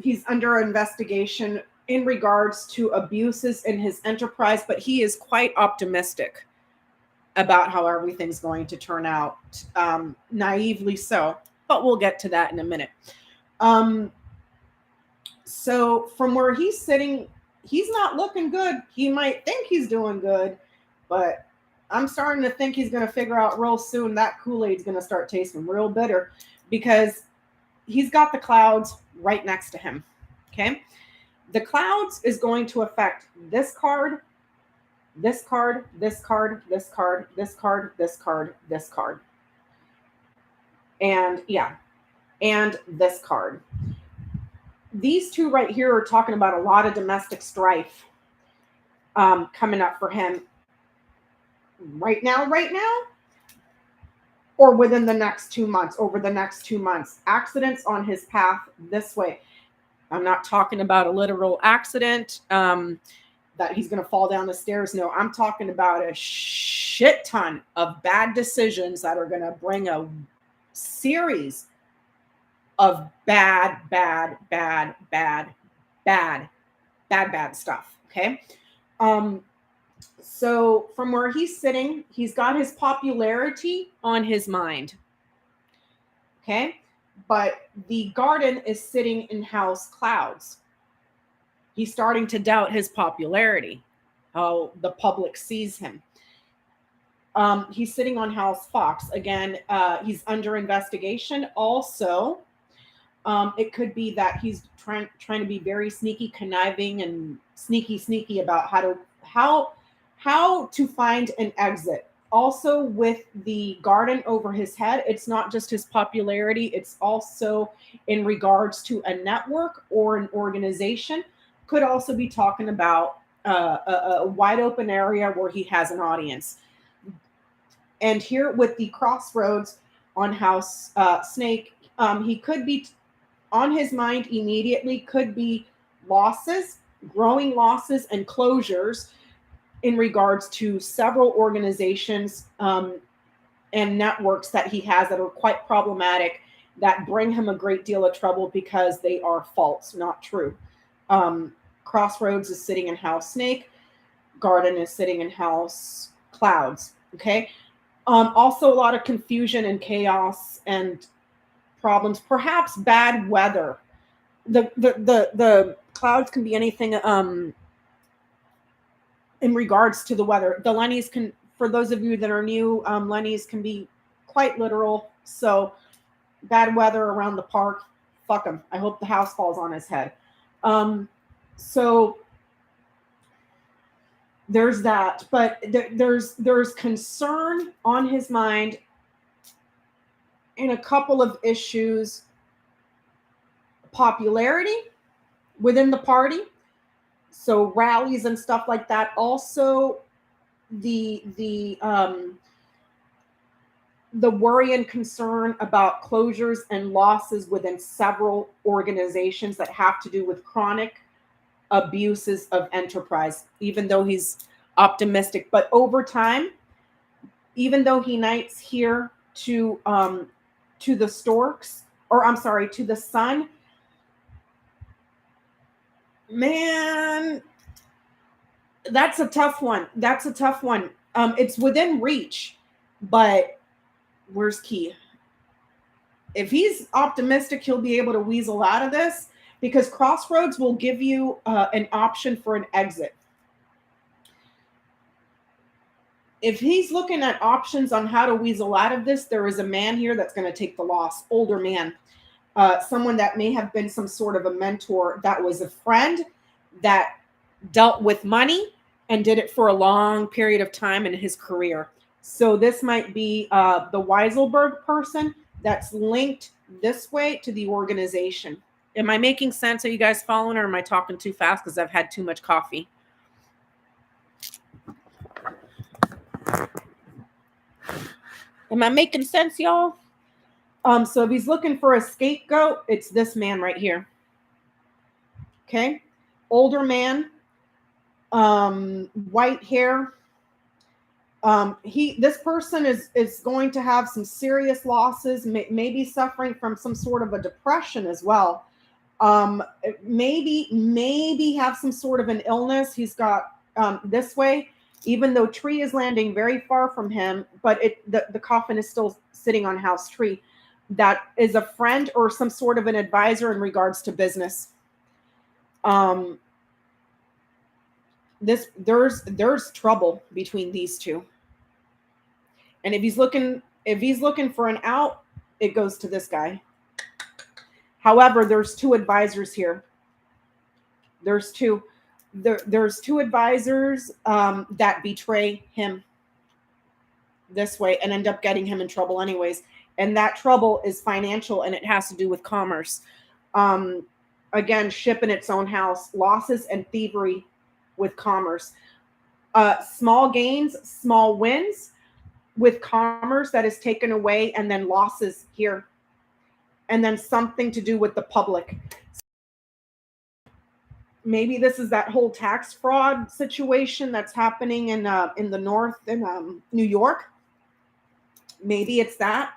He's under investigation in regards to abuses in his enterprise, but he is quite optimistic about how everything's going to turn out, naively so, but we'll get to that in a minute. So from where he's sitting, he's not looking good. He might think he's doing good, but I'm starting to think he's going to figure out real soon that Kool-Aid's going to start tasting real bitter, because he's got the clouds right next to him. Okay. The clouds is going to affect this card, this card, this card, this card, this card, this card, this card. And yeah, and this card. These two right here are talking about a lot of domestic strife coming up for him right now, or within the next 2 months, over the next 2 months. Accidents on his path this way. I'm not talking about a literal accident that he's going to fall down the stairs. No, I'm talking about a shit ton of bad decisions that are going to bring a series of bad stuff. Okay. So from where he's sitting, he's got his popularity on his mind. Okay. But the garden is sitting in house clouds. He's starting to doubt his popularity, how the public sees him. He's sitting on house Fox. Again, he's under investigation. Also, it could be that he's trying to be very sneaky, conniving, and sneaky about how to find an exit. Also, with the garden over his head, it's not just his popularity, it's also in regards to a network or an organization. Could also be talking about a wide open area where he has an audience. And here with the crossroads on House Snake, he could be on his mind immediately, could be losses, growing losses, and closures in regards to several organizations and networks that he has that are quite problematic, that bring him a great deal of trouble because they are false, not true. Crossroads is sitting in House Snake. Garden is sitting in House Clouds. Okay. Also, a lot of confusion and chaos and problems, perhaps bad weather. The clouds can be anything in regards to the weather. The Lennies can, for those of you that are new, Lennies can be quite literal. So bad weather around the park, fuck him. I hope the house falls on his head. So there's that, but there's concern on his mind in a couple of issues. Popularity within the party, so rallies and stuff like that. Also, the worry and concern about closures and losses within several organizations that have to do with chronic abuses of enterprise, even though he's optimistic. But over time, even though he knights here to the storks, or I'm sorry, to the sun, man, that's a tough one. It's within reach, but where's Key? If he's optimistic, he'll be able to weasel out of this, because Crossroads will give you an option for an exit. If he's looking at options on how to weasel out of this, there is a man here that's going to take the loss. Older man. Someone that may have been some sort of a mentor, that was a friend, that dealt with money and did it for a long period of time in his career. So this might be the Weiselberg person that's linked this way to the organization. Am I making sense? Are you guys following, or am I talking too fast because I've had too much coffee? Am I making sense, y'all? So if he's looking for a scapegoat, it's this man right here. Okay. Older man, white hair. This person is going to have some serious losses, maybe suffering from some sort of a depression as well. Maybe have some sort of an illness. He's got this way, even though Tree is landing very far from him, but the coffin is still sitting on House Tree. That is a friend or some sort of an advisor in regards to business. There's trouble between these two. And if he's looking for an out, it goes to this guy. However, there's two advisors here. There's two advisors that betray him this way and end up getting him in trouble anyways. And that trouble is financial, and it has to do with commerce. Again, ship in its own house, losses and thievery with commerce. Small gains, small wins with commerce that is taken away, and then losses here. And then something to do with the public. Maybe this is that whole tax fraud situation that's happening in the north in New York. Maybe it's that.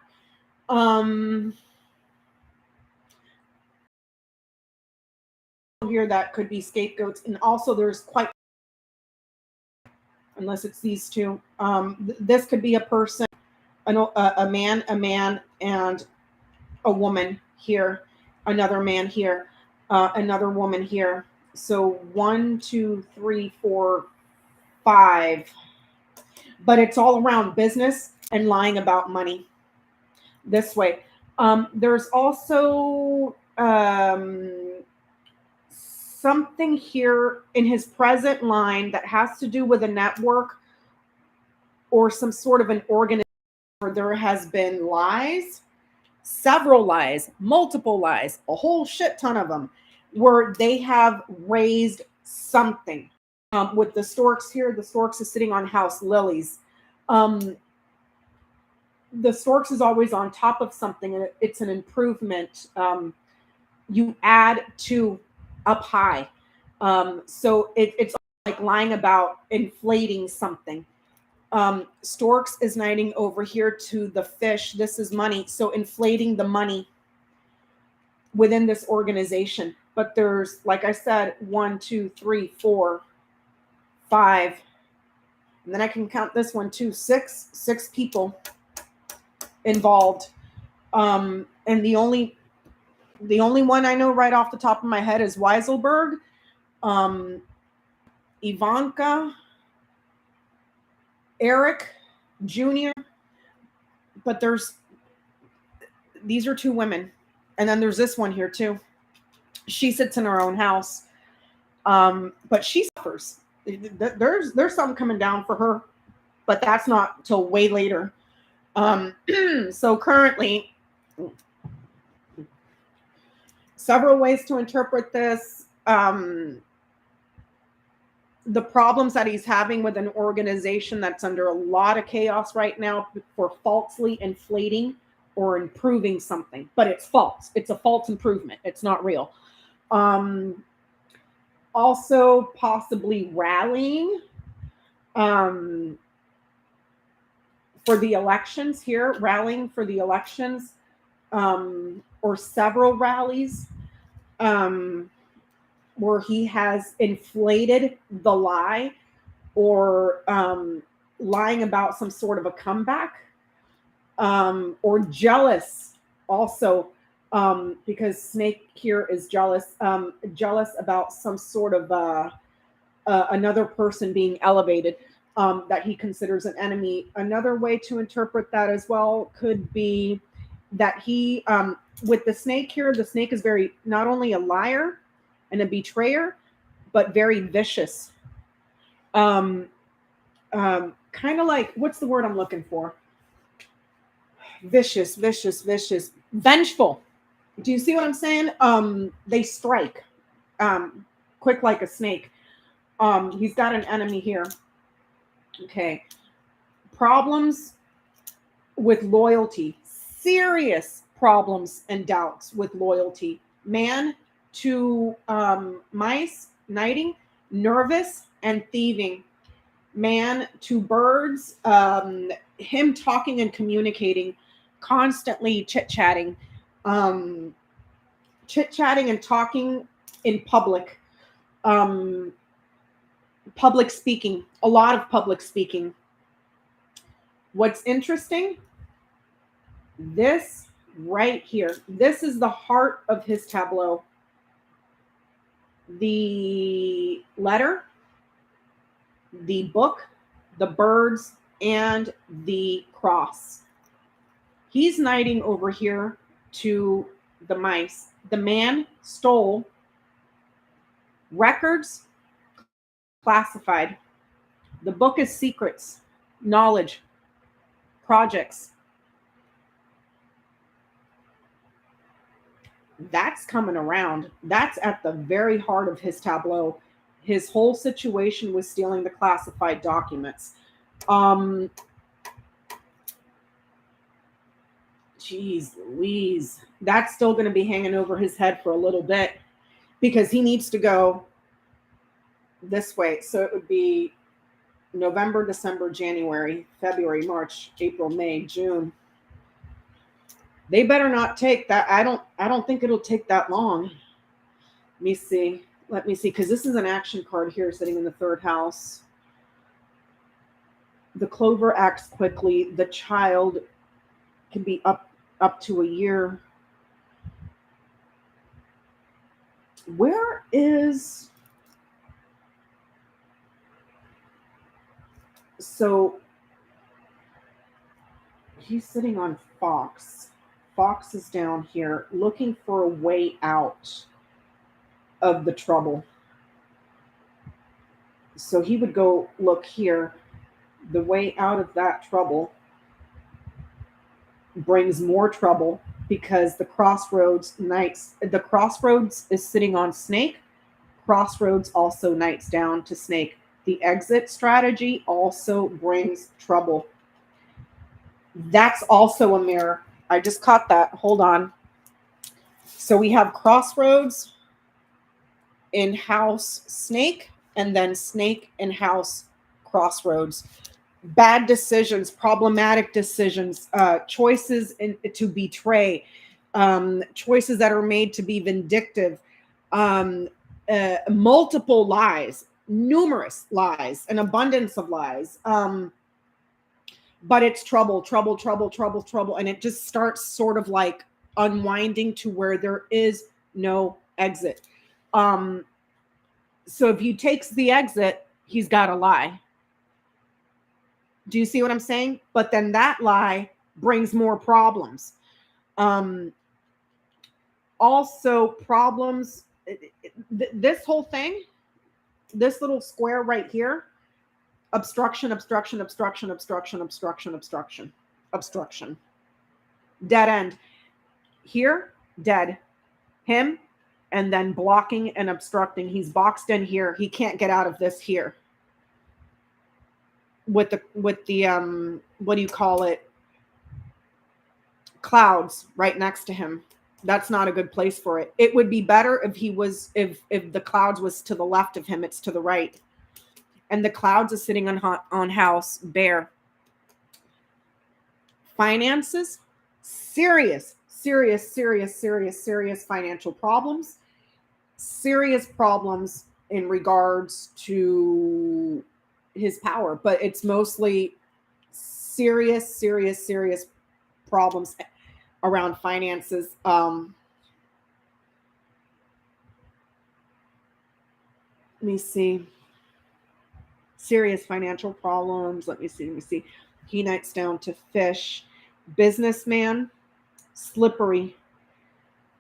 Here that could be scapegoats, and also there's quite, unless it's these two, this could be a person, a man, and a woman here, another man here, another woman here. So 1, 2, 3, 4, 5. But it's all around business and lying about money. This way. There's also something here in his present line that has to do with a network or some sort of an organization where there has been lies, several lies, multiple lies, a whole shit ton of them, where they have raised something. With the Storks here, the Storks is sitting on House Lilies. The Storks is always on top of something, and it's an improvement. You add to up high. So it's like lying about inflating something. Storks is knighting over here to the fish. This is money. So inflating the money within this organization. But there's, like I said, 1, 2, 3, 4, 5. And then I can count this one too. Six people involved. And the only one I know right off the top of my head is Weiselberg, Ivanka, Eric Jr. But these are 2 women. And then there's this one here too. She sits in her own house. But she suffers. There's something coming down for her, but that's not till way later. So currently, several ways to interpret this. The problems that he's having with an organization that's under a lot of chaos right now for falsely inflating or improving something, but it's false. It's a false improvement. It's not real. Also possibly rallying for the elections here, rallying for the elections, or several rallies, where he has inflated the lie or lying about some sort of a comeback, or jealous also, because Snake here is jealous about some sort of another person being elevated that he considers an enemy. Another way to interpret that as well could be that he, with the Snake here, the Snake is very, not only a liar and a betrayer, but very vicious. Kind of like, what's the word I'm looking for? Vicious. Vengeful. Do you see what I'm saying? They strike quick like a snake. He's got an enemy here. Okay. Problems with loyalty. Serious problems and doubts with loyalty. Man to mice, knighting, nervous and thieving. Man to birds, him talking and communicating, constantly chit-chatting and talking in public, public speaking, a lot of public speaking. What's interesting, this right here, this is the heart of his tableau. The letter, the book, the birds, and the cross. He's knighting over here to the mice. The man stole records, classified. The book is secrets, knowledge, projects. That's coming around. That's at the very heart of his tableau. His whole situation was stealing the classified documents. Jeez Louise. That's still going to be hanging over his head for a little bit because he needs to go this way. So it would be November, December, January, February, March, April, May, June. They better not take that. I don't think it'll take that long. Let me see, because this is an action card here sitting in the 3rd house. The clover acts quickly. The child can be up to a year. Where is... So he's sitting on Fox. Fox is down here looking for a way out of the trouble. So he would go look here. The way out of that trouble brings more trouble because the crossroads is sitting on snake. Crossroads also knights down to snake. The exit strategy also brings trouble. That's also a mirror. I just caught that. Hold on. So we have crossroads in house snake, and then snake in house crossroads. Bad decisions, problematic decisions, choices to betray, choices that are made to be vindictive, multiple lies, numerous lies, an abundance of lies. But it's trouble, and it just starts sort of like unwinding to where there is no exit. So if he takes the exit, he's got to lie. Do you see what I'm saying? But then that lie brings more problems. Also problems, this whole thing, this little square right here, obstruction. Dead end. Here, dead. Him, and then blocking and obstructing. He's boxed in here. He can't get out of this here. With the what do you call it? Clouds right next to him. That's not a good place for it. It would be better if if the clouds was to the left of him. It's to the right. And the clouds is sitting on house bear. Finances, serious financial problems. Serious problems in regards to his power, but it's mostly serious problems around finances. Let me see. Serious financial problems. Let me see. He knights down to fish. Businessman, slippery.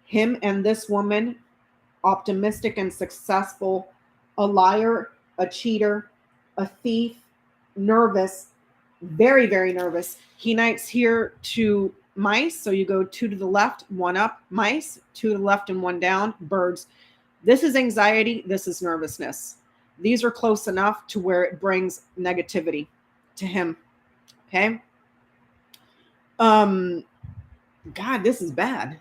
Him and this woman, optimistic and successful. A liar, a cheater, a thief, nervous, very nervous. He knights here to mice. So you go 2 to the left, 1 up, mice, 2 to the left and 1 down, birds. This is anxiety. This is nervousness. These are close enough to where it brings negativity to him. Okay. God, this is bad.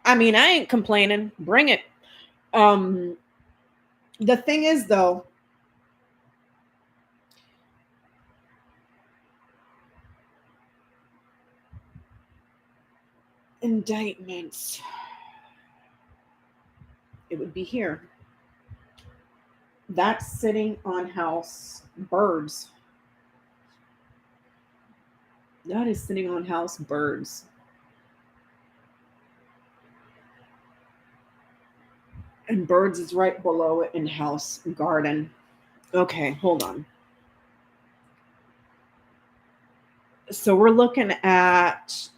I mean, I ain't complaining. Bring it. The thing is, though, indictments. It would be here. That's sitting on house birds. That is sitting on house birds. And birds is right below it in house garden. Okay, hold on. So we're looking at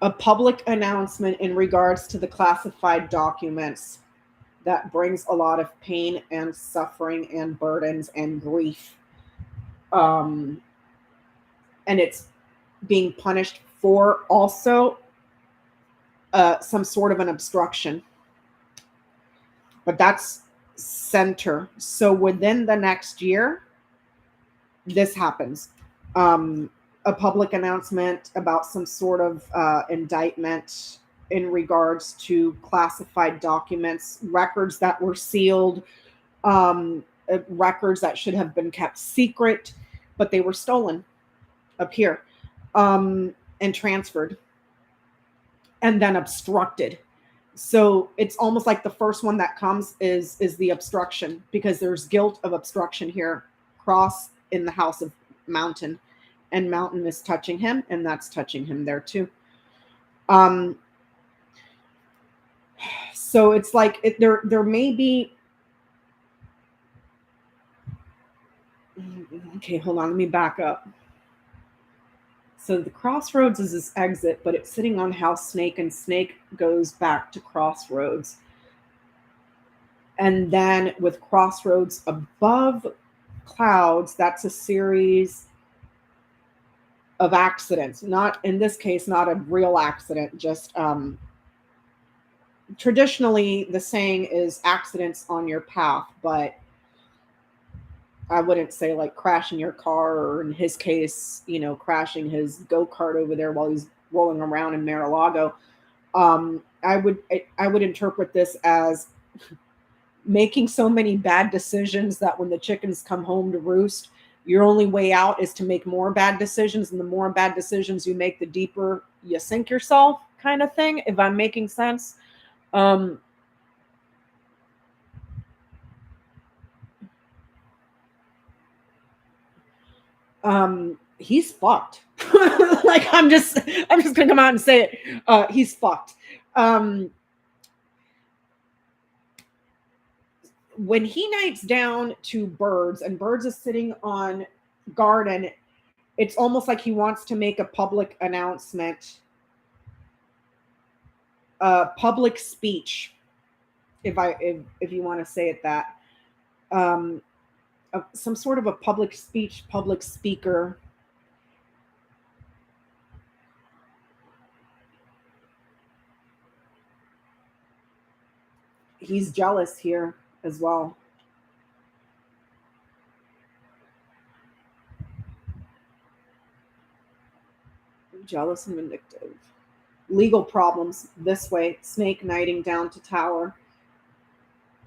a public announcement in regards to the classified documents that brings a lot of pain and suffering and burdens and grief. And it's being punished for also some sort of an obstruction. But that's center. So within the next year, this happens. A public announcement about some sort of indictment in regards to classified documents, records that were sealed, records that should have been kept secret, but they were stolen up here and transferred and then obstructed. So it's almost like the first one that comes is the obstruction, because there's guilt of obstruction here. Cross in the house of mountain, and mountain is touching him, and that's touching him there too. So it's like there may be. Okay, hold on. Let me back up. So the crossroads is this exit, but it's sitting on house snake, and snake goes back to crossroads. And then with crossroads above clouds, that's a series of accidents. Not in this case, not a real accident, just traditionally the saying is accidents on your path, but I wouldn't say like crashing your car, or in his case, crashing his go-kart over there while he's rolling around in Mar-a-Lago. I would interpret this as making so many bad decisions that when the chickens come home to roost, your only way out is to make more bad decisions. And the more bad decisions you make, the deeper you sink yourself, kind of thing, if I'm making sense. He's fucked. Like, I'm just gonna come out and say it. He's fucked. When he knights down to Birds, and Birds is sitting on Garden, it's almost like he wants to make a public announcement, public speech, if you want to say it that, some sort of a public speech, public speaker. He's jealous here as well. Jealous and vindictive. Legal problems this way. Snake knighting down to Tower.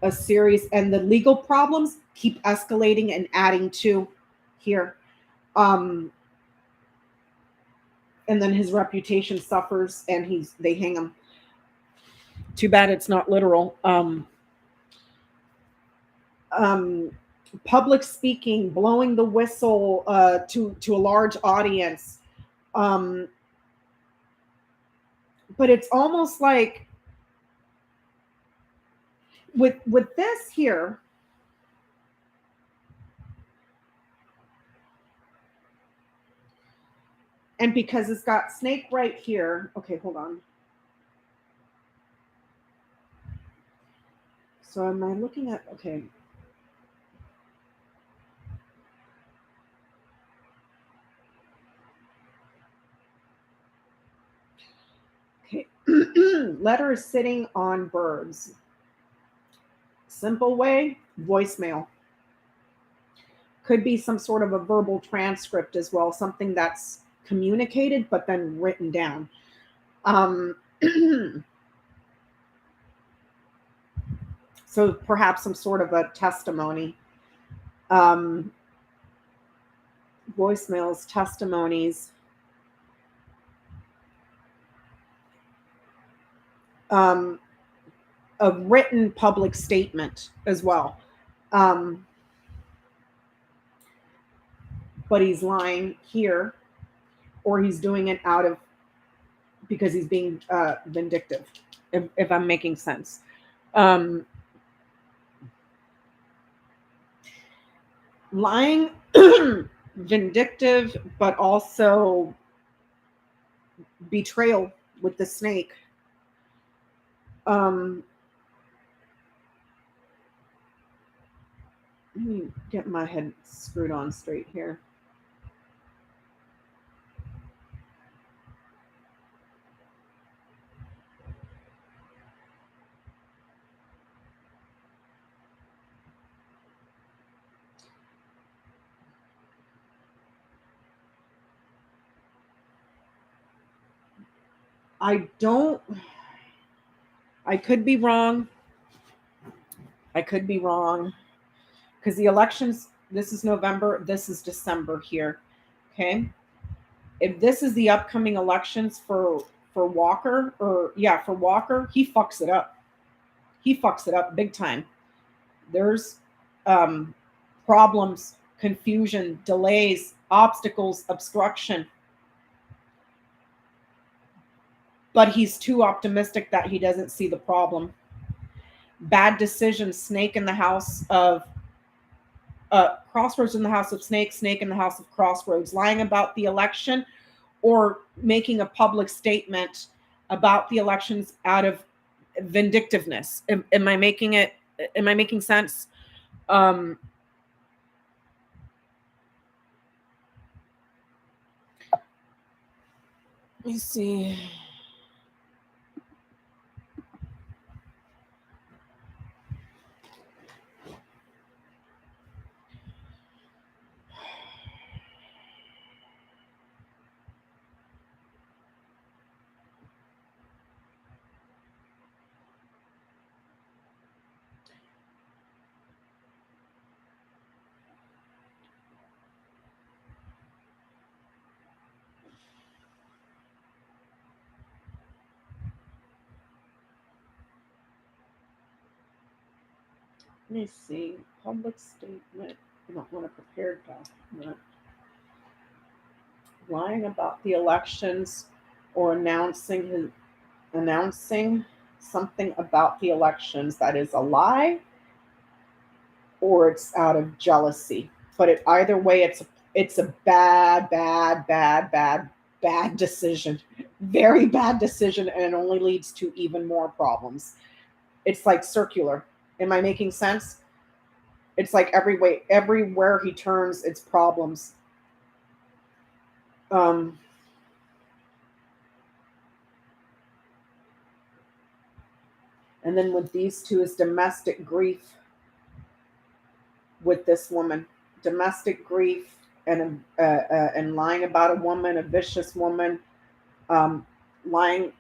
A series, and the legal problems keep escalating and adding to here. And then his reputation suffers, and they hang him. Too bad it's not literal. Public speaking, blowing the whistle to a large audience. But it's almost like with this here, and because it's got snake right here. Okay, hold on. So am I looking at, okay. Okay. Letter is sitting on Birds. Simple way, voicemail. Could be some sort of a verbal transcript as well, something that's communicated but then written down. So perhaps some sort of a testimony. Voicemails, testimonies. A written public statement as well. But he's lying here, or he's doing it because he's being vindictive, if I'm making sense. Lying, vindictive, but also betrayal with the snake. Let me get my head screwed on straight here. I could be wrong. Because the elections, this is November, this is December here. Okay. If this is the upcoming elections for Walker, he fucks it up. He fucks it up big time. There's problems, confusion, delays, obstacles, obstruction. But he's too optimistic that he doesn't see the problem. Bad decisions, snake in the house of crossroads in the house of snake, snake in the house of crossroads, lying about the election or making a public statement about the elections out of vindictiveness. Am I making it Am I making sense? Let me see. Let me see. Public statement. I don't want a prepared document. Lying about the elections or announcing something about the elections that is a lie or it's out of jealousy. But either way, it's a bad decision. Very bad decision, and it only leads to even more problems. It's like circular. Am I making sense? It's like everywhere he turns, it's problems. And then with these two is domestic grief with this woman. Domestic grief and lying about a woman, a vicious woman, lying,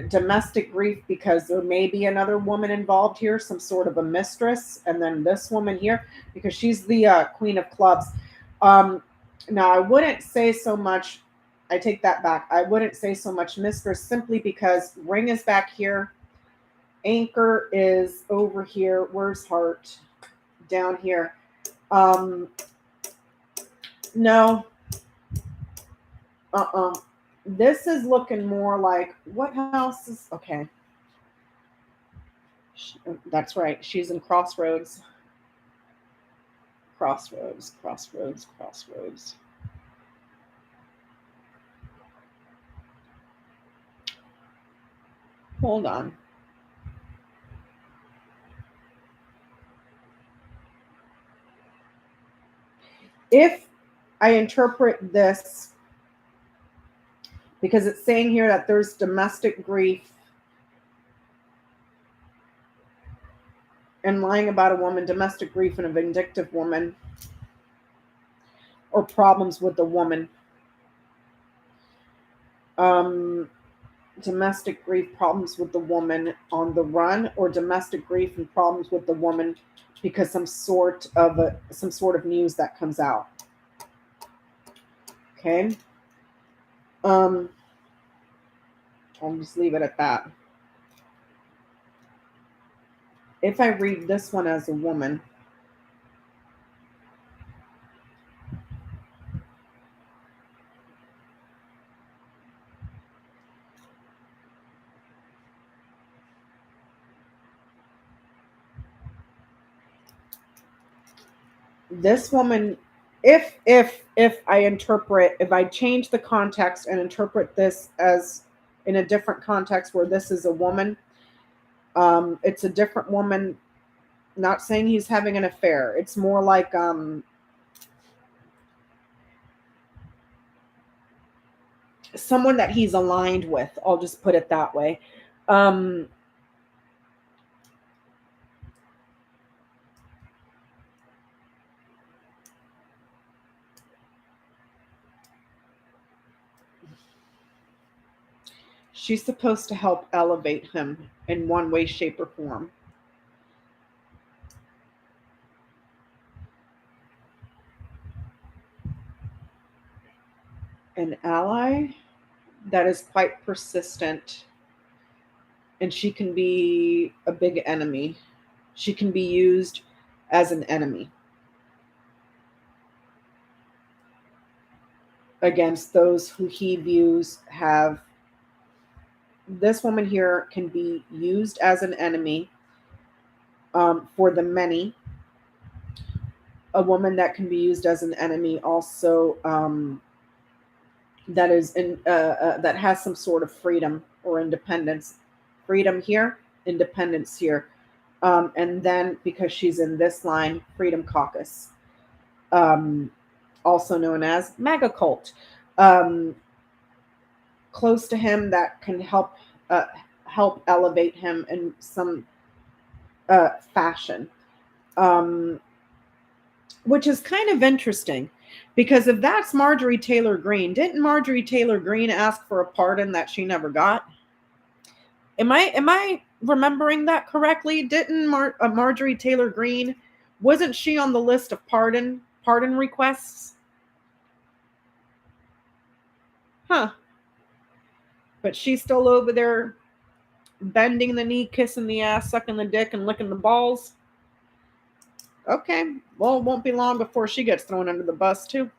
domestic grief because there may be another woman involved here, some sort of a mistress, and then this woman here because she's the queen of clubs. Now I wouldn't say so much. I take that back. I wouldn't say so much mistress simply because ring is back here. Anchor is over here. Where's heart? Down here. No. This is looking more like what house is okay. That's right. She's in Crossroads. Crossroads. Hold on. If I interpret this, because it's saying here that there's domestic grief and lying about a woman, domestic grief and a vindictive woman, or problems with the woman. Domestic grief, problems with the woman on the run, or domestic grief and problems with the woman because some sort of news that comes out. Okay. I'll just leave it at that. If I read this one as a woman, this woman, if I change the context and interpret this as in a different context where this is a woman, it's a different woman. Not saying he's having an affair. It's more like someone that he's aligned with. I'll just put it that way. She's supposed to help elevate him in one way, shape, or form. An ally that is quite persistent, and she can be a big enemy. She can be used as an enemy against those who he views have. This woman here can be used as an enemy for the many. A woman that can be used as an enemy also that is that has some sort of freedom or independence. Freedom here, independence here. And then because she's in this line, Freedom Caucus, also known as MAGA cult. Close to him that can help elevate him in some fashion, which is kind of interesting, because if that's Marjorie Taylor Greene, didn't Marjorie Taylor Greene ask for a pardon that she never got? Am I remembering that correctly? Didn't Marjorie Taylor Greene, wasn't she on the list of pardon requests? Huh. But she's still over there bending the knee, kissing the ass, sucking the dick, and licking the balls. Okay, well, it won't be long before she gets thrown under the bus too.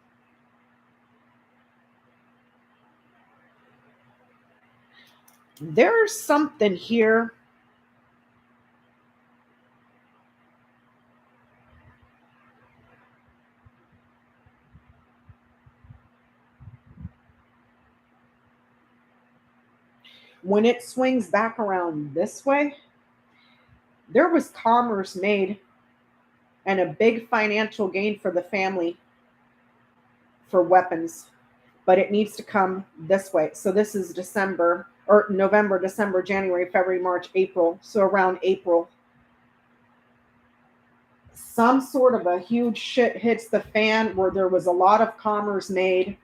There's something here. When it swings back around this way, there was commerce made and a big financial gain for the family for weapons, but it needs to come this way. So this is December or November, December, January, February, March, April. So around April, some sort of a huge shit hits the fan where there was a lot of commerce made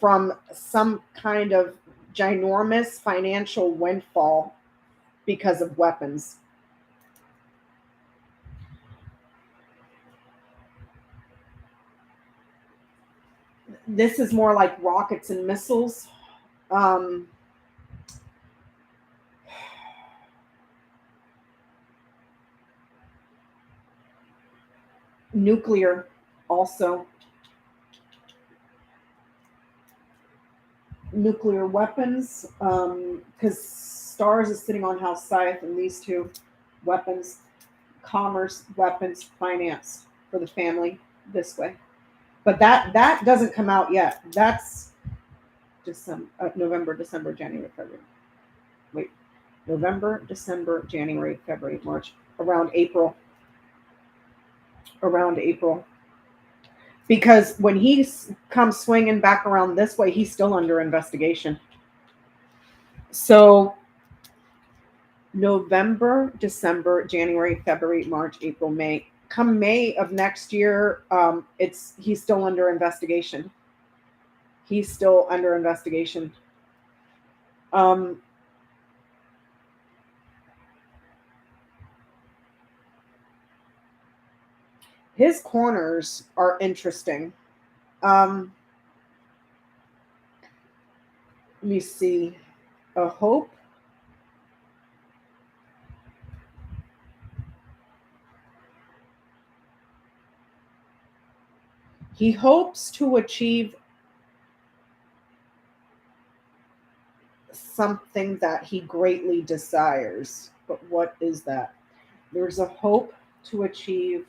from some kind of ginormous financial windfall because of weapons. This is more like rockets and missiles. Nuclear also. Nuclear weapons, because Stars is sitting on House Scythe, and these two weapons, commerce, weapons, finance for the family this way. But that doesn't come out yet. That's December, November, December, January, February. Wait, November, December, January, February, March, around April. Around April. Because when he comes swinging back around this way, he's still under investigation. So November, December, January, February, March, April, May. Come May of next year, he's still under investigation. He's still under investigation. His corners are interesting. Let me see. A hope. He hopes to achieve something that he greatly desires. But what is that? There's a hope to achieve,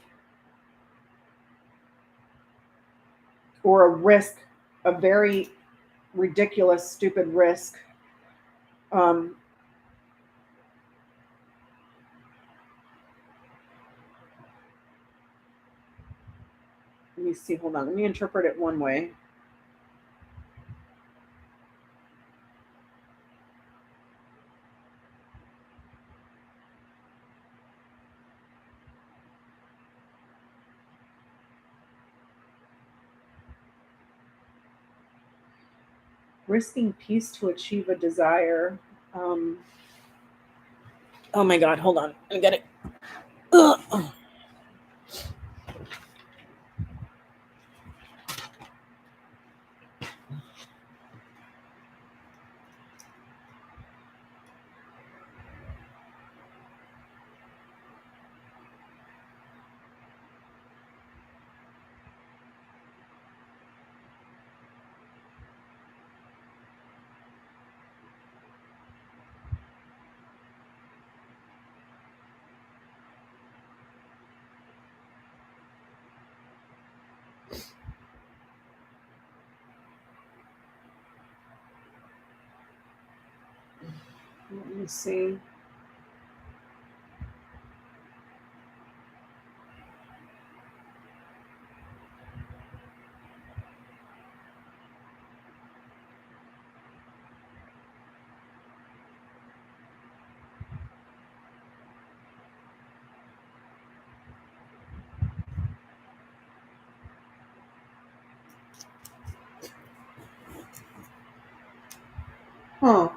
or a risk, a very ridiculous, stupid risk. Let me see. Hold on. Let me interpret it one way. Risking peace to achieve a desire. Oh my God. Hold on. I get it. Ugh. Let me see. Huh.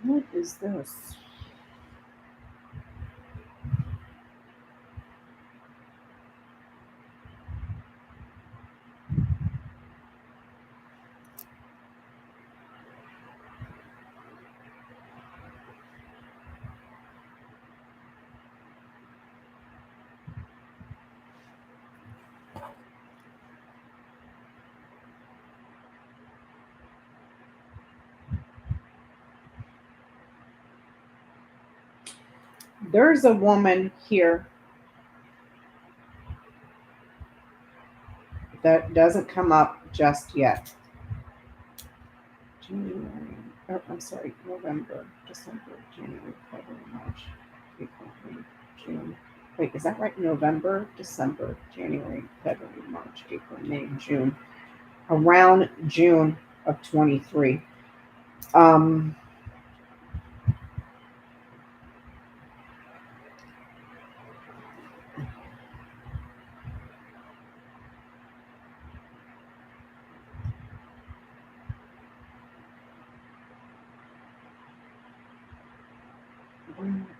What is this? There's a woman here that doesn't come up just yet. January, I'm sorry, November, December, January, February, March, April, May, June. Wait, is that right? November, December, January, February, March, April, May, June. Around June of 23.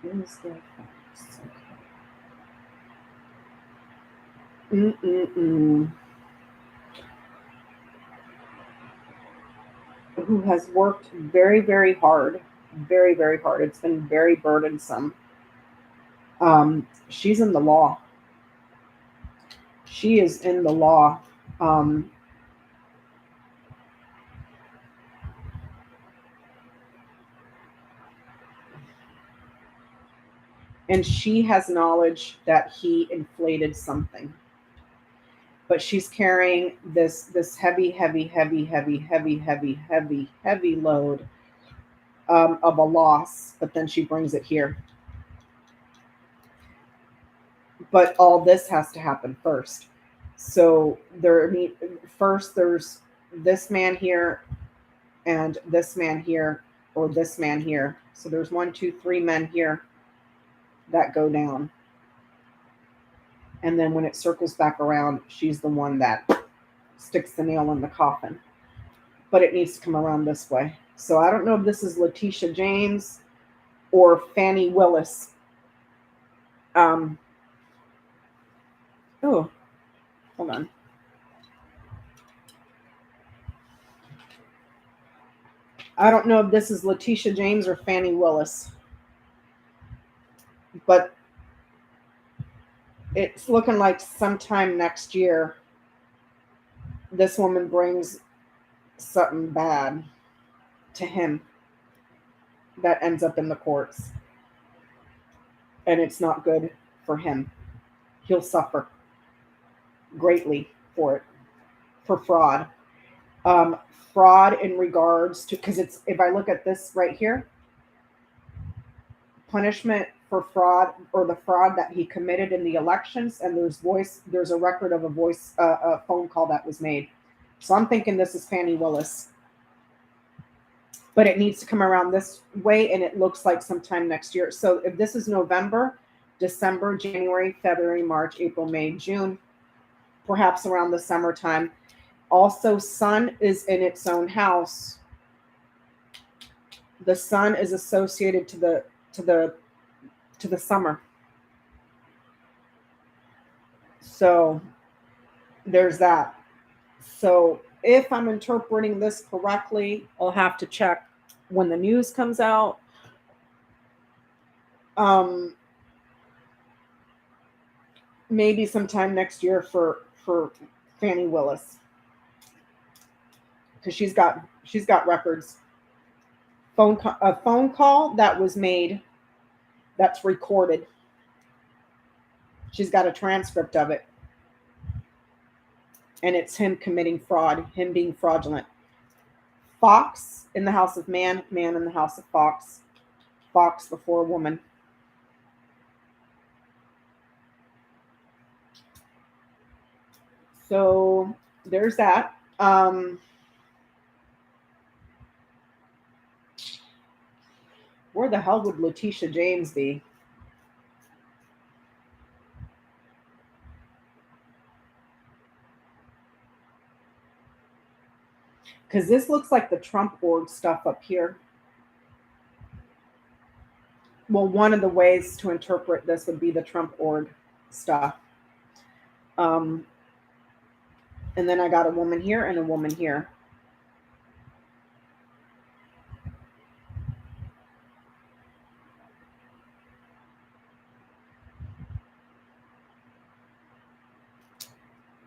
Where is the fax? Okay. Who has worked very, very hard. Very, very hard. It's been very burdensome. She's in the law. She is in the law. And she has knowledge that he inflated something. But she's carrying this heavy load of a loss, but then she brings it here. But all this has to happen first. So first there's this man here and this man here or this man here. So there's 1, 2, 3 men here that go down. And then when it circles back around, she's the one that sticks the nail in the coffin. But it needs to come around this way. So I don't know if this is Letitia James or Fannie Willis. Oh, hold on. I don't know if this is Letitia James or Fannie Willis. But it's looking like sometime next year, this woman brings something bad to him that ends up in the courts. And it's not good for him. He'll suffer greatly for it, for fraud. Fraud in regards to, because it's, if I look at this right here, punishment for fraud or the fraud that he committed in the elections, and there's a record of a phone call that was made. So I'm thinking this is Fannie Willis. But it needs to come around this way, and it looks like sometime next year. So if this is November, December, January, February, March, April, May, June, perhaps around the summertime. Also, sun is in its own house. The sun is associated to the summer. So there's that. So if I'm interpreting this correctly, I'll have to check when the news comes out. Maybe sometime next year for Fannie Willis. because she's got records. A phone call that was made, that's recorded. She's got a transcript of it. And it's him committing fraud, him being fraudulent. Fox in the house of man, man in the house of fox. Fox before woman. So there's that. Where the hell would Letitia James be? Because this looks like the Trump org stuff up here. Well, one of the ways to interpret this would be the Trump org stuff. And then I got a woman here and a woman here.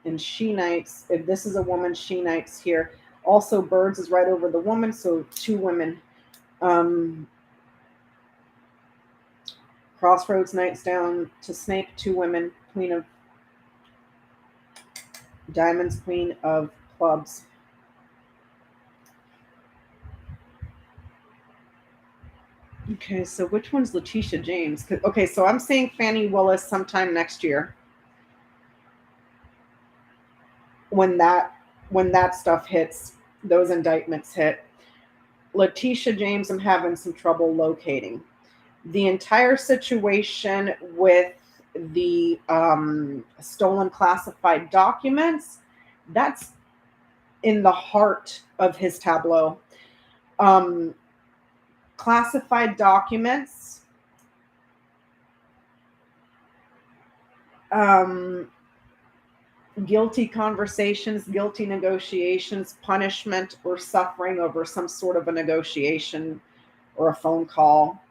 And she knights, if this is a woman, she knights here. Also, birds is right over the woman, so two women. Crossroads, knights down to snake, two women. Queen of diamonds, queen of clubs. Okay, so which one's Letitia James? Okay, so I'm saying Fannie Willis sometime next year. When that stuff hits, those indictments hit. Letitia James, I'm having some trouble locating. The entire situation with the stolen classified documents, that's in the heart of his tableau. Classified documents, guilty conversations, guilty negotiations, punishment or suffering over some sort of a negotiation or a phone call.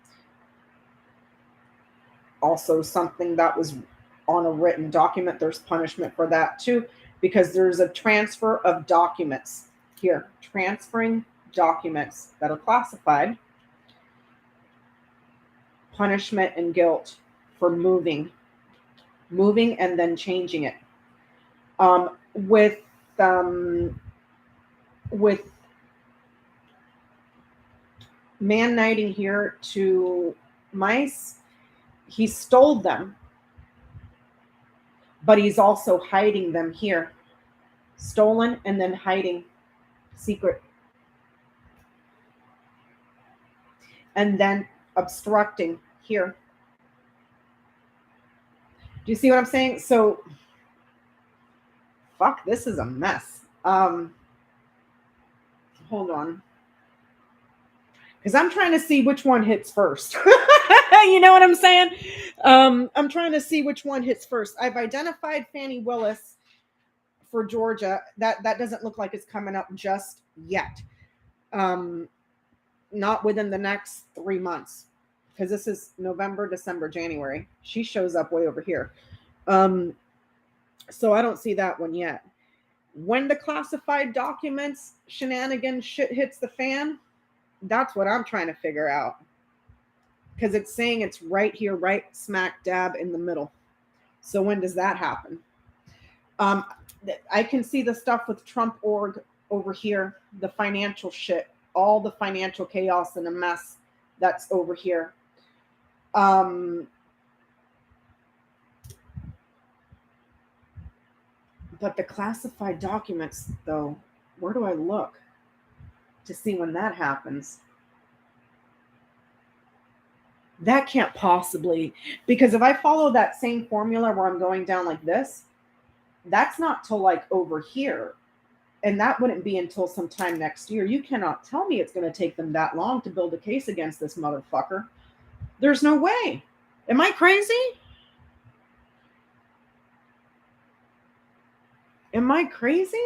Also something that was on a written document, there's punishment for that too, because there's a transfer of documents here, transferring documents that are classified, punishment and guilt for moving and then changing it. With man knighting here to mice, he stole them, but he's also hiding them here. Stolen and then hiding, secret. And then obstructing here. Do you see what I'm saying? So, fuck, this is a mess. Hold on. Because I'm trying to see which one hits first. You know what I'm saying? I'm trying to see which one hits first. I've identified Fannie Willis for Georgia. That doesn't look like it's coming up just yet. Not within the next 3 months. Because this is November, December, January. She shows up way over here. So I don't see that one yet. When the classified documents shenanigans shit hits the fan, that's what I'm trying to figure out. Because it's saying it's right here, right smack dab in the middle. So when does that happen? I can see the stuff with Trump org over here, the financial shit, all the financial chaos and a mess that's over here. But the classified documents, though, where do I look to see when that happens? That can't possibly, because if I follow that same formula where I'm going down like this, that's not till like over here. And that wouldn't be until sometime next year. You cannot tell me it's going to take them that long to build a case against this motherfucker. There's no way. Am I crazy? Am I crazy?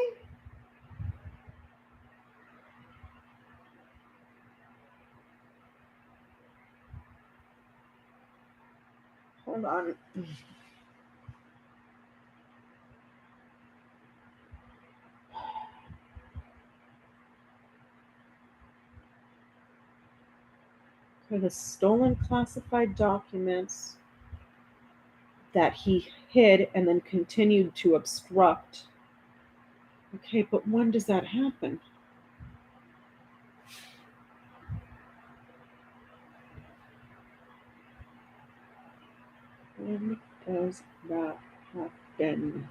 Hold on. are the stolen classified documents that he hid and then continued to obstruct. Okay, but when does that happen? When does that happen?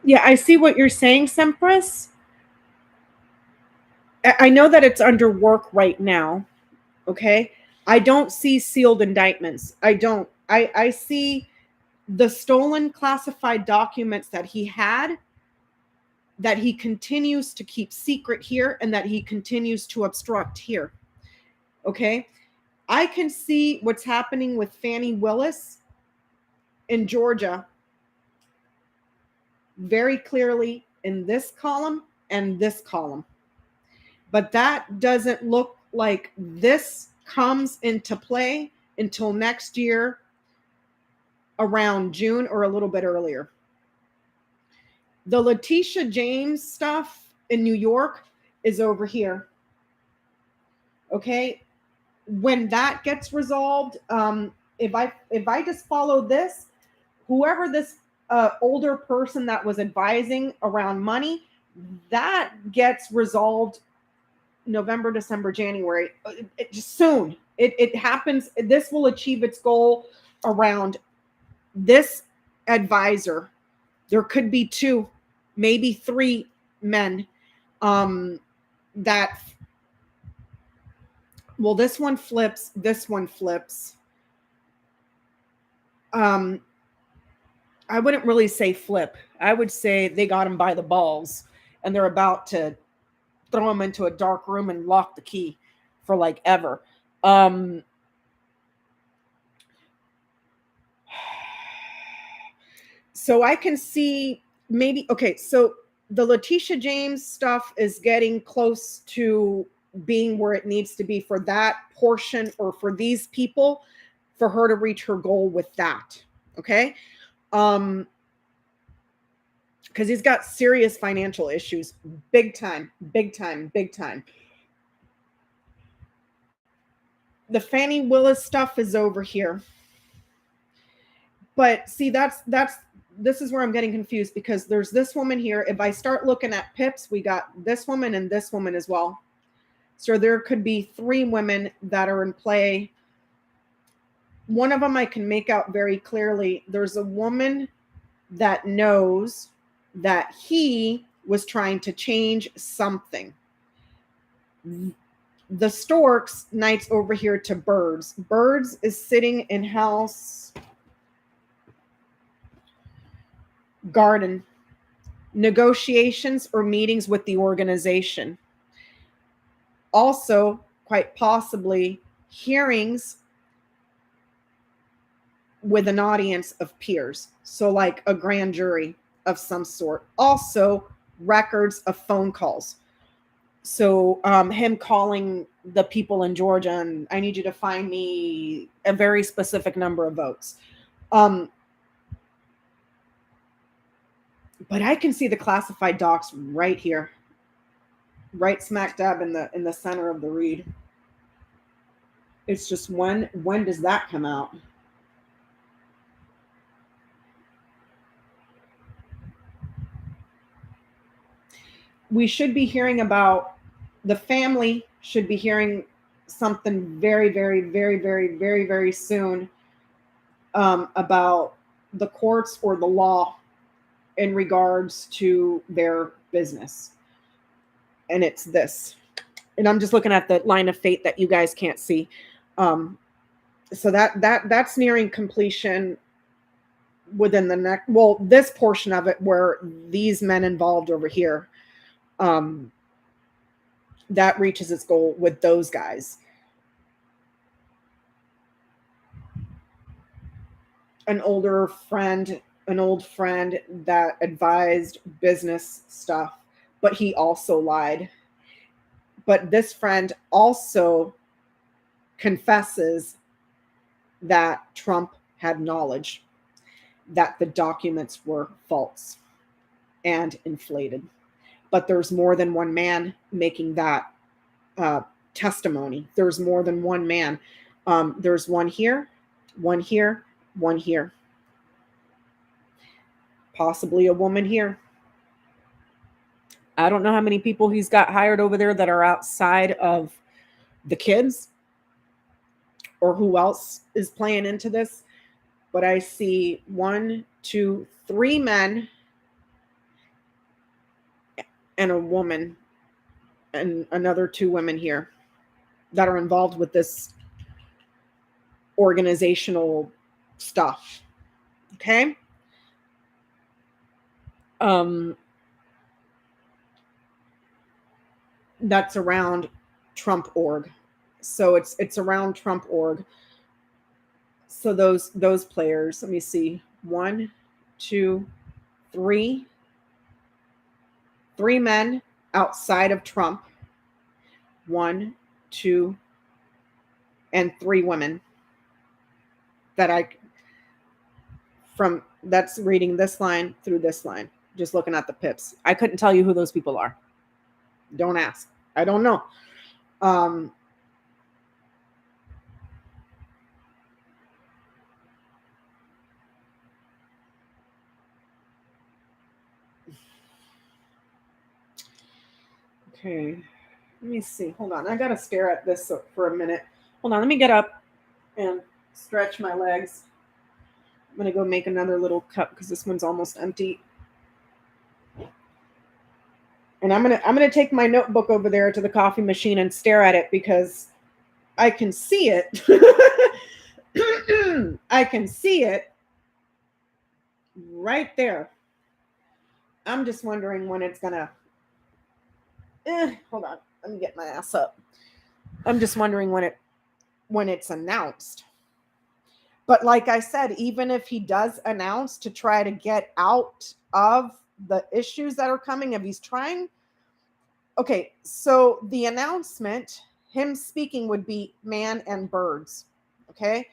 Yeah, I see what you're saying, Sempress. I know that it's under work right now. Okay. I don't see sealed indictments. I don't. I see the stolen classified documents that he had, that he continues to keep secret here, and that he continues to obstruct here. Okay. I can see what's happening with Fani Willis in Georgia very clearly in this column and this column. But that doesn't look like this comes into play until next year around June or a little bit earlier. The Letitia James stuff in New York is over here. Okay. When that gets resolved, if I just follow this, whoever this older person that was advising around money, that gets resolved November, December, January. Just soon. It happens. This will achieve its goal around this advisor. There could be 2, maybe 3 men that, well, this one flips, this one flips. I wouldn't really say flip. I would say they got him by the balls and they're about to throw him into a dark room and lock the key for like ever. So I can see maybe, okay, so the Letitia James stuff is getting close to being where it needs to be for that portion, or for these people, for her to reach her goal with that. Okay. Because he's got serious financial issues. Big time, big time, big time. The Fani Willis stuff is over here. But see, this is where I'm getting confused, because there's this woman here. If I start looking at pips, we got this woman and this woman as well. So there could be 3 women that are in play. One of them I can make out very clearly. There's a woman that knows that he was trying to change something. The Storks Knights over here to Birds. Birds is sitting in house Garden. Negotiations or meetings with the organization. Also, quite possibly, hearings with an audience of peers. So like a grand jury of some sort. Also, records of phone calls. So him calling the people in Georgia and, I need you to find me a very specific number of votes. But I can see the classified docs right here, right smack dab in the center of the read. It's just when does that come out? We should be hearing about, the family should be hearing something very, very, very, very, very, very soon about the courts or the law in regards to their business. And it's this. And I'm just looking at the line of fate that you guys can't see. So that's nearing completion. within the next, well, this portion of it where these men involved over here, that reaches its goal with those guys. An old friend that advised business stuff, but he also lied. But this friend also confesses that Trump had knowledge that the documents were false and inflated. But there's more than one man making that testimony. There's more than one man. There's one here, one here, one here. Possibly a woman here. I don't know how many people he's got hired over there that are outside of the kids or who else is playing into this. But I see 1, 2, 3 men and a woman and another 2 women here that are involved with this organizational stuff. Okay? That's around Trump org. So it's around Trump org. So those players, let me see. 1, 2, 3. 3 men outside of Trump. 1, 2, and 3 women that's reading this line through this line, just looking at the pips. I couldn't tell you who those people are. Don't ask. I don't know. Okay. Let me see. Hold on. I got to stare at this for a minute. Hold on. Let me get up and stretch my legs. I'm going to go make another little cup because this one's almost empty. And I'm going to take my notebook over there to the coffee machine and stare at it because I can see it. I can see it right there. I'm just wondering when it's going to hold on. Let me get my ass up. I'm just wondering when it's announced. But like I said, even if he does announce to try to get out of the issues that are coming, if he's trying. Okay, so the announcement, him speaking would be man and birds. Okay,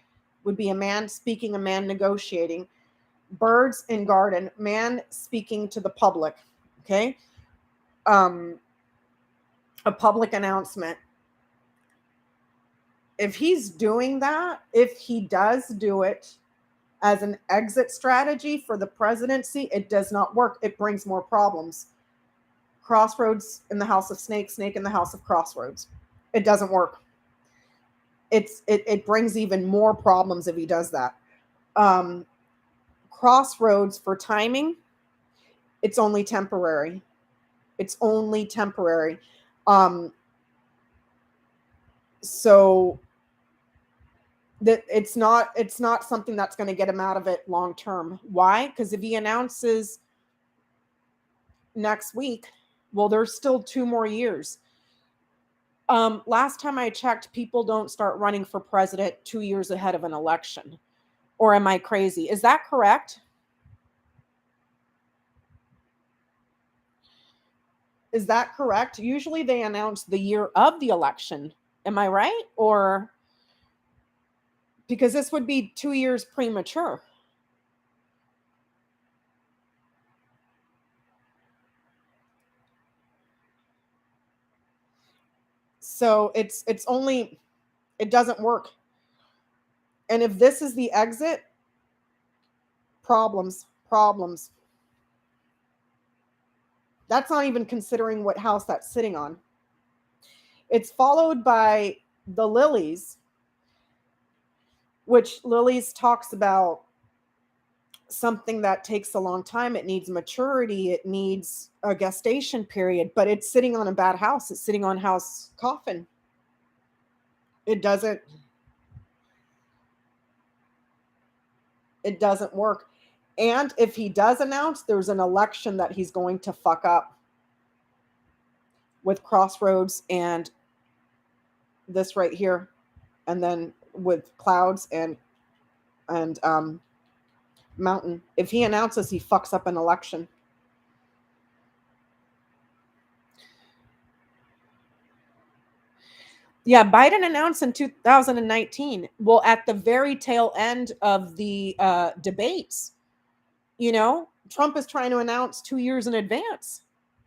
would be a man speaking, a man negotiating. Birds in garden, man speaking to the public. Okay, a public announcement. If he's doing that, if he does do it as an exit strategy for the presidency, it does not work. It brings more problems. Crossroads in the house of snake, snake in the house of crossroads. It doesn't work. It brings even more problems if he does that. Crossroads for timing, it's only temporary. It's only temporary. So that it's not something that's going to get him out of it long term. Why? Because if he announces next week, well, there's still 2 more years. Last time I checked, people don't start running for president 2 years ahead of an election. Or am I crazy? Is that correct? Is that correct? Usually they announce the year of the election. Am I right? Or because this would be 2 years premature. So it doesn't work. And if this is the exit, problems. That's not even considering what house that's sitting on. It's followed by the Lilies, which Lilies talks about something that takes a long time. It needs maturity. It needs a gestation period, but it's sitting on a bad house. It's sitting on house coffin. It doesn't work. And if he does announce, there's an election that he's going to fuck up with Crossroads and this right here, and then with Clouds and Mountain. If he announces, he fucks up an election. Yeah, Biden announced in 2019. Well, at the very tail end of the debates, Trump is trying to announce 2 years in advance.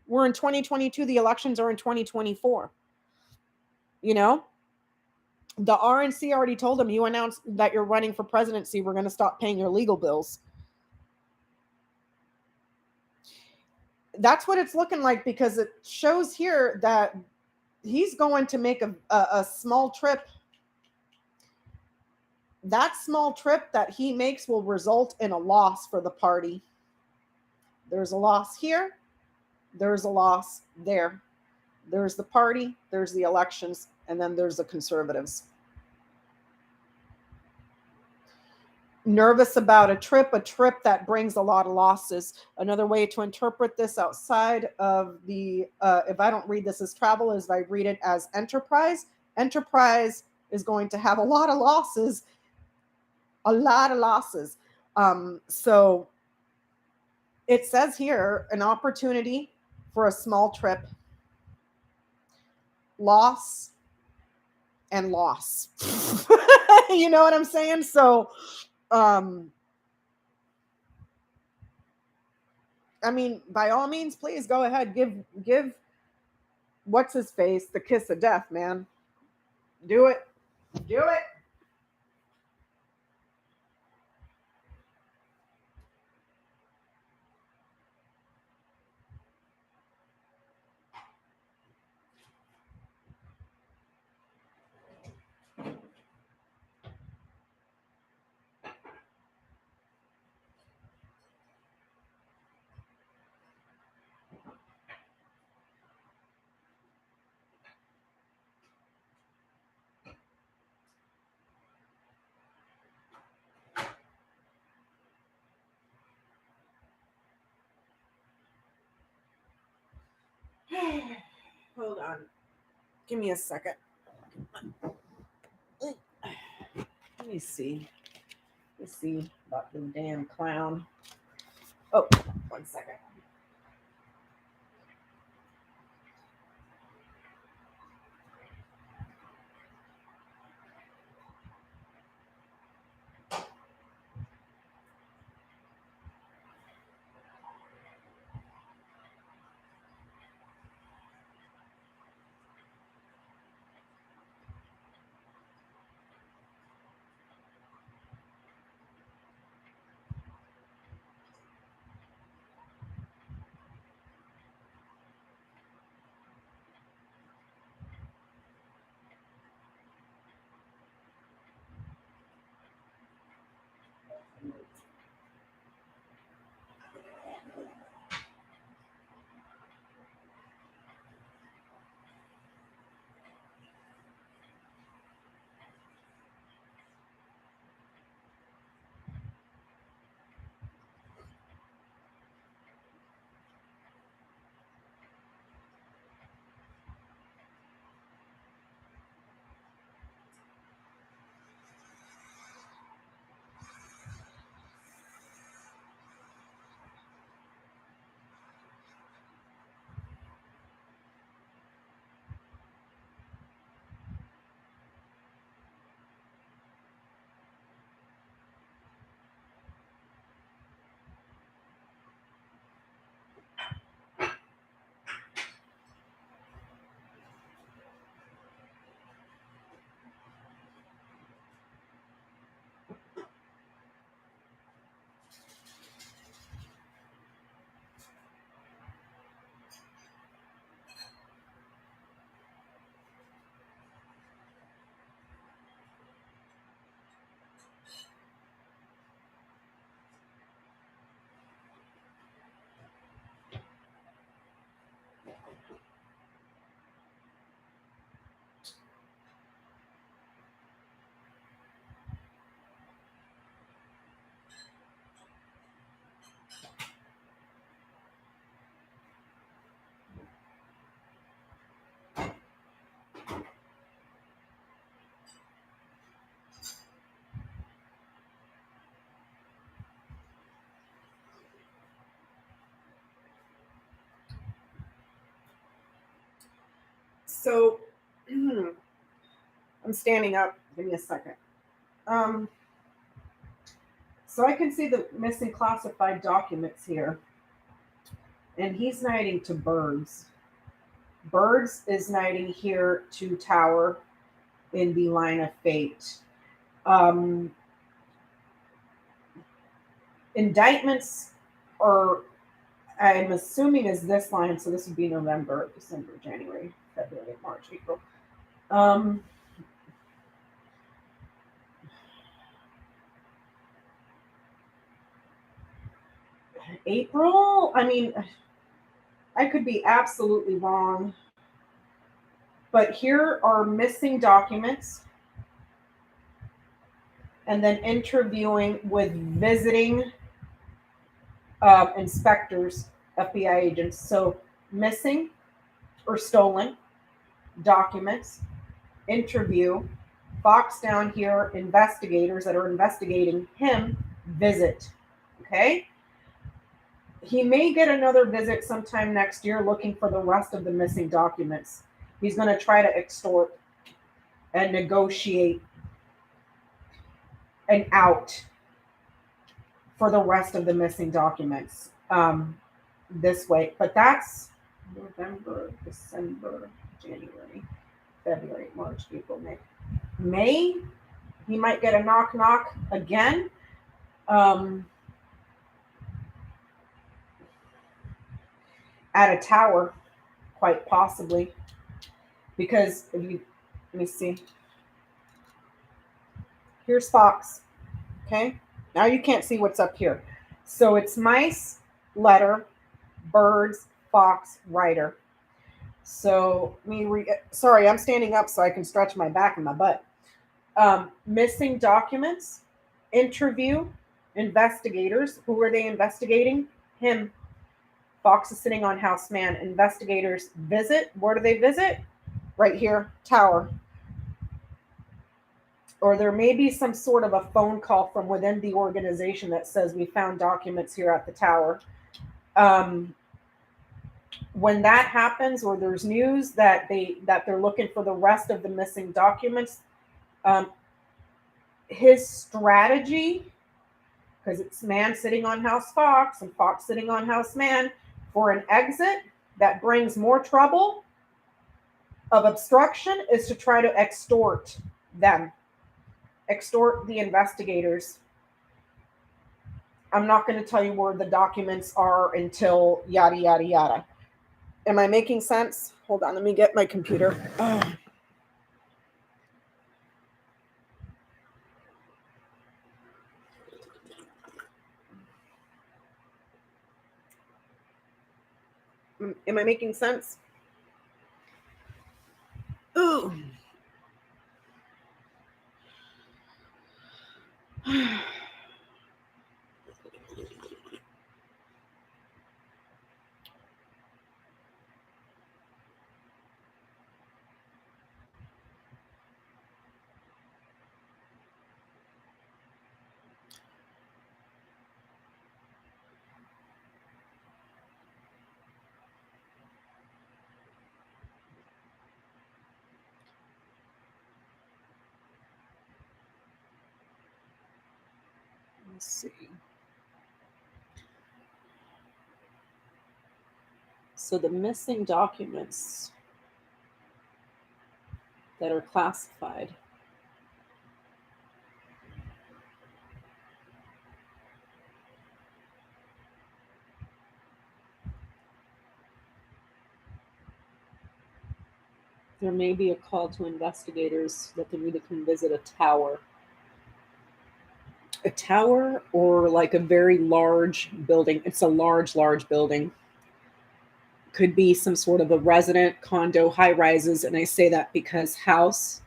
We're in 2022. The elections are in 2024. The RNC already told him, you announced that you're running for presidency, we're going to stop paying your legal bills. That's what it's looking like, because it shows here that he's going to make a small trip. That small trip that he makes will result in a loss for the party. There's a loss here. There's a loss there. There's the party. There's the elections. And then there's the conservatives. Nervous about a trip that brings a lot of losses. Another way to interpret this outside of the, if I don't read this as travel, is if I read it as enterprise. Enterprise is going to have a lot of losses. So it says here, an opportunity for a small trip, loss and loss. You know what I'm saying? So, I mean, by all means, please go ahead. Give what's his face the kiss of death, man. Do it. Do it. Hold on. Give me a second. Let me see. Let's see about the damn clown. Oh, 1 second. So I'm standing up. Give me a second. So I can see the missing classified documents here. And he's knighting to birds. Birds is knighting here to tower in the line of fate. Indictments are, I'm assuming, is this line. So this would be November, December, January, February, March, April. April, I mean, I could be absolutely wrong, but here are missing documents and then interviewing with visiting inspectors, FBI agents. So missing or stolen documents, interview, Fox down here, investigators that are investigating him, visit. Okay? He may get another visit sometime next year looking for the rest of the missing documents. He's going to try to extort and negotiate an out for the rest of the missing documents this way. But that's November, December, January, February, March, April, May. May, he might get a knock again. At a tower, quite possibly, because if you, let me see. Here's Fox. Okay, now you can't see what's up here. So it's mice, letter, birds, fox, writer. So sorry, I'm standing up so I can stretch my back and my butt. Missing documents, interview, investigators. Who are they investigating? Him. Fox is sitting on house man. Investigators visit. Where do they visit? Right here, tower. Or there may be some sort of a phone call from within the organization that says we found documents here at the tower. When that happens, or there's news that they're looking for the rest of the missing documents, his strategy, because it's man sitting on house Fox and Fox sitting on house man, for an exit that brings more trouble of obstruction is to try to extort them, extort the investigators. I'm not going to tell you where the documents are until yada, yada, yada. Am I making sense? Hold on, let me get my computer. Am I making sense? Ooh. Let's see. So the missing documents that are classified. There may be a call to investigators that they need to come visit a tower. A tower or like a very large building. It's a large building. Could be some sort of a resident condo, high rises. And I say that because house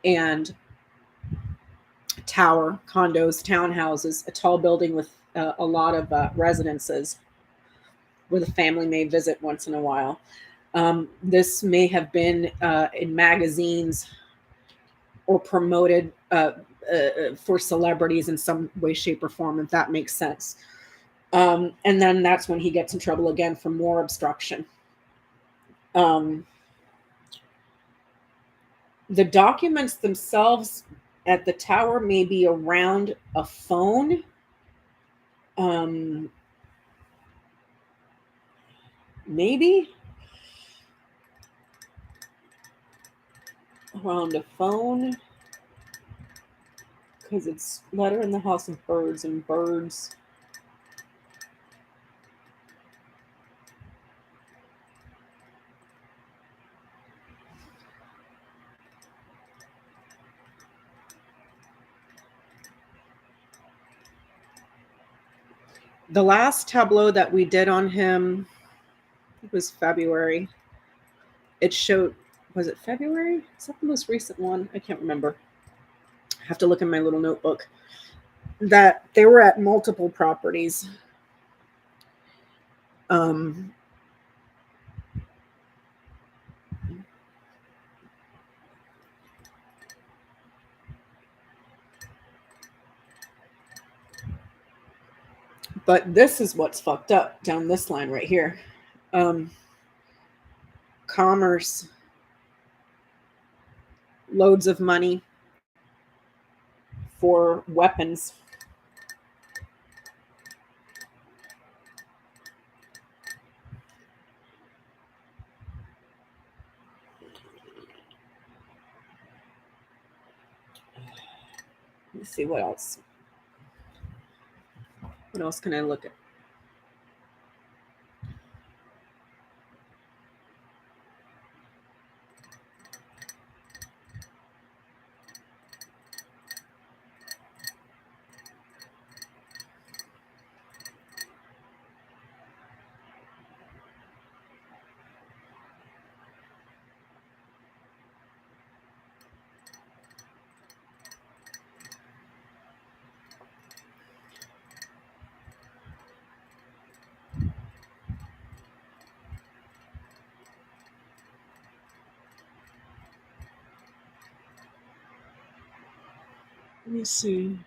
and tower, condos, townhouses, a tall building with a lot of residences where the family may visit once in a while. This may have been in magazines or promoted for celebrities in some way, shape, or form, if that makes sense. And then that's when he gets in trouble again for more obstruction. The documents themselves at the tower may be around a phone. Maybe around a phone, because it's Letter in the House of Birds, and birds. The last tableau that we did on him, it was February. It showed, was it February? Is that the most recent one? I can't remember. I have to look in my little notebook. That they were at multiple properties. But this is what's fucked up down this line right here. Commerce, loads of money for weapons. Let me see what else. What else can I look at? Let me see.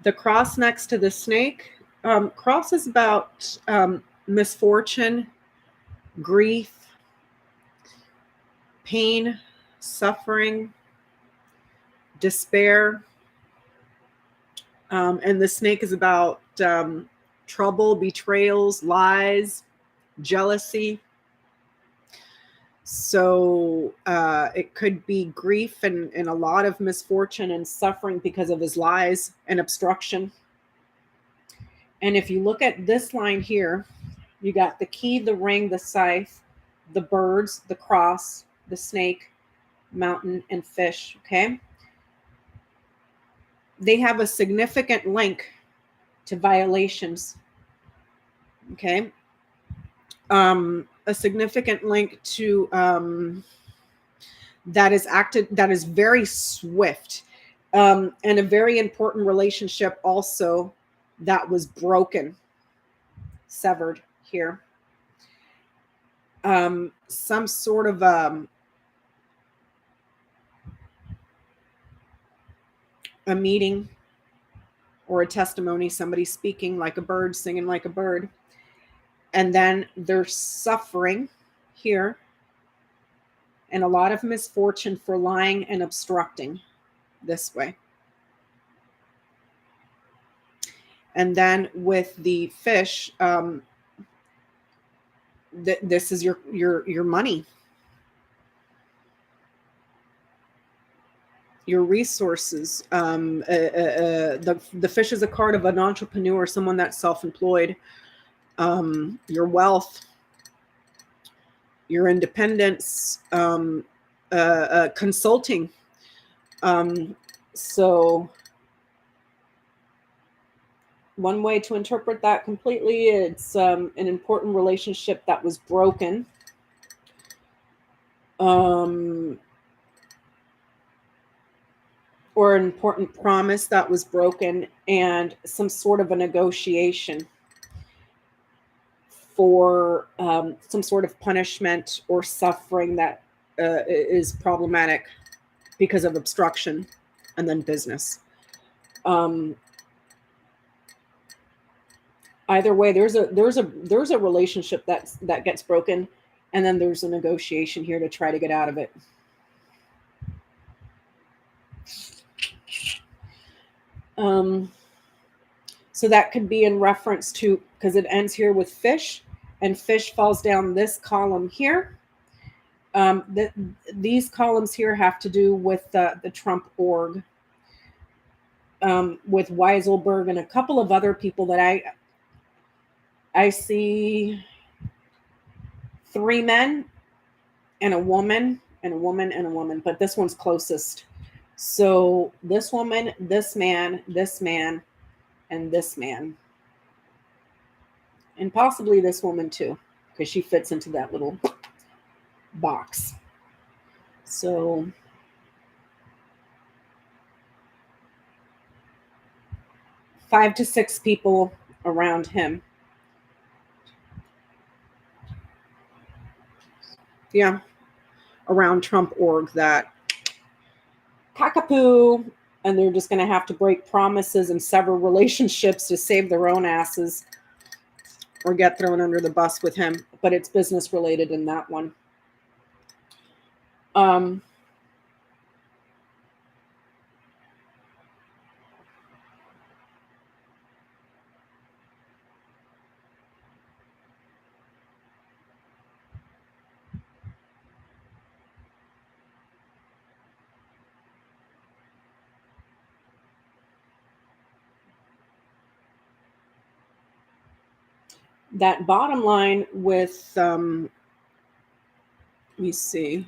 The cross next to the snake. Cross is about misfortune, grief, pain, suffering, despair. And the snake is about trouble, betrayals, lies, jealousy. So it could be grief and a lot of misfortune and suffering because of his lies and obstruction. And if you look at this line here, you got the key, the ring, the scythe, the birds, the cross, the snake, mountain, and fish. Okay. They have a significant link to violations. Okay. A significant link to that is very swift, and a very important relationship also that was broken, severed here. Some sort of a meeting or a testimony, somebody speaking like a bird, singing like a bird. And then there's suffering here and a lot of misfortune for lying and obstructing this way. And then with the fish, this is your money, your resources. The fish is a card of an entrepreneur, someone that's self-employed. Your wealth, your independence, consulting. So one way to interpret that completely, it's an important relationship that was broken. Or an important promise that was broken, and some sort of a negotiation for some sort of punishment or suffering that is problematic because of obstruction, and then business. Either way, there's a relationship that gets broken, And then there's a negotiation here to try to get out of it. So that could be in reference to, because it ends here with fish, and fish falls down this column here. These columns here have to do with the Trump org, with Weiselberg and a couple of other people that I see 3 men and a woman and a woman and a woman, but this one's closest. So this woman, this man, and this man. And possibly this woman too, because she fits into that little box. So five to 6 people around him. Yeah, around Trump org that cockapoo, and they're just going to have to break promises and sever relationships to save their own asses or get thrown under the bus with him. But it's business related in that one. That bottom line with, let me see,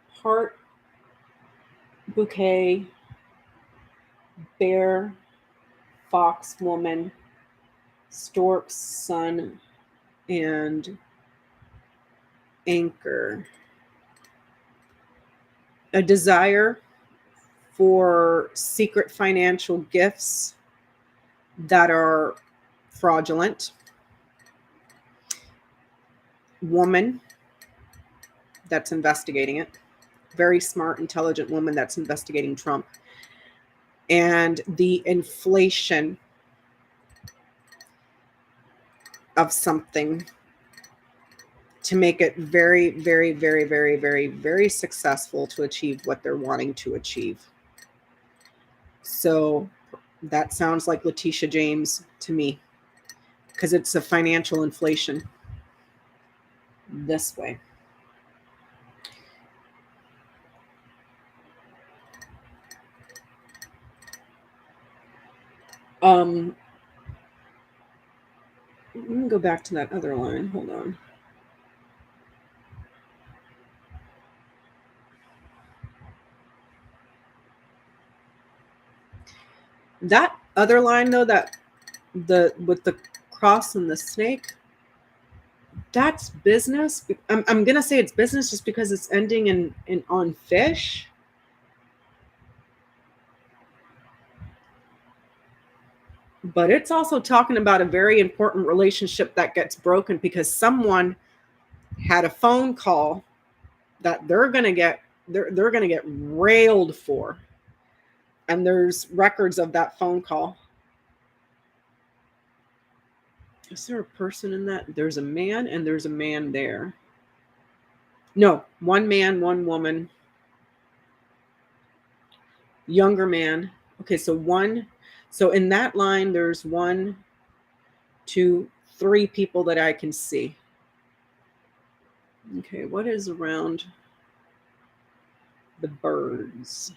heart, bouquet, bear, fox, woman, stork, sun, and anchor. A desire for secret financial gifts that are fraudulent. Woman that's investigating it. Very smart, intelligent woman that's investigating Trump. And the inflation of something to make it very, very, very, very, very, very successful to achieve what they're wanting to achieve. So that sounds like Letitia James to me, because it's a financial inflation this way. Let me go back to that other line. Hold on. That other line, though, that with the cross and the snake, that's business. I'm gonna say it's business just because it's ending in on fish. But it's also talking about a very important relationship that gets broken because someone had a phone call that they're gonna get railed for. And there's records of that phone call. Is there a person in that? There's a man and there's a man there. No, 1 man, 1 woman. Younger man. Okay, so in that line, there's 1, 2, 3 people that I can see. Okay, what is around the birds?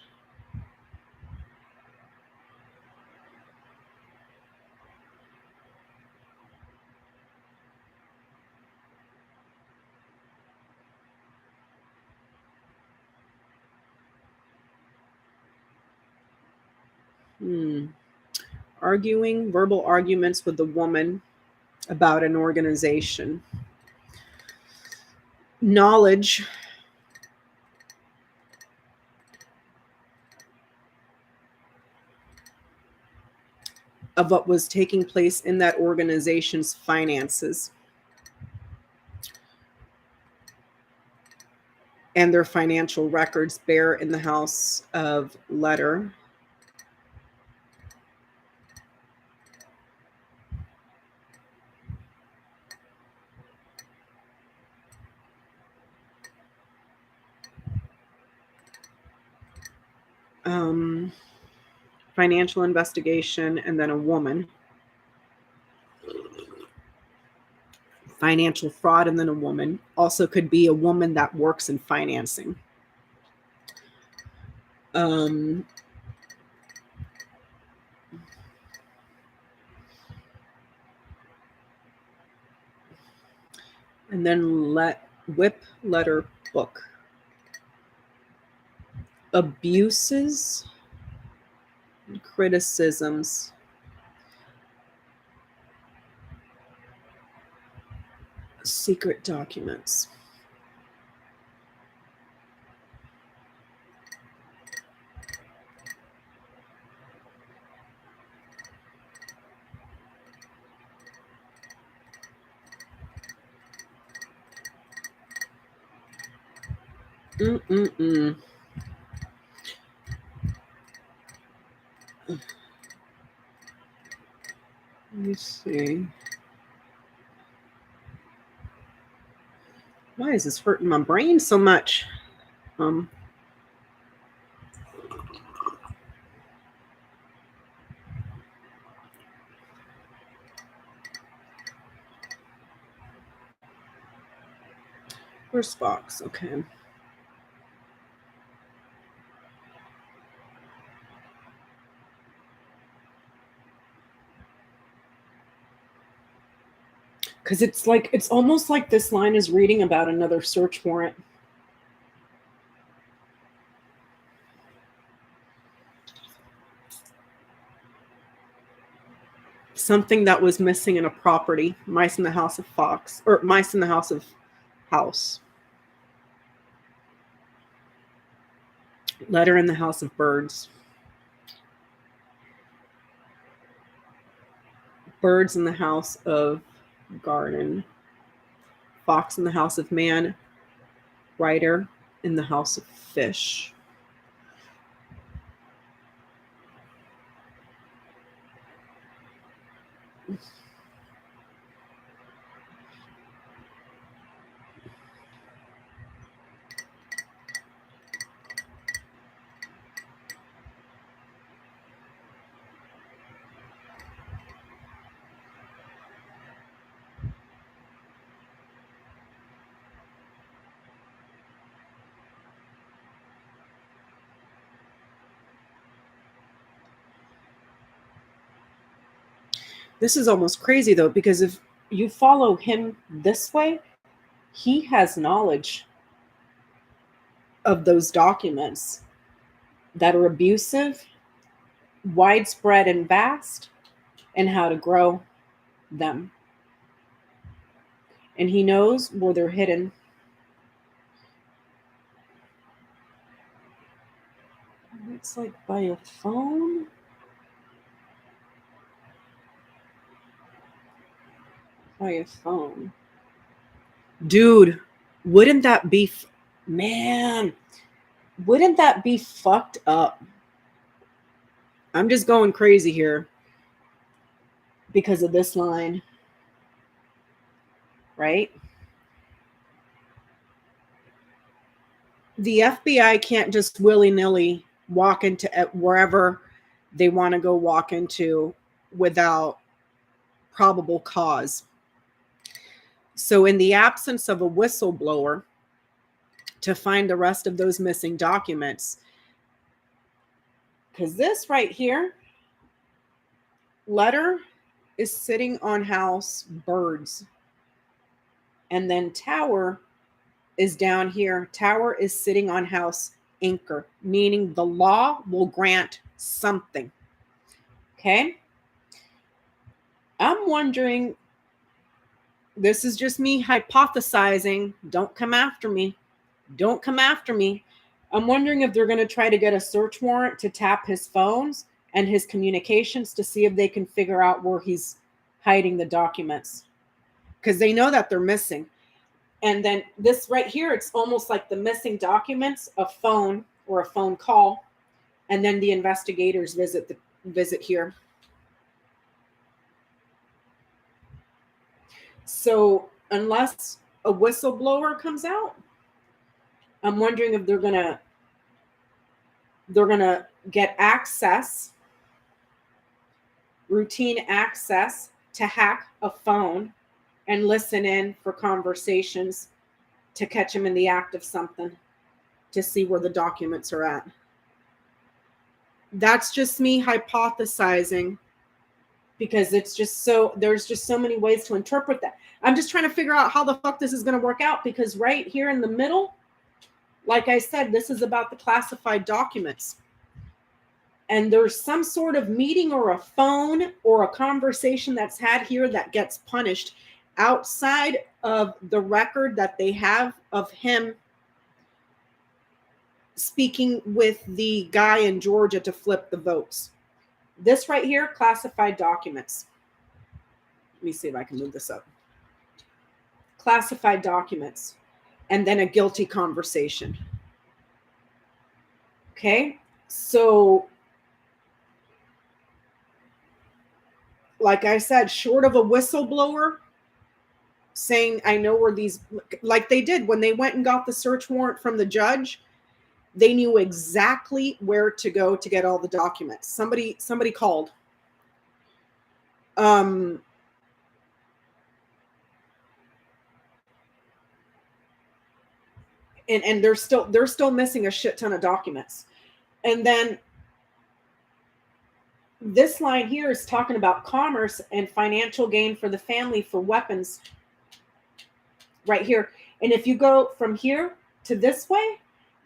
Arguing, verbal arguments with the woman about an organization. Knowledge of what was taking place in that organization's finances and their financial records bear in the house of letter. Financial investigation, and then a woman. Financial fraud, and then a woman. Also could be a woman that works in financing. And then whip, letter, book. Abuses, criticisms. Secret documents. Let me see. Why is this hurting my brain so much? Where's Fox? Okay. Because it's almost like this line is reading about another search warrant. Something that was missing in a property. Mice in the House of Fox. Or Mice in the House of House. Letter in the House of Birds. Birds in the House of Garden. Fox in the House of Man. Writer in the House of Fish. This is almost crazy, though, because if you follow him this way, he has knowledge of those documents that are abusive, widespread and vast, and how to grow them. And he knows where they're hidden. It's like by a phone. By a phone. Dude, wouldn't that be... Man, wouldn't that be fucked up? I'm just going crazy here because of this line. Right? The FBI can't just willy-nilly walk into wherever they want to go walk into without probable cause. So in the absence of a whistleblower to find the rest of those missing documents, because this right here, letter is sitting on House Birds. And then tower is down here. Tower is sitting on House Anchor, meaning the law will grant something. Okay? I'm wondering, this is just me hypothesizing. Don't come after me. Don't come after me. I'm wondering if they're going to try to get a search warrant to tap his phones and his communications to see if they can figure out where he's hiding the documents. Because they know that they're missing. And then this right here, it's almost like the missing documents, a phone or a phone call. And then the investigators visit here. So unless a whistleblower comes out, I'm wondering if they're going to They're going to get access, routine access, to hack a phone and listen in for conversations to catch them in the act of something, to see where the documents are at. That's just me hypothesizing, because it's just so, there's just so many ways to interpret that. I'm just trying to figure out how the fuck this is going to work out, because right here in the middle, like I said, this is about the classified documents. And there's some sort of meeting or a phone or a conversation that's had here that gets punished outside of the record that they have of him speaking with the guy in Georgia to flip the votes. This right here, classified documents. Let me see if I can move this up. Classified documents, and then a guilty conversation. Okay, so like I said, short of a whistleblower saying, I know where these, like they did when they went and got the search warrant from the judge, they knew exactly where to go to get all the documents. Somebody called. And they're still missing a shit ton of documents. And then this line here is talking about commerce and financial gain for the family for weapons right here. And if you go from here to this way,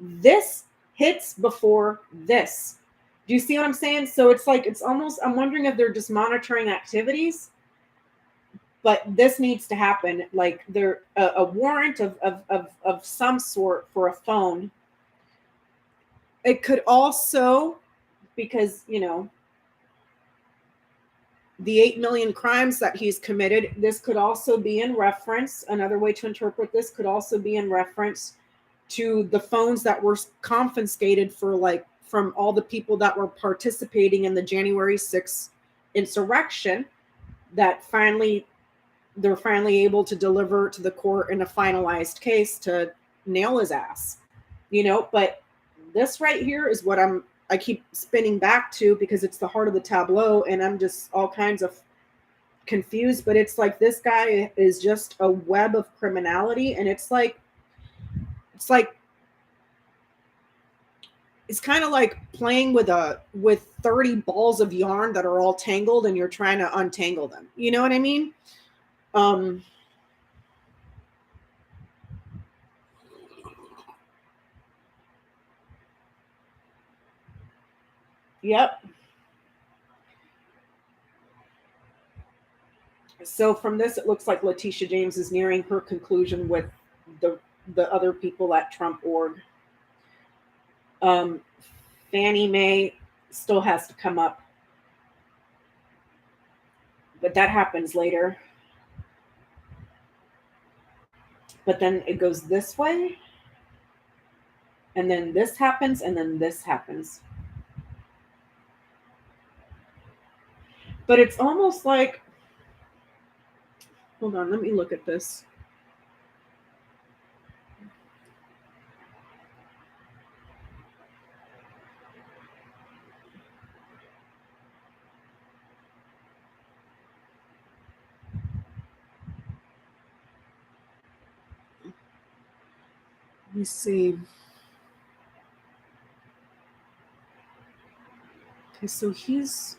this hits before this. Do you see what I'm saying? So it's like, it's almost, I'm wondering if they're just monitoring activities, but this needs to happen. Like there, a warrant of some sort for a phone. It could also, because, you know, the 8 million crimes that he's committed, this could also be in reference. Another way to interpret this could also be in reference to the phones that were confiscated for, like, from all the people that were participating in the January 6th insurrection, that they're finally able to deliver to the court in a finalized case to nail his ass, you know. But this right here is what I keep spinning back to, because it's the heart of the tableau, and I'm just all kinds of confused. But it's like, this guy is just a web of criminality, and it's kind of like playing with 30 balls of yarn that are all tangled, and you're trying to untangle them. You know what I mean? Yep. So from this, it looks like Letitia James is nearing her conclusion with the other people at Trump org. Fannie Mae still has to come up, but that happens later. But then it goes this way, and then this happens, and then this happens. But it's almost like, hold on, let me look at this. Let me see. Okay, so he's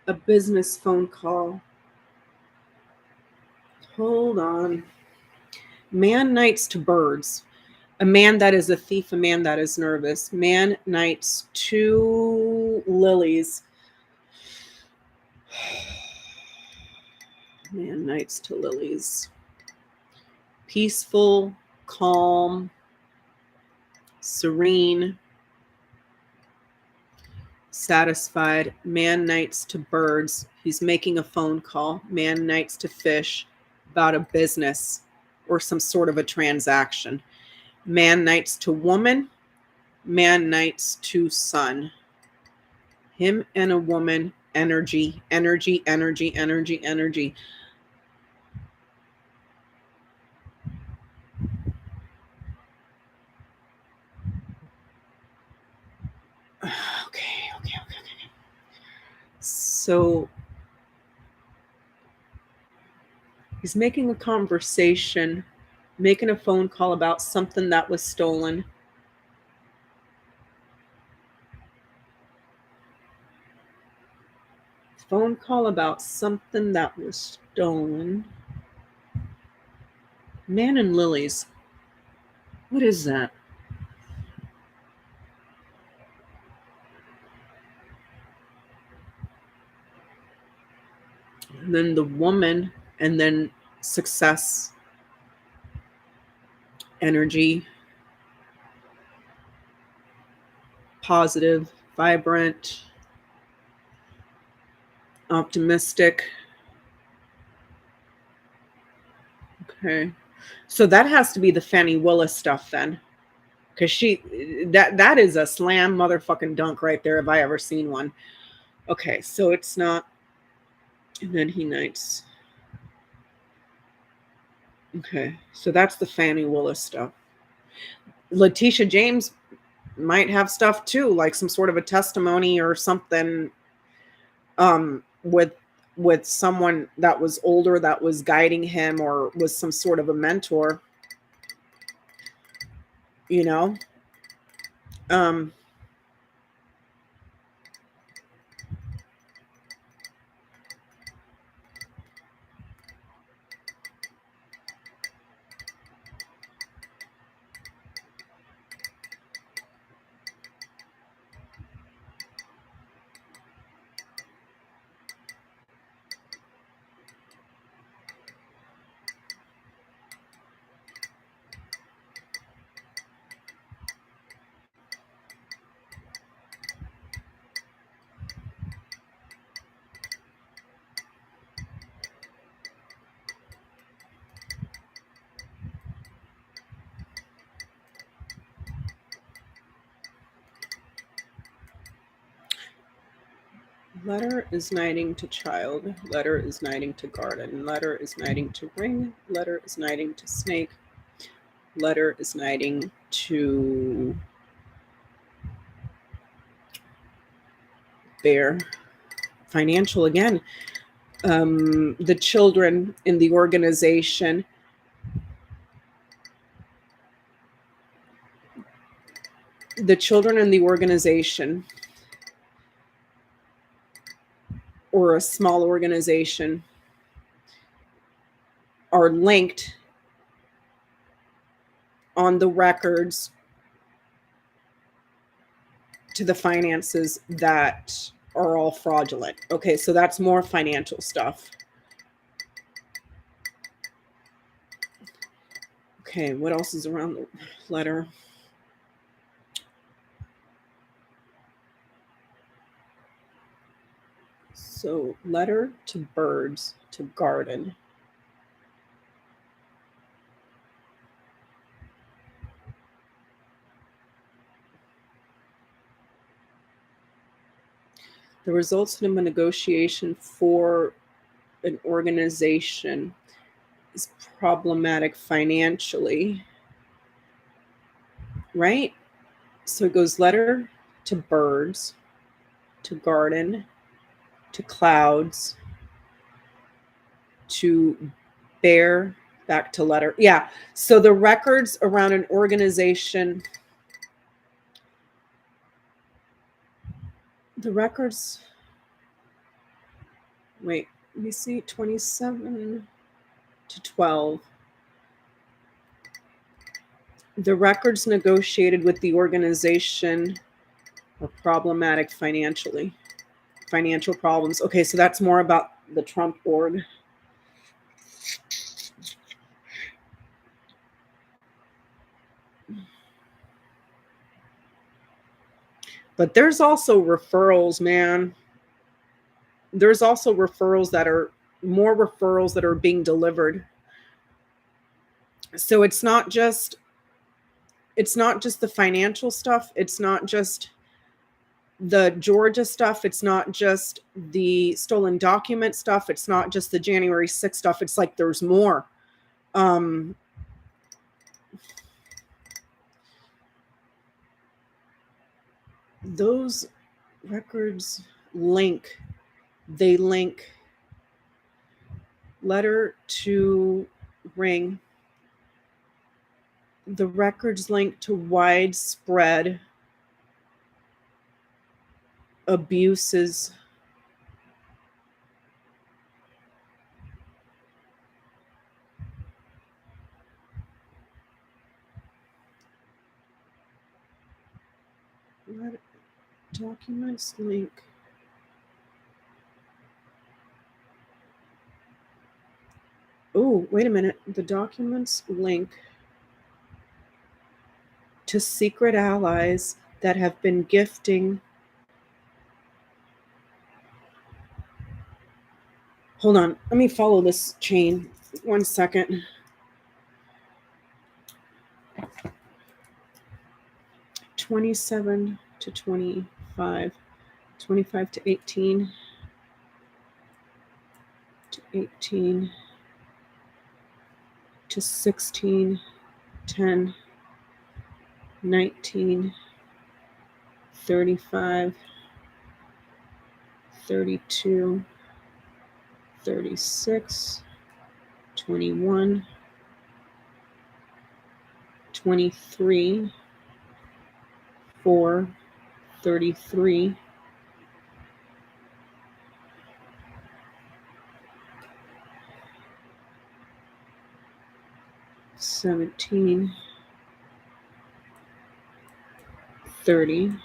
a business phone call. Hold on. Man knights to birds. A man that is a thief, a man that is nervous. Man knights to lilies. Man knights to lilies. Peaceful, calm, serene, satisfied. Man knights to birds. He's making a phone call. Man knights to fish about a business or some sort of a transaction. Man knights to woman. Man knights to sun. Him and a woman. Energy, energy, energy, energy, energy. Okay. So he's making a conversation, making a phone call about something that was stolen. Phone call about something that was stolen. Man and lilies. What is that? And then the woman, and then success, energy, positive, vibrant, optimistic. Okay. So that has to be the Fannie Willis stuff then. Because that is a slam motherfucking dunk right there if I ever seen one. Okay, so it's not. And then he knights. Okay, so that's the Fannie Willis stuff. Letitia James might have stuff too, like some sort of a testimony or something with someone that was older that was guiding him or was some sort of a mentor, you know. Letter is knighting to child. Letter is knighting to garden. Letter is knighting to ring. Letter is knighting to snake. Letter is knighting to bear. Financial again. The children in the organization. The children in the organization or a small organization are linked on the records to the finances that are all fraudulent. Okay, so that's more financial stuff. Okay, what else is around the letter? So letter to birds to garden. The results in a negotiation for an organization is problematic financially, right? So it goes letter to birds, to garden, to clouds, to bear, back to letter. Yeah. So the records around an organization, the records, wait, let me see, 27 to 12. The records negotiated with the organization are problematic financially. Financial problems. Okay, so that's more about the Trump org. But there's also referrals, man. There's also referrals that are more referrals that are being delivered. So it's not just the financial stuff. It's not just the Georgia stuff. It's not just the stolen document stuff. It's not just the January 6th stuff. It's like there's more. Those records link letter to ring. The records link to widespread abuses. Documents link. Oh, wait a minute. The documents link to secret allies that have been gifting. Hold on. Let me follow this chain. 1 second. (27 to 25, 25 to 18, to 18, to 16, 10, 19, 35, 32, 36, 21, 23, 4, 33, 17, 30,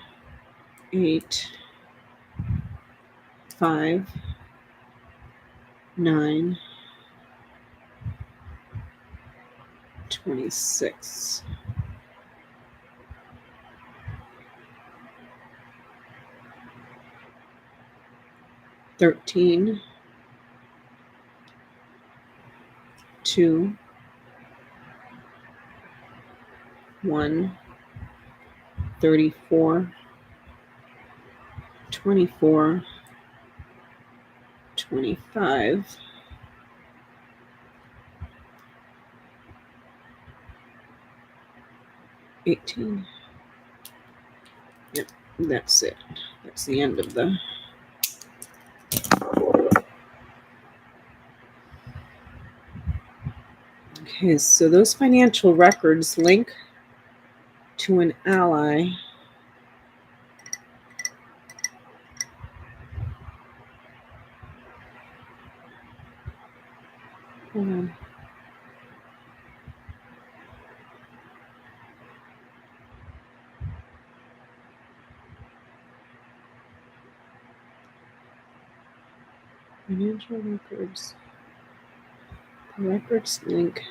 8, 5, 9, 26. (13), 2, 1, 34, 24, 25, 18. Yep, that's it. That's the end of the. Okay, so those financial records link to an ally. Hold on. Financial records. The records link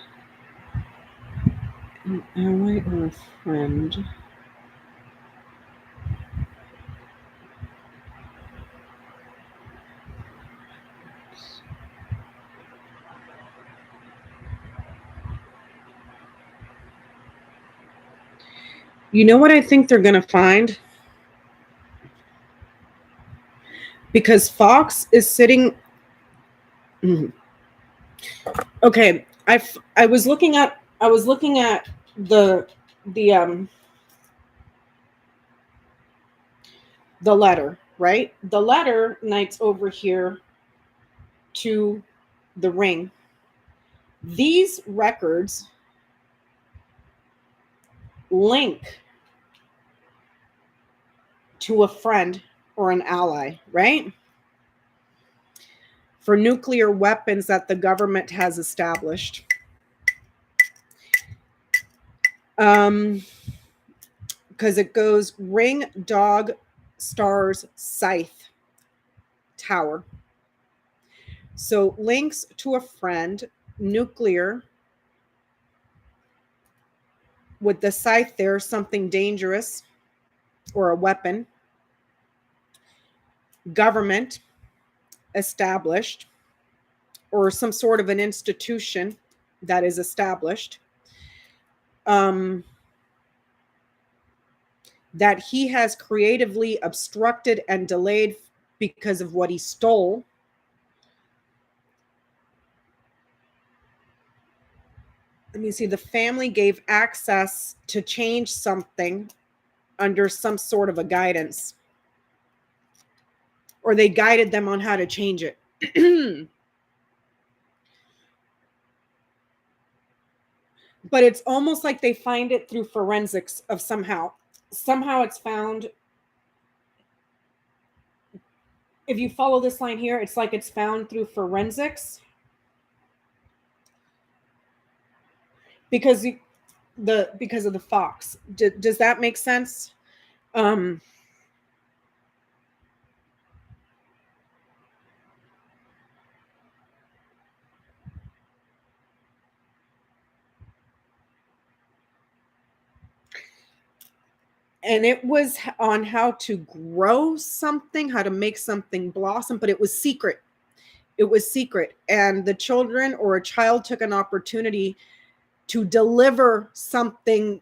an ally or a friend. You know what I think they're going to find? Because Fox is sitting. Okay, I was looking at the letter, right? The letter knights over here to the ring. These records link to a friend or an ally, right? For nuclear weapons that the government has established. Because it goes ring, dog, stars, scythe, tower. So links to a friend, nuclear, with the scythe there, something dangerous or a weapon. government established, or some sort of an institution that is established, that he has creatively obstructed and delayed because of what he stole. Let me see. The family gave access to change something under some sort of a guidance, or they guided them on how to change it. But it's almost like they find it through forensics of somehow it's found. If you follow this line here, it's like it's found through forensics, because of the fox. Does that make sense? And it was on how to grow something, how to make something blossom, but it was secret. It was secret. And the children, or a child, took an opportunity to deliver something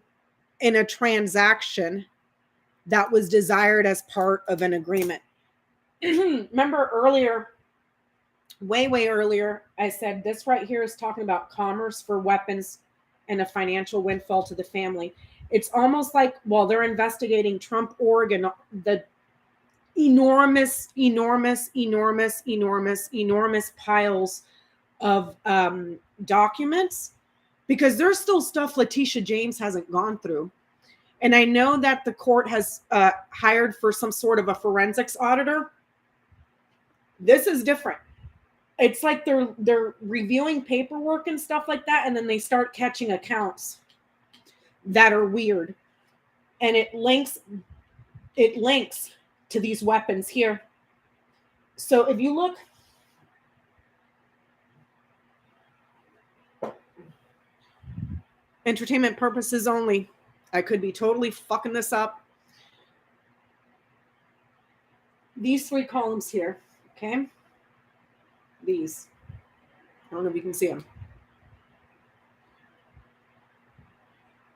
in a transaction that was desired as part of an agreement. Remember earlier, way earlier, I said this right here is talking about commerce for weapons and a financial windfall to the family. It's almost like while they're investigating Trump Oregon, the enormous piles of documents, because there's still stuff Letitia James hasn't gone through. And I know that the court has hired for some sort of a forensics auditor. This is different. It's like they're reviewing paperwork and stuff like that, and then they start catching accounts that are weird. And it links to these weapons here. So if you look, entertainment purposes only. I could be totally fucking this up. These 3 columns here, okay? These. I don't know if you can see them.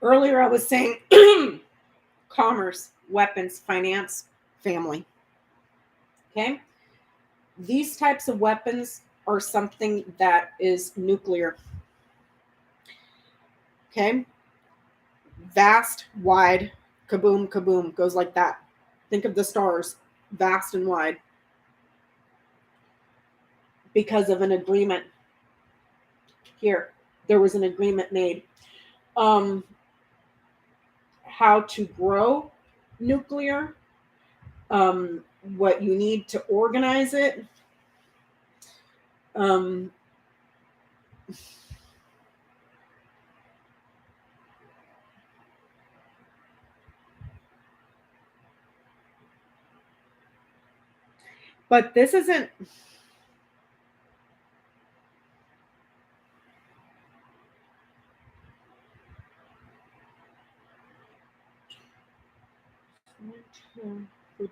Earlier I was saying commerce, weapons, finance, family. Okay? These types of weapons are something that is nuclear. Okay? Vast, wide, kaboom, kaboom, goes like that. Think of the stars, vast and wide. Because of an agreement. Here, there was an agreement made. How to grow nuclear, what you need to organize it. But this isn't.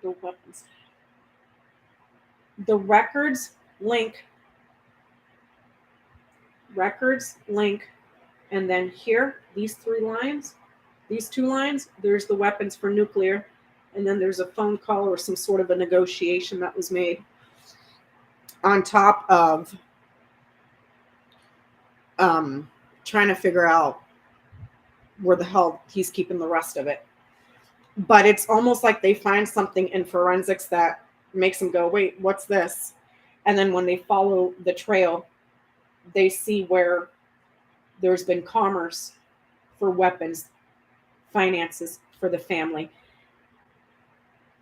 The weapons. The records link, and then here, these 3 lines, these 2 lines, there's the weapons for nuclear, and then there's a phone call or some sort of a negotiation that was made on top of trying to figure out where the hell he's keeping the rest of it. But it's almost like they find something in forensics that makes them go, wait, what's this? And then when they follow the trail, they see where there's been commerce for weapons, finances for the family.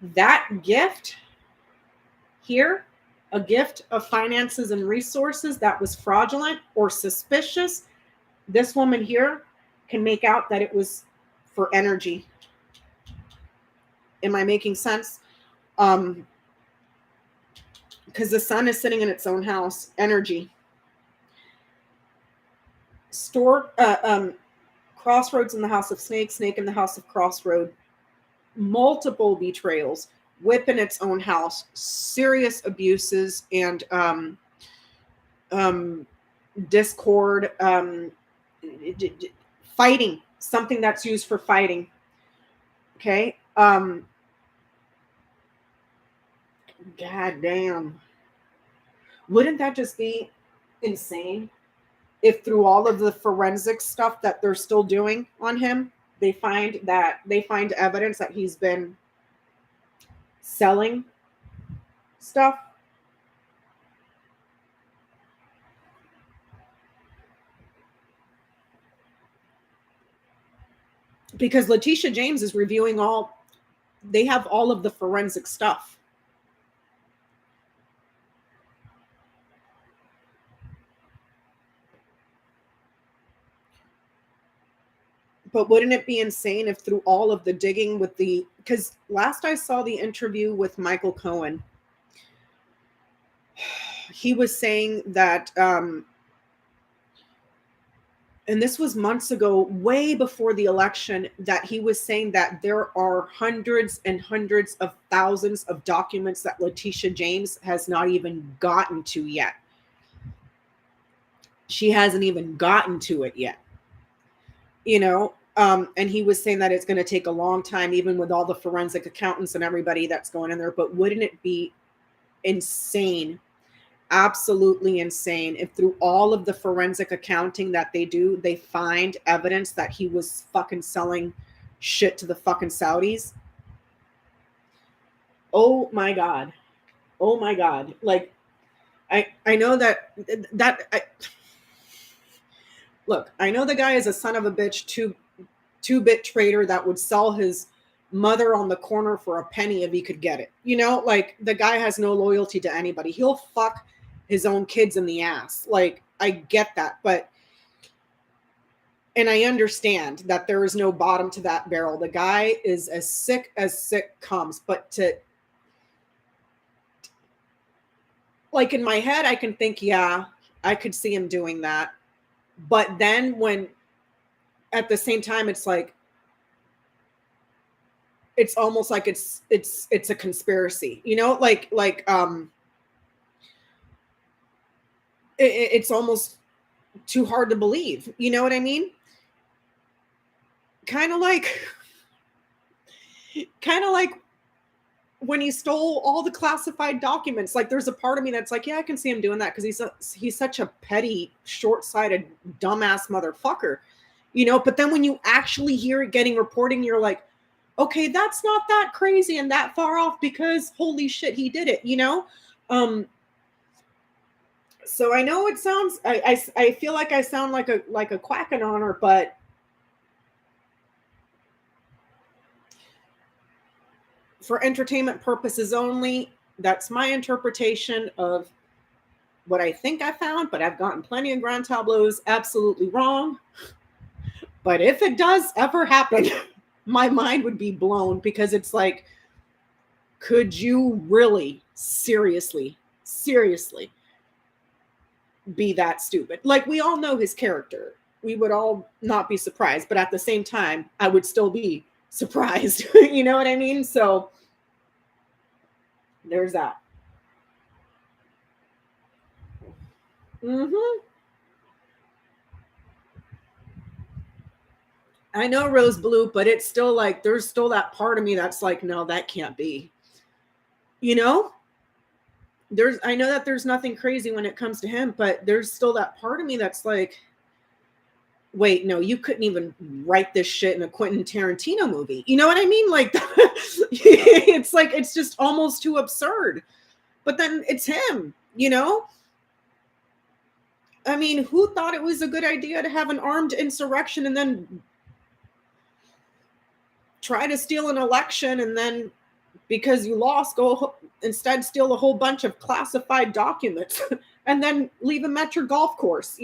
That gift here, a gift of finances and resources that was fraudulent or suspicious, this woman here can make out that it was for energy. Am I making sense? Because the sun is sitting in its own house. Energy. Crossroads in the house of snake, snake in the house of crossroad. Multiple betrayals. whip in its own house, serious abuses and discord, fighting, something that's used for fighting. Okay. God damn. Wouldn't that just be insane if through all of the forensic stuff that they're still doing on him, they find evidence that he's been selling stuff? Because Letitia James is reviewing they have all of the forensic stuff. But wouldn't it be insane if through all of the digging because last I saw the interview with Michael Cohen, he was saying that, and this was months ago, way before the election, that he was saying that there are hundreds and hundreds of thousands of documents that Letitia James has not even gotten to yet. She hasn't even gotten to it yet. And he was saying that it's going to take a long time, even with all the forensic accountants and everybody that's going in there. But wouldn't it be insane, absolutely insane, if through all of the forensic accounting that they do, they find evidence that he was fucking selling shit to the fucking Saudis? Oh my God. Oh my God. Like, I know look, I know the guy is a son of a bitch, two-bit trader that would sell his mother on the corner for a penny if he could get it. Like, the guy has no loyalty to anybody. He'll fuck his own kids in the ass. Like, I get that, and I understand that there is no bottom to that barrel. The guy is as sick comes, but like, in my head, I can think, yeah, I could see him doing that. But then when at the same time, it's like, it's almost like it's a conspiracy, it's almost too hard to believe. You know what I mean? Kind of like when he stole all the classified documents. Like, there's a part of me that's like, yeah, I can see him doing that because he's such a petty, short-sighted, dumbass motherfucker, But then when you actually hear it getting reporting, you're like, okay, that's not that crazy and that far off because holy shit, he did it, So I know it sounds, I feel like I sound like a quacking on her, but for entertainment purposes only, that's my interpretation of what I think I found, but I've gotten plenty of grand tableaus absolutely wrong. But if it does ever happen, my mind would be blown, because it's like, could you really seriously be that stupid? Like, we all know his character. We would all not be surprised, but at the same time, I would still be surprised. You know what I mean? So there's that. I know rose blue, but it's still like, there's still that part of me that's like, no, that can't be. I know that there's nothing crazy when it comes to him, but there's still that part of me that's like, wait, no, you couldn't even write this shit in a Quentin Tarantino movie. You know what I mean? Like, it's like, it's just almost too absurd. But then it's him, I mean, who thought it was a good idea to have an armed insurrection and then try to steal an election, and then because you lost, go instead steal a whole bunch of classified documents and then leave them at your golf course,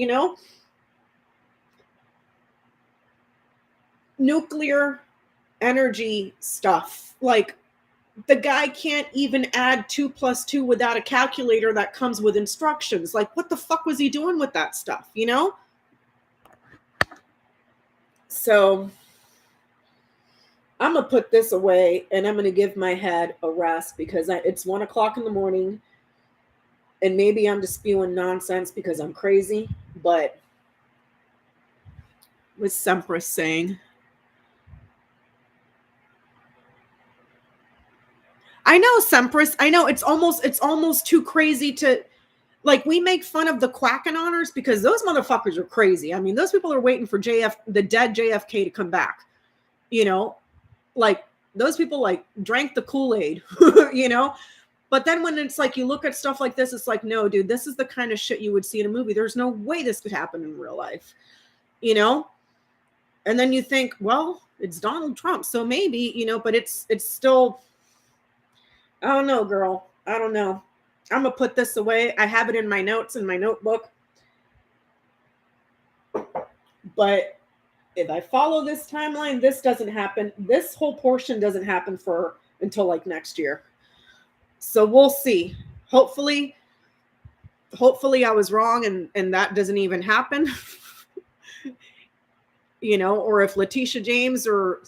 Nuclear energy stuff. Like, the guy can't even add 2 + 2 without a calculator that comes with instructions. Like, what the fuck was he doing with that stuff, So I'm going to put this away and I'm going to give my head a rest because it's 1 o'clock in the morning and maybe I'm just spewing nonsense because I'm crazy. But what's Sempress saying? I know, Sempress. I know it's almost too crazy to, like, we make fun of the Quackenoners because those motherfuckers are crazy. I mean, those people are waiting for the dead JFK to come back. You know, like those people like drank the Kool-Aid, you know? But then when it's like you look at stuff like this, it's like, no, dude, this is the kind of shit you would see in a movie. There's no way this could happen in real life, you know? And then you think, well, it's Donald Trump, so maybe, you know, but it's still, I don't know, girl. I don't know. I'm going to put this away. I have it in my notes in my notebook. But if I follow this timeline, this doesn't happen. This whole portion doesn't happen until like next year. So we'll see. Hopefully I was wrong and that doesn't even happen. You know, or if Letitia James or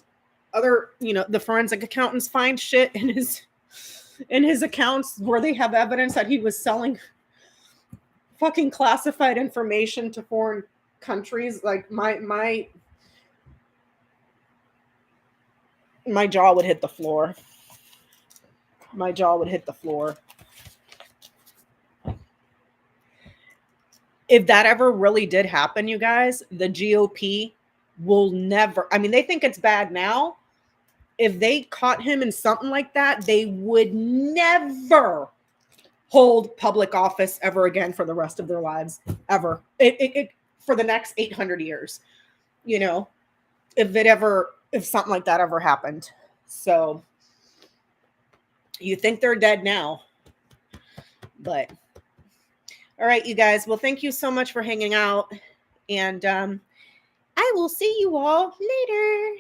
other, you know, the forensic accountants find shit in his accounts where they have evidence that he was selling fucking classified information to foreign countries, like my jaw would hit the floor. My jaw would hit the floor. If that ever really did happen, you guys, the GOP will never, I mean, they think it's bad now. If they caught him in something like that, they would never hold public office ever again for the rest of their lives, ever. It for the next 800 years, you know, if something like that ever happened. So you think they're dead now, but all right, you guys. Well, thank you so much for hanging out, and I will see you all later.